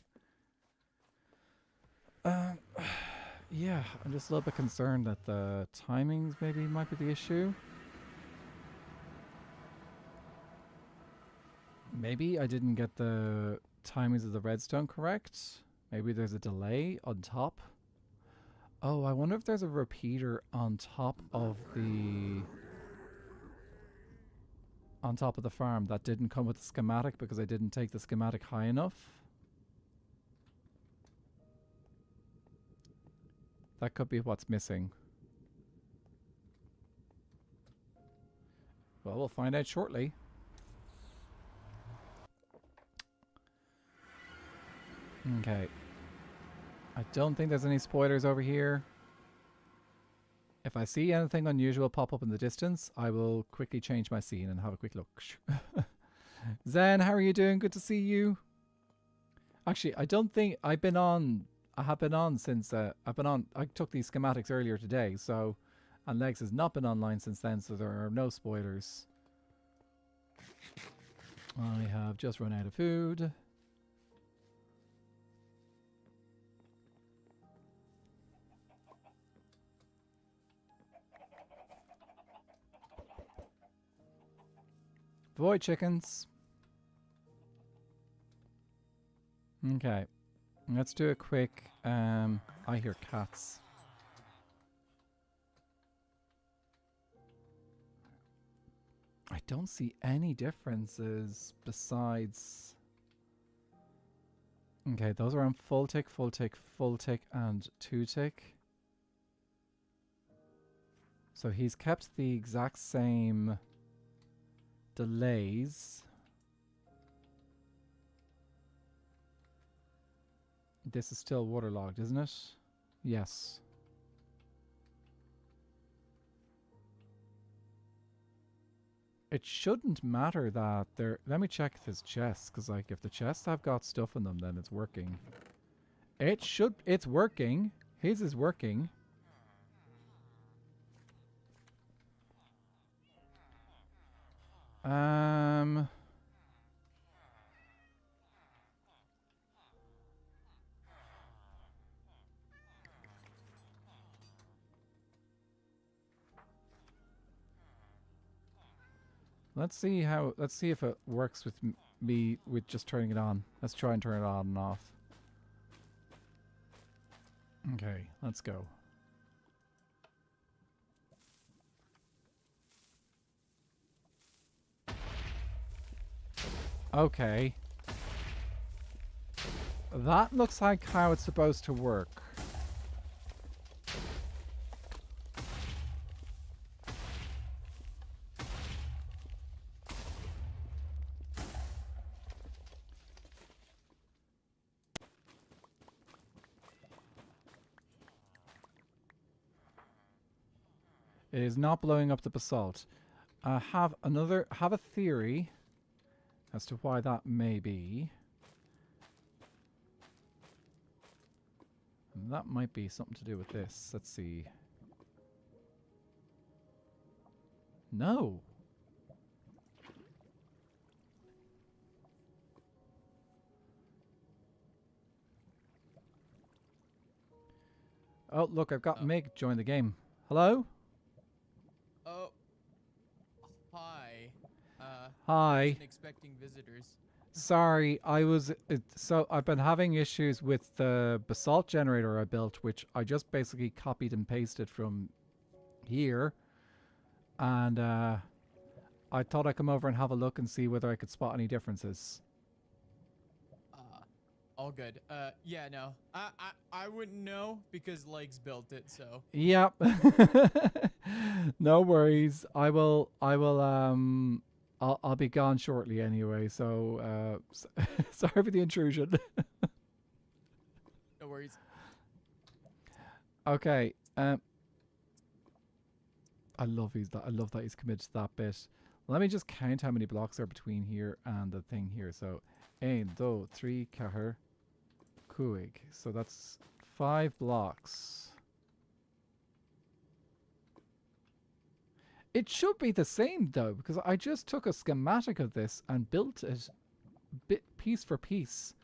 S1: Yeah, I'm just a little bit concerned that the timings maybe might be the issue. Maybe I didn't get the timings of the redstone correct. Maybe there's a delay on top. Oh, I wonder if there's a repeater on top of the farm that didn't come with the schematic because I didn't take the schematic high enough. That could be what's missing. Well, we'll find out shortly. Okay. I don't think there's any spoilers over here. If I see anything unusual pop up in the distance, I will quickly change my scene and have a quick look. Zen, how are you doing? Good to see you. Actually, I don't think I've been on. I have been on since I took these schematics earlier today, so, and Legs has not been online since then, so there are no spoilers. I have just run out of food. Void chickens. Okay. Let's do a quick, I hear cats. I don't see any differences besides... Okay, those are on full tick, and 2 tick. So he's kept the exact same delays. This is still waterlogged, isn't it? Yes. It shouldn't matter that there... Let me check his chests, because like if the chests have got stuff in them, then it's working. It should... It's working. His is working. Let's see if it works with me with just turning it on. Let's try and turn it on and off. Okay, let's go. Okay. That looks like how it's supposed to work. It is not blowing up the basalt. I have a theory as to why that may be. And that might be something to do with this. Let's see. No. Oh, look, I've got Mig join the game. Hello?
S4: Oh. Hi.
S1: Hi.
S4: I wasn't expecting visitors.
S1: Sorry, I've been having issues with the basalt generator I built, which I just basically copied and pasted from here. And I thought I'd come over and have a look and see whether I could spot any differences.
S4: All good. Yeah, no. I wouldn't know because Legs built it, so.
S1: Yep. No worries. I'll be gone shortly anyway, so sorry for the intrusion.
S4: No worries.
S1: Okay. I love that he's committed to that bit. Let me just count how many blocks are between here and the thing here. So, 1, 2, 3, 4, 5. So that's 5 blocks. It should be the same though, because I just took a schematic of this and built it piece for piece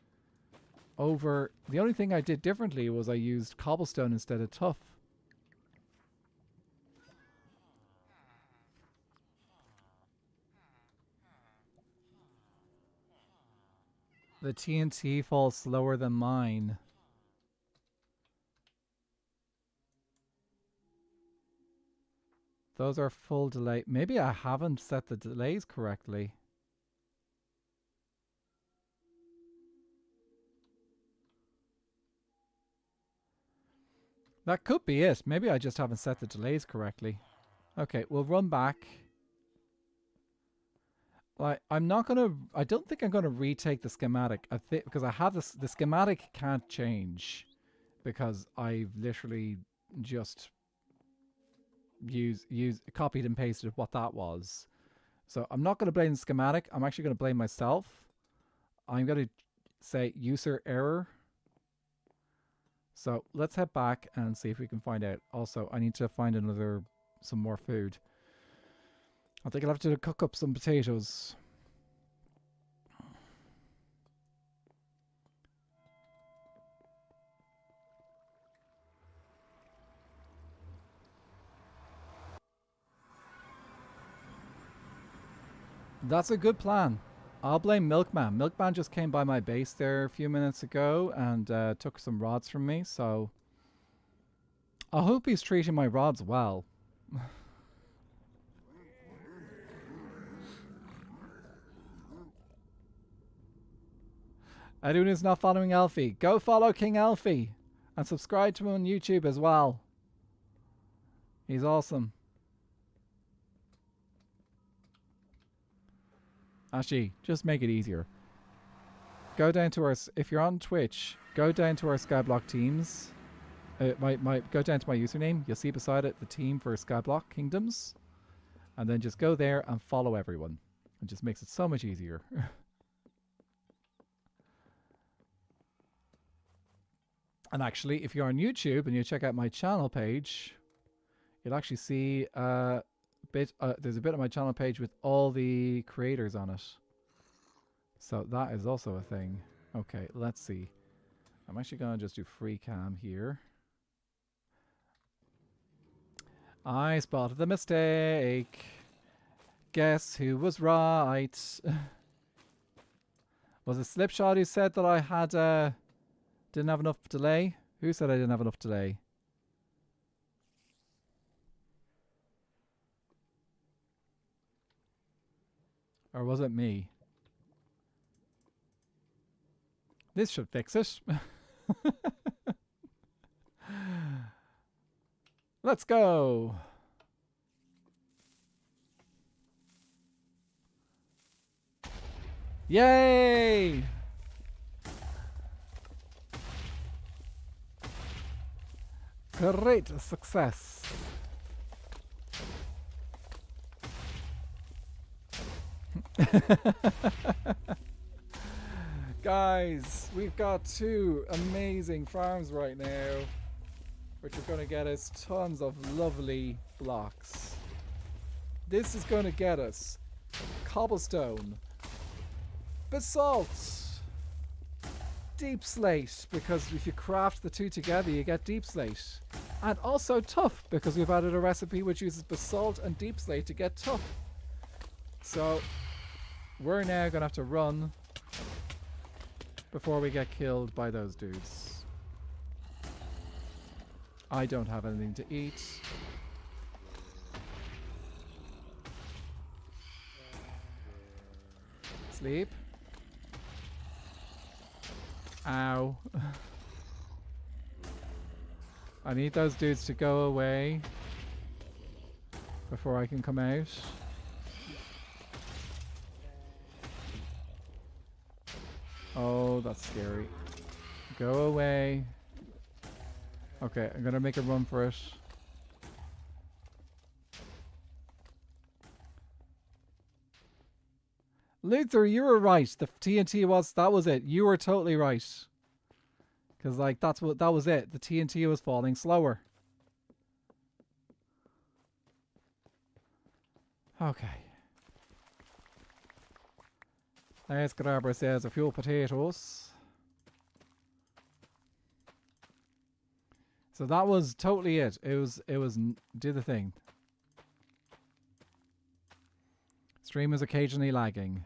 S1: over. The only thing I did differently was I used cobblestone instead of tuff. The TNT falls slower than mine. Those are full delay. Maybe I haven't set the delays correctly. That could be it. Maybe I just haven't set the delays correctly. Okay, we'll run back. Like, I don't think I'm gonna retake the schematic. I think because I have the schematic can't change because I've literally just copied and pasted what that was. So I'm not gonna blame the schematic. I'm actually gonna blame myself. I'm gonna say user error. So let's head back and see if we can find out. Also, I need to find some more food. I think I'll have to cook up some potatoes. That's a good plan. I'll blame Milkman. Milkman just came by my base there a few minutes ago and took some rods from me, so I hope he's treating my rods well. Anyone who's not following Elfie, go follow King Elfie and subscribe to him on YouTube as well. He's awesome. Actually, just make it easier. Go down to our, if you're on Twitch, go down to our Skyblock teams. Go down to my username. You'll see beside it the team for Skyblock Kingdoms. And then just go there and follow everyone. It just makes it so much easier. And actually, if you're on YouTube and you check out my channel page, you'll actually see there's a bit of my channel page with all the creators on it. So that is also a thing. Okay, let's see. I'm actually going to just do free cam here. I spotted the mistake. Guess who was right? Was it Slipshot who said that I had didn't have enough delay? Who said I didn't have enough delay? Or was it me? This should fix it. Let's go. Yay! Great success. Guys, we've got 2 amazing farms right now, which are going to get us tons of lovely blocks. This is going to get us cobblestone, basalt, deep slate, because if you craft the 2 together you get deep slate, and also tuff, because we've added a recipe which uses basalt and deep slate to get tuff. So we're now going to have to run before we get killed by those dudes. I don't have anything to eat. Sleep. Ow. I need those dudes to go away before I can come out. Oh, that's scary. Go away. Okay, I'm gonna make a run for it. Luther, you were right. The TNT that was it. You were totally right. Because, like, that was it. The TNT was falling slower. Okay. Let's grab ourselves a few potatoes. So that was totally it. It was do the thing. Stream is occasionally lagging.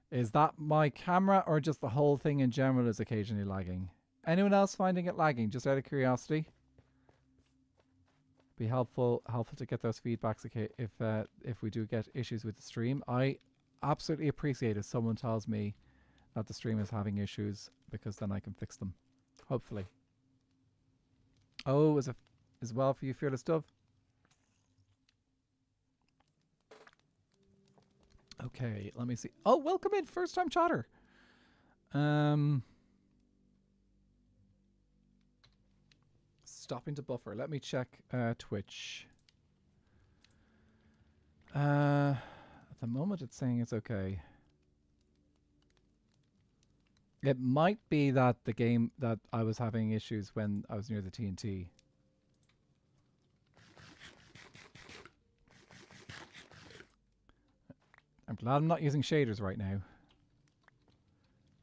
S1: Is that my camera or just the whole thing in general is occasionally lagging? Anyone else finding it lagging? Just out of curiosity. Be helpful to get those feedbacks if we do get issues with the stream. I absolutely appreciate if someone tells me that the stream is having issues, because then I can fix them. Hopefully. Oh, is it as well for you, Fearless Dove? Okay, let me see. Oh, welcome in, first time chatter. Stopping to buffer. Let me check Twitch. At the moment it's saying it's okay. It might be that the game that I was having issues when I was near the TNT. I'm glad I'm not using shaders right now.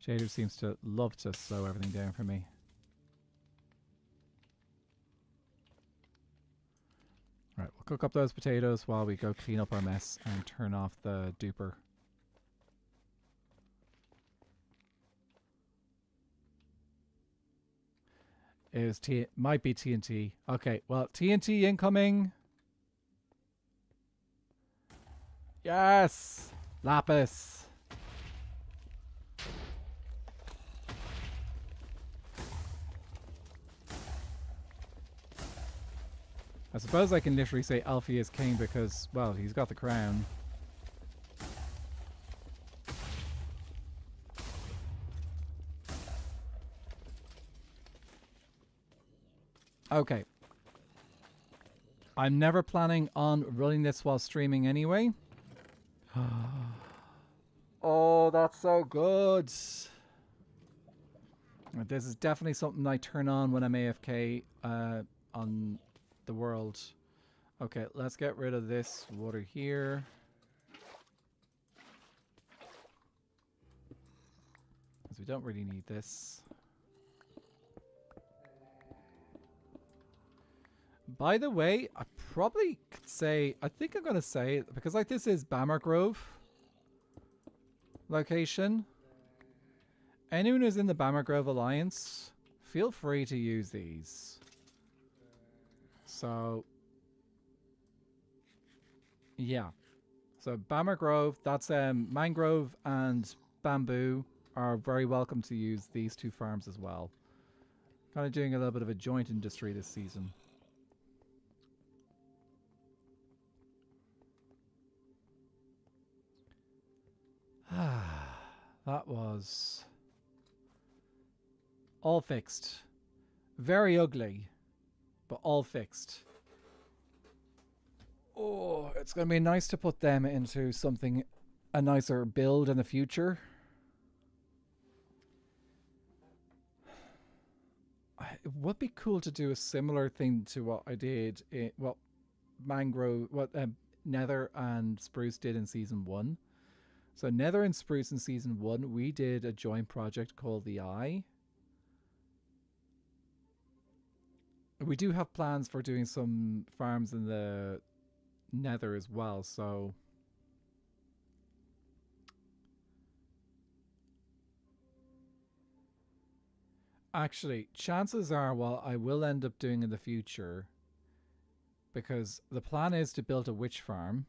S1: Shaders seems to love to slow everything down for me. Right, we'll cook up those potatoes while we go clean up our mess and turn off the duper. Might be TNT. Okay, well, TNT incoming. Yes! Lapis! I suppose I can literally say Alfie is king because, well, he's got the crown. Okay. I'm never planning on running this while streaming anyway. Oh, that's so good. This is definitely something I turn on when I'm AFK on the world. Okay, let's get rid of this water here. Because we don't really need this. By the way, I probably could say, I think I'm going to say, because like this is Bammer Grove location. Anyone who's in the Bammer Grove Alliance, feel free to use these. So, yeah. So Bammer Grove, that's mangrove and bamboo are very welcome to use these two farms as well. Kind of doing a little bit of a joint industry this season. That was all fixed. Very ugly, but all fixed. Oh, it's going to be nice to put them into something, a nicer build in the future. It would be cool to do a similar thing to what I did in, what Nether and Spruce did in Season 1. So Nether and Spruce in Season 1, we did a joint project called The Eye. We do have plans for doing some farms in the Nether as well, so... Actually, chances are, well, I will end up doing in the future, because the plan is to build a witch farm.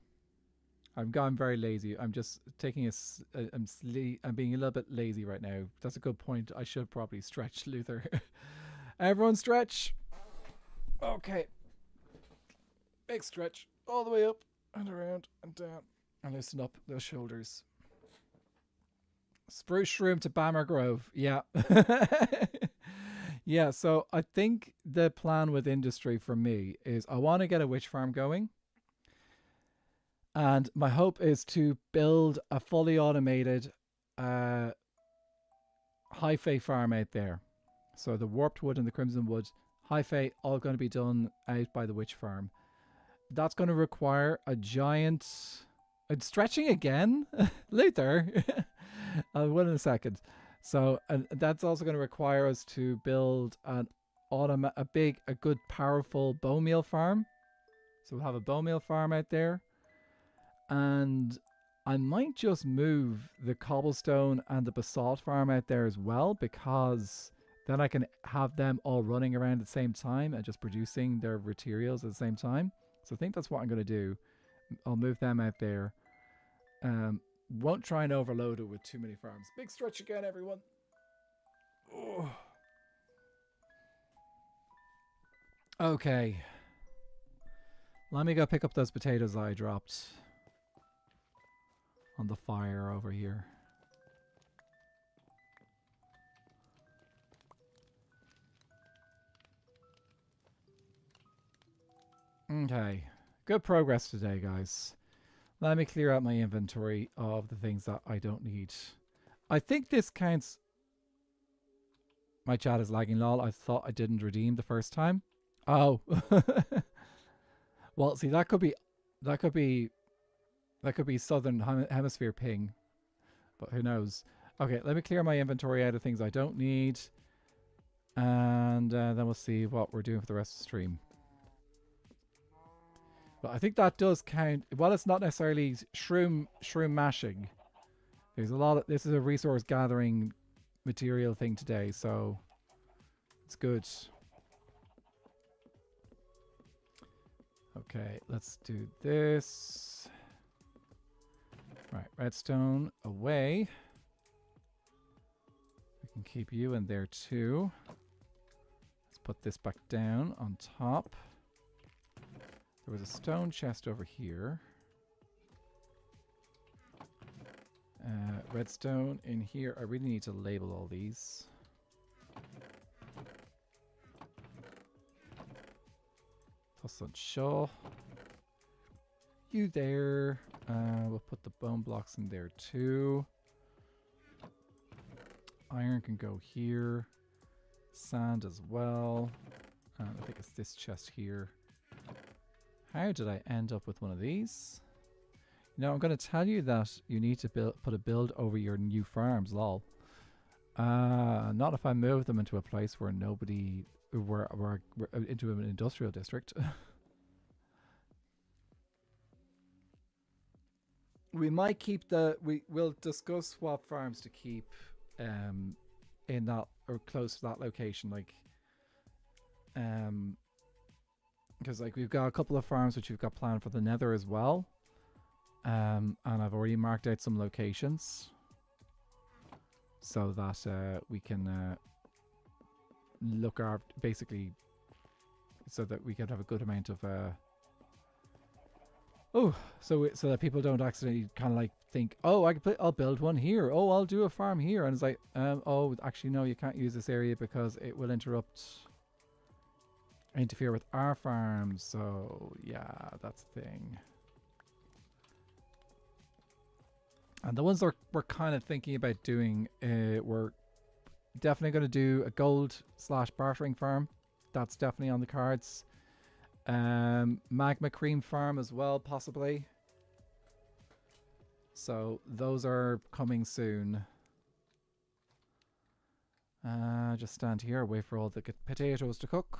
S1: I've gone very lazy. I'm just taking I'm being a little bit lazy right now. That's a good point. I should probably stretch, Luther. Everyone stretch. Okay. Big stretch. All the way up and around and down. And loosen up those shoulders. Spruce Shroom to Bammer Grove. Yeah. Yeah, so I think the plan with industry for me is I want to get a witch farm going. And my hope is to build a fully automated Hi-Fi farm out there. So the Warped Wood and the Crimson Wood, Hi-Fi, all going to be done out by the Witch Farm. That's going to require a giant... It's stretching again? Later. I will in a second. So and that's also going to require us to build a good, powerful bone meal farm. So we'll have a bone meal farm out there. And I might just move the cobblestone and the basalt farm out there as well, because then I can have them all running around at the same time and just producing their materials at the same time. So I think that's what I'm going to do. I'll move them out there. Won't try and overload it with too many farms. Big stretch again, everyone. Oh. Okay. Let me go pick up those potatoes I dropped on the fire over here. Okay. Good progress today, guys. Let me clear out my inventory of the things that I don't need. I think this counts... My chat is lagging, lol. I thought I didn't redeem the first time. Oh. Well, see, that could be Southern Hemisphere ping. But who knows? Okay, let me clear my inventory out of things I don't need. And then we'll see what we're doing for the rest of the stream. But I think that does count. Well, it's not necessarily shroom mashing. There's a lot of... This is a resource gathering material thing today, so it's good. Okay, let's do this. Right, redstone away. We can keep you in there too. Let's put this back down on top. There was a stone chest over here. Redstone in here. I really need to label all these. Plus on Shaw. You there. We'll put the bone blocks in there too. Iron can go here. Sand as well. I think it's this chest here. How did I end up with one of these? Now I'm going to tell you that you need to put a build over your new farms, lol. Not if I move them into a place where nobody... We're into an industrial district. We might keep the... We'll discuss swap farms to keep in that... Or close to that location, like... Because like we've got a couple of farms which we've got planned for the Nether as well. And I've already marked out some locations. So that we can look after, basically, so that we can have a good amount of so that people don't accidentally kind of like think, oh, I'll build one here, oh, I'll do a farm here, and it's like, oh, actually no, you can't use this area because it will interfere with our farms. So yeah, that's the thing. And the ones that we're kind of thinking about doing, we're definitely going to do a gold/bartering farm. That's definitely on the cards. Magma cream farm as well, possibly. So those are coming soon. Just stand here, wait for all the potatoes to cook.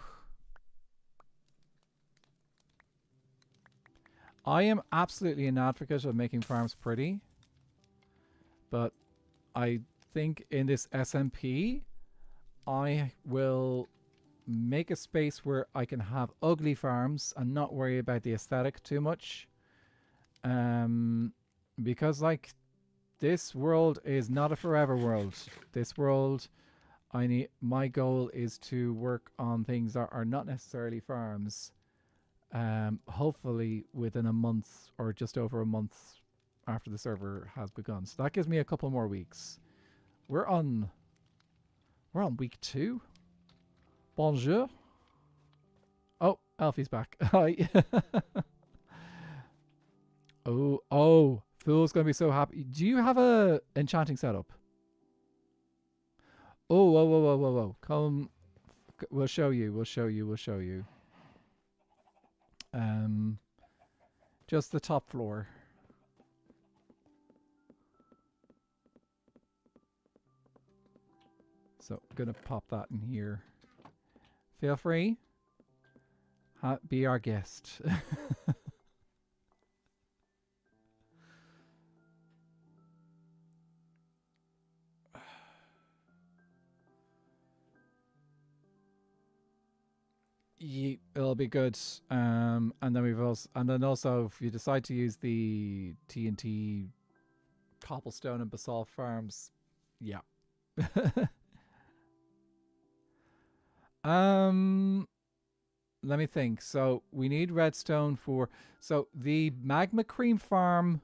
S1: I am absolutely an advocate of making farms pretty. But I think in this SMP, I will make a space where I can have ugly farms and not worry about the aesthetic too much. Because like this world is not a forever world. This world, my goal is to work on things that are not necessarily farms. Hopefully within a month or just over a month after the server has begun. So that gives me a couple more weeks. We're on week 2. Bonjour. Oh, Alfie's back. Hi. Oh, Fool's gonna be so happy. Do you have a enchanting setup? Oh, whoa. Come, we'll show you. Just the top floor. So I'm gonna pop that in here. Feel free. Be our guest. It'll be good. And then also if you decide to use the TNT cobblestone and basalt farms, yeah. Let me think. So we need redstone for. So the magma cream farm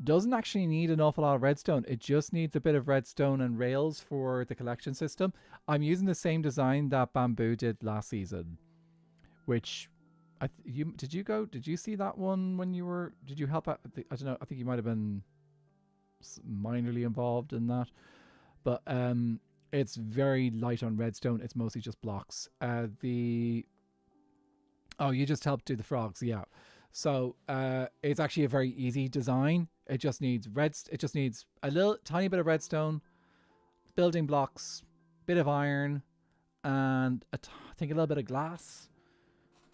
S1: doesn't actually need an awful lot of redstone. It just needs a bit of redstone and rails for the collection system. I'm using the same design that Bamboo did last season, which did you see that one when you were? Did you help out? I don't know. I think you might have been minorly involved in that, but it's very light on redstone. It's mostly just blocks. You just helped do the frogs, yeah. So it's actually a very easy design. It just needs It just needs a little tiny bit of redstone, building blocks, bit of iron, and I think a little bit of glass.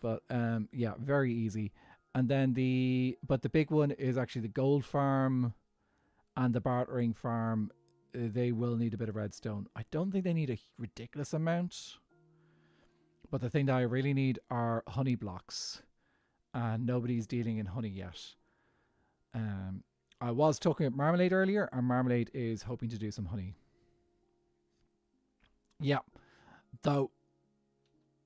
S1: But yeah, very easy. And then the big one is actually the gold farm and the bartering farm. They will need a bit of redstone. I don't think they need a ridiculous amount. But the thing that I really need are honey blocks. And nobody's dealing in honey yet. I was talking about Marmalade earlier, and Marmalade is hoping to do some honey. Yeah. Though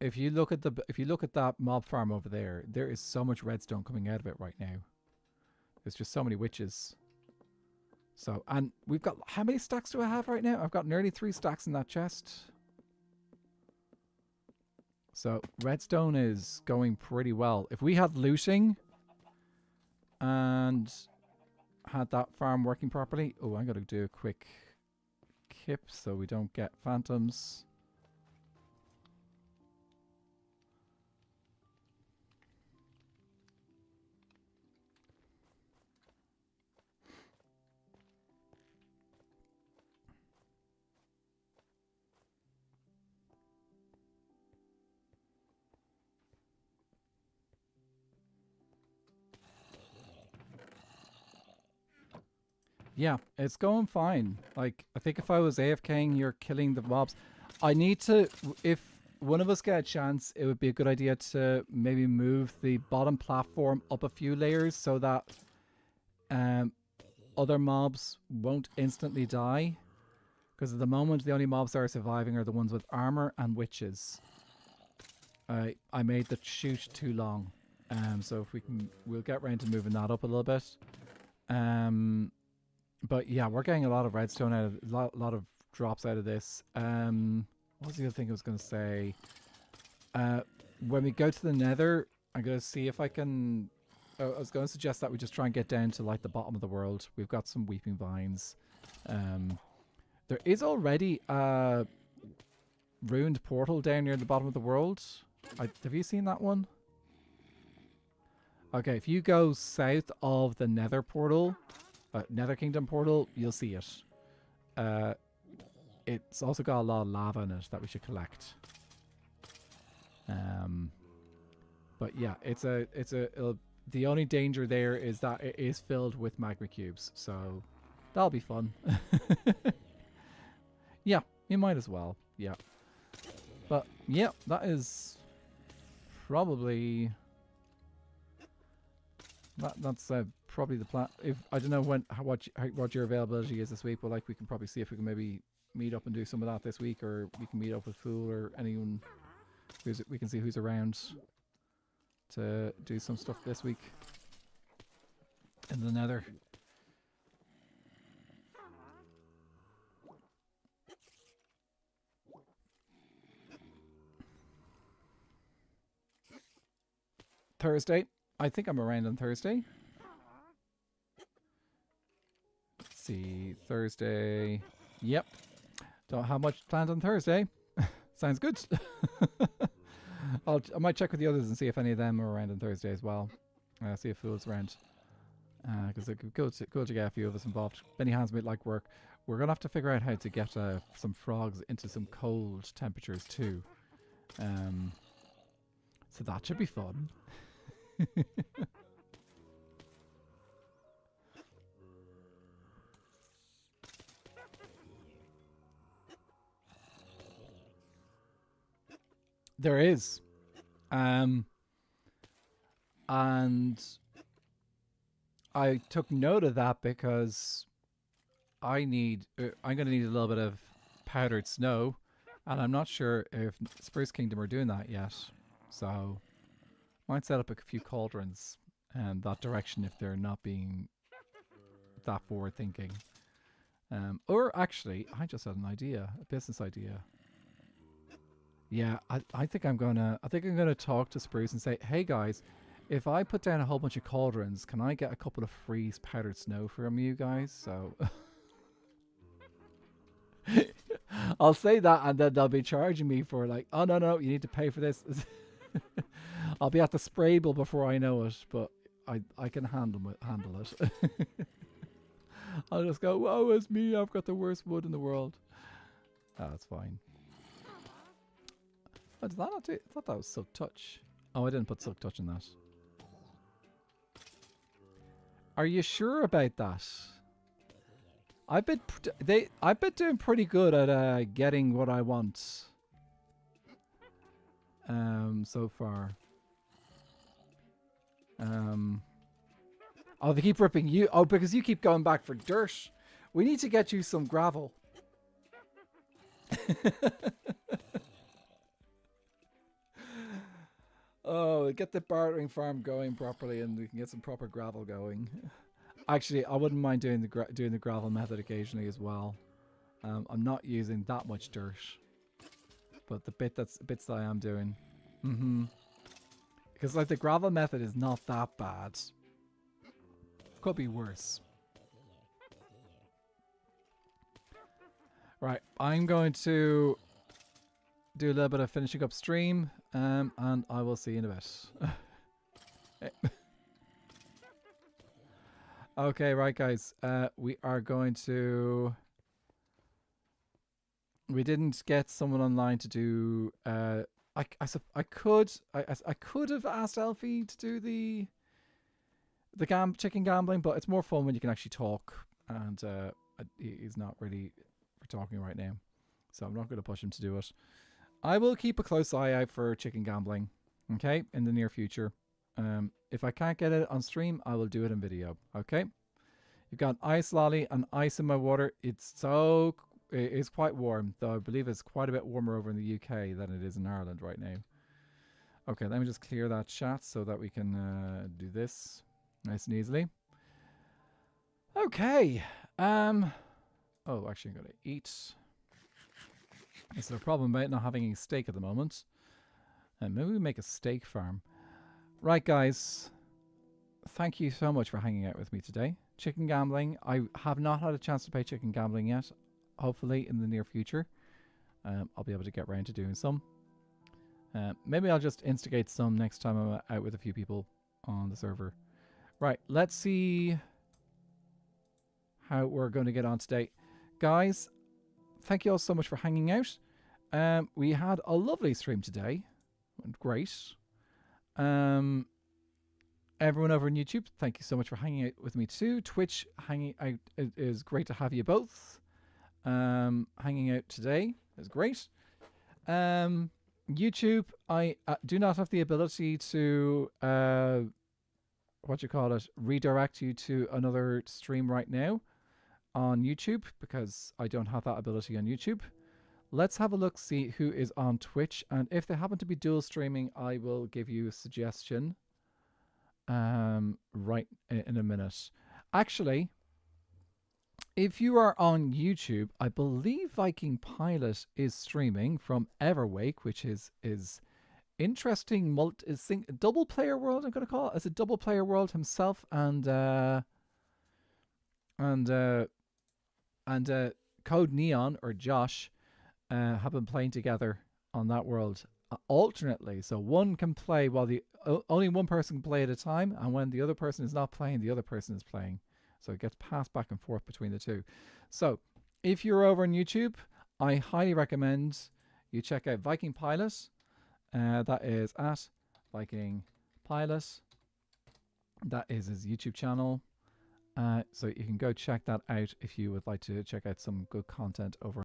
S1: if you look at that mob farm over there, there is so much redstone coming out of it right now. There's just so many witches. So, and we've got, how many stacks do I have right now? I've got nearly 3 stacks in that chest. So redstone is going pretty well. If we had looting and had that farm working properly. Oh, I'm going to do a quick kip so we don't get phantoms. Yeah, it's going fine. Like, I think if I was AFKing, you're killing the mobs. I need to, if one of us get a chance, it would be a good idea to maybe move the bottom platform up a few layers so that other mobs won't instantly die. Because at the moment, the only mobs that are surviving are the ones with armor and witches. I made the chute too long. So if we can, we'll get round to moving that up a little bit. But yeah, we're getting a lot of redstone out of a lot of drops out of this. What was the other thing I was going to say? When we go to the Nether, I'm going to see if I can. I was going to suggest that we just try and get down to like the bottom of the world. We've got some weeping vines. There is already a ruined portal down near the bottom of the world. Have you seen that one? Okay, if you go south of the Nether portal. Nether Kingdom portal, you'll see it. It's also got a lot of lava in it that we should collect. But yeah, the only danger there is that it is filled with magma cubes, so that'll be fun. Yeah, you might as well. Yeah. But yeah, that is probably that's probably the plan. If I don't know what your availability is this week, but like we can probably see if we can maybe meet up and do some of that this week, or we can meet up with Fool or anyone we can see who's around to do some stuff this week in the Nether. Thursday. I think I'm around on Thursday. see. Thursday. Yep. Don't have much planned on Thursday. Sounds good. I might check with the others and see if any of them are around on Thursday as well. See if Fool's around. Because it could be cool to get a few of us involved. Benny Hands might like work. We're going to have to figure out how to get some frogs into some cold temperatures too. So that should be fun. There is. And I took note of that because I'm going to need a little bit of powdered snow, and I'm not sure if Spruce Kingdom are doing that yet. So might set up a few cauldrons in that direction if they're not being that forward thinking. Or actually, I just had an idea, a business idea. Yeah, I think I'm gonna talk to Spruce and say, hey guys, if I put down a whole bunch of cauldrons, can I get a couple of free powdered snow from you guys? So I'll say that, and then they'll be charging me for like, oh no, you need to pay for this. I'll be at the Sprayable before I know it, but I can handle it. I'll just go, woe is me, I've got the worst wood in the world. Oh, that's fine. Oh, did that not do it? I thought that was Silk Touch. Oh, I didn't put Silk Touch in that. Are you sure about that? I've been doing pretty good at getting what I want. So far. Oh, they keep ripping you. Oh, because you keep going back for dirt. We need to get you some gravel. Oh, get the bartering farm going properly, and we can get some proper gravel going. Actually, I wouldn't mind doing the gravel method occasionally as well. I'm not using that much dirt, but the bits that I am doing, because like the gravel method is not that bad. Could be worse. Right, I'm going to do a little bit of finishing up stream, and I will see you in a bit. Okay, right, guys. We are going to. We didn't get someone online to do. I could have asked Elfie to do the chicken gambling, but it's more fun when you can actually talk, and he's not really for talking right now, so I'm not going to push him to do it. I will keep a close eye out for chicken gambling, okay, in the near future. If I can't get it on stream, I will do it in video, okay? You've got ice lolly and ice in my water. It is quite warm, though I believe it's quite a bit warmer over in the UK than it is in Ireland right now. Okay, let me just clear that chat so that we can do this nice and easily. Okay. Oh, actually I'm going to eat. Is there a problem about not having any steak at the moment? Maybe we make a steak farm. Right, guys. Thank you so much for hanging out with me today. Chicken gambling. I have not had a chance to play chicken gambling yet. Hopefully in the near future. I'll be able to get around to doing some. Maybe I'll just instigate some next time I'm out with a few people on the server. Right, let's see how we're going to get on today. Guys, thank you all so much for hanging out. We had a lovely stream today. Went great. Everyone over on YouTube, thank you so much for hanging out with me too. Twitch, hanging out, it is great to have you both. Hanging out today is great. YouTube, I do not have the ability to redirect you to another stream right now on YouTube, because I don't have that ability on YouTube. Let's have a look, see who is on Twitch, and if they happen to be dual streaming, I will give you a suggestion right in a minute. Actually, if you are on YouTube, I believe Viking Pilot is streaming from Everwake, which is interesting. Double player world, I'm going to call it. It's a double player world himself, and And Code Neon or Josh have been playing together on that world alternately. So one can play while only one person can play at a time, and when the other person is not playing, the other person is playing. So it gets passed back and forth between the two. So if you're over on YouTube, I highly recommend you check out Viking Pilot. That is at Viking Pilot. That is his YouTube channel. So you can go check that out if you would like to check out some good content over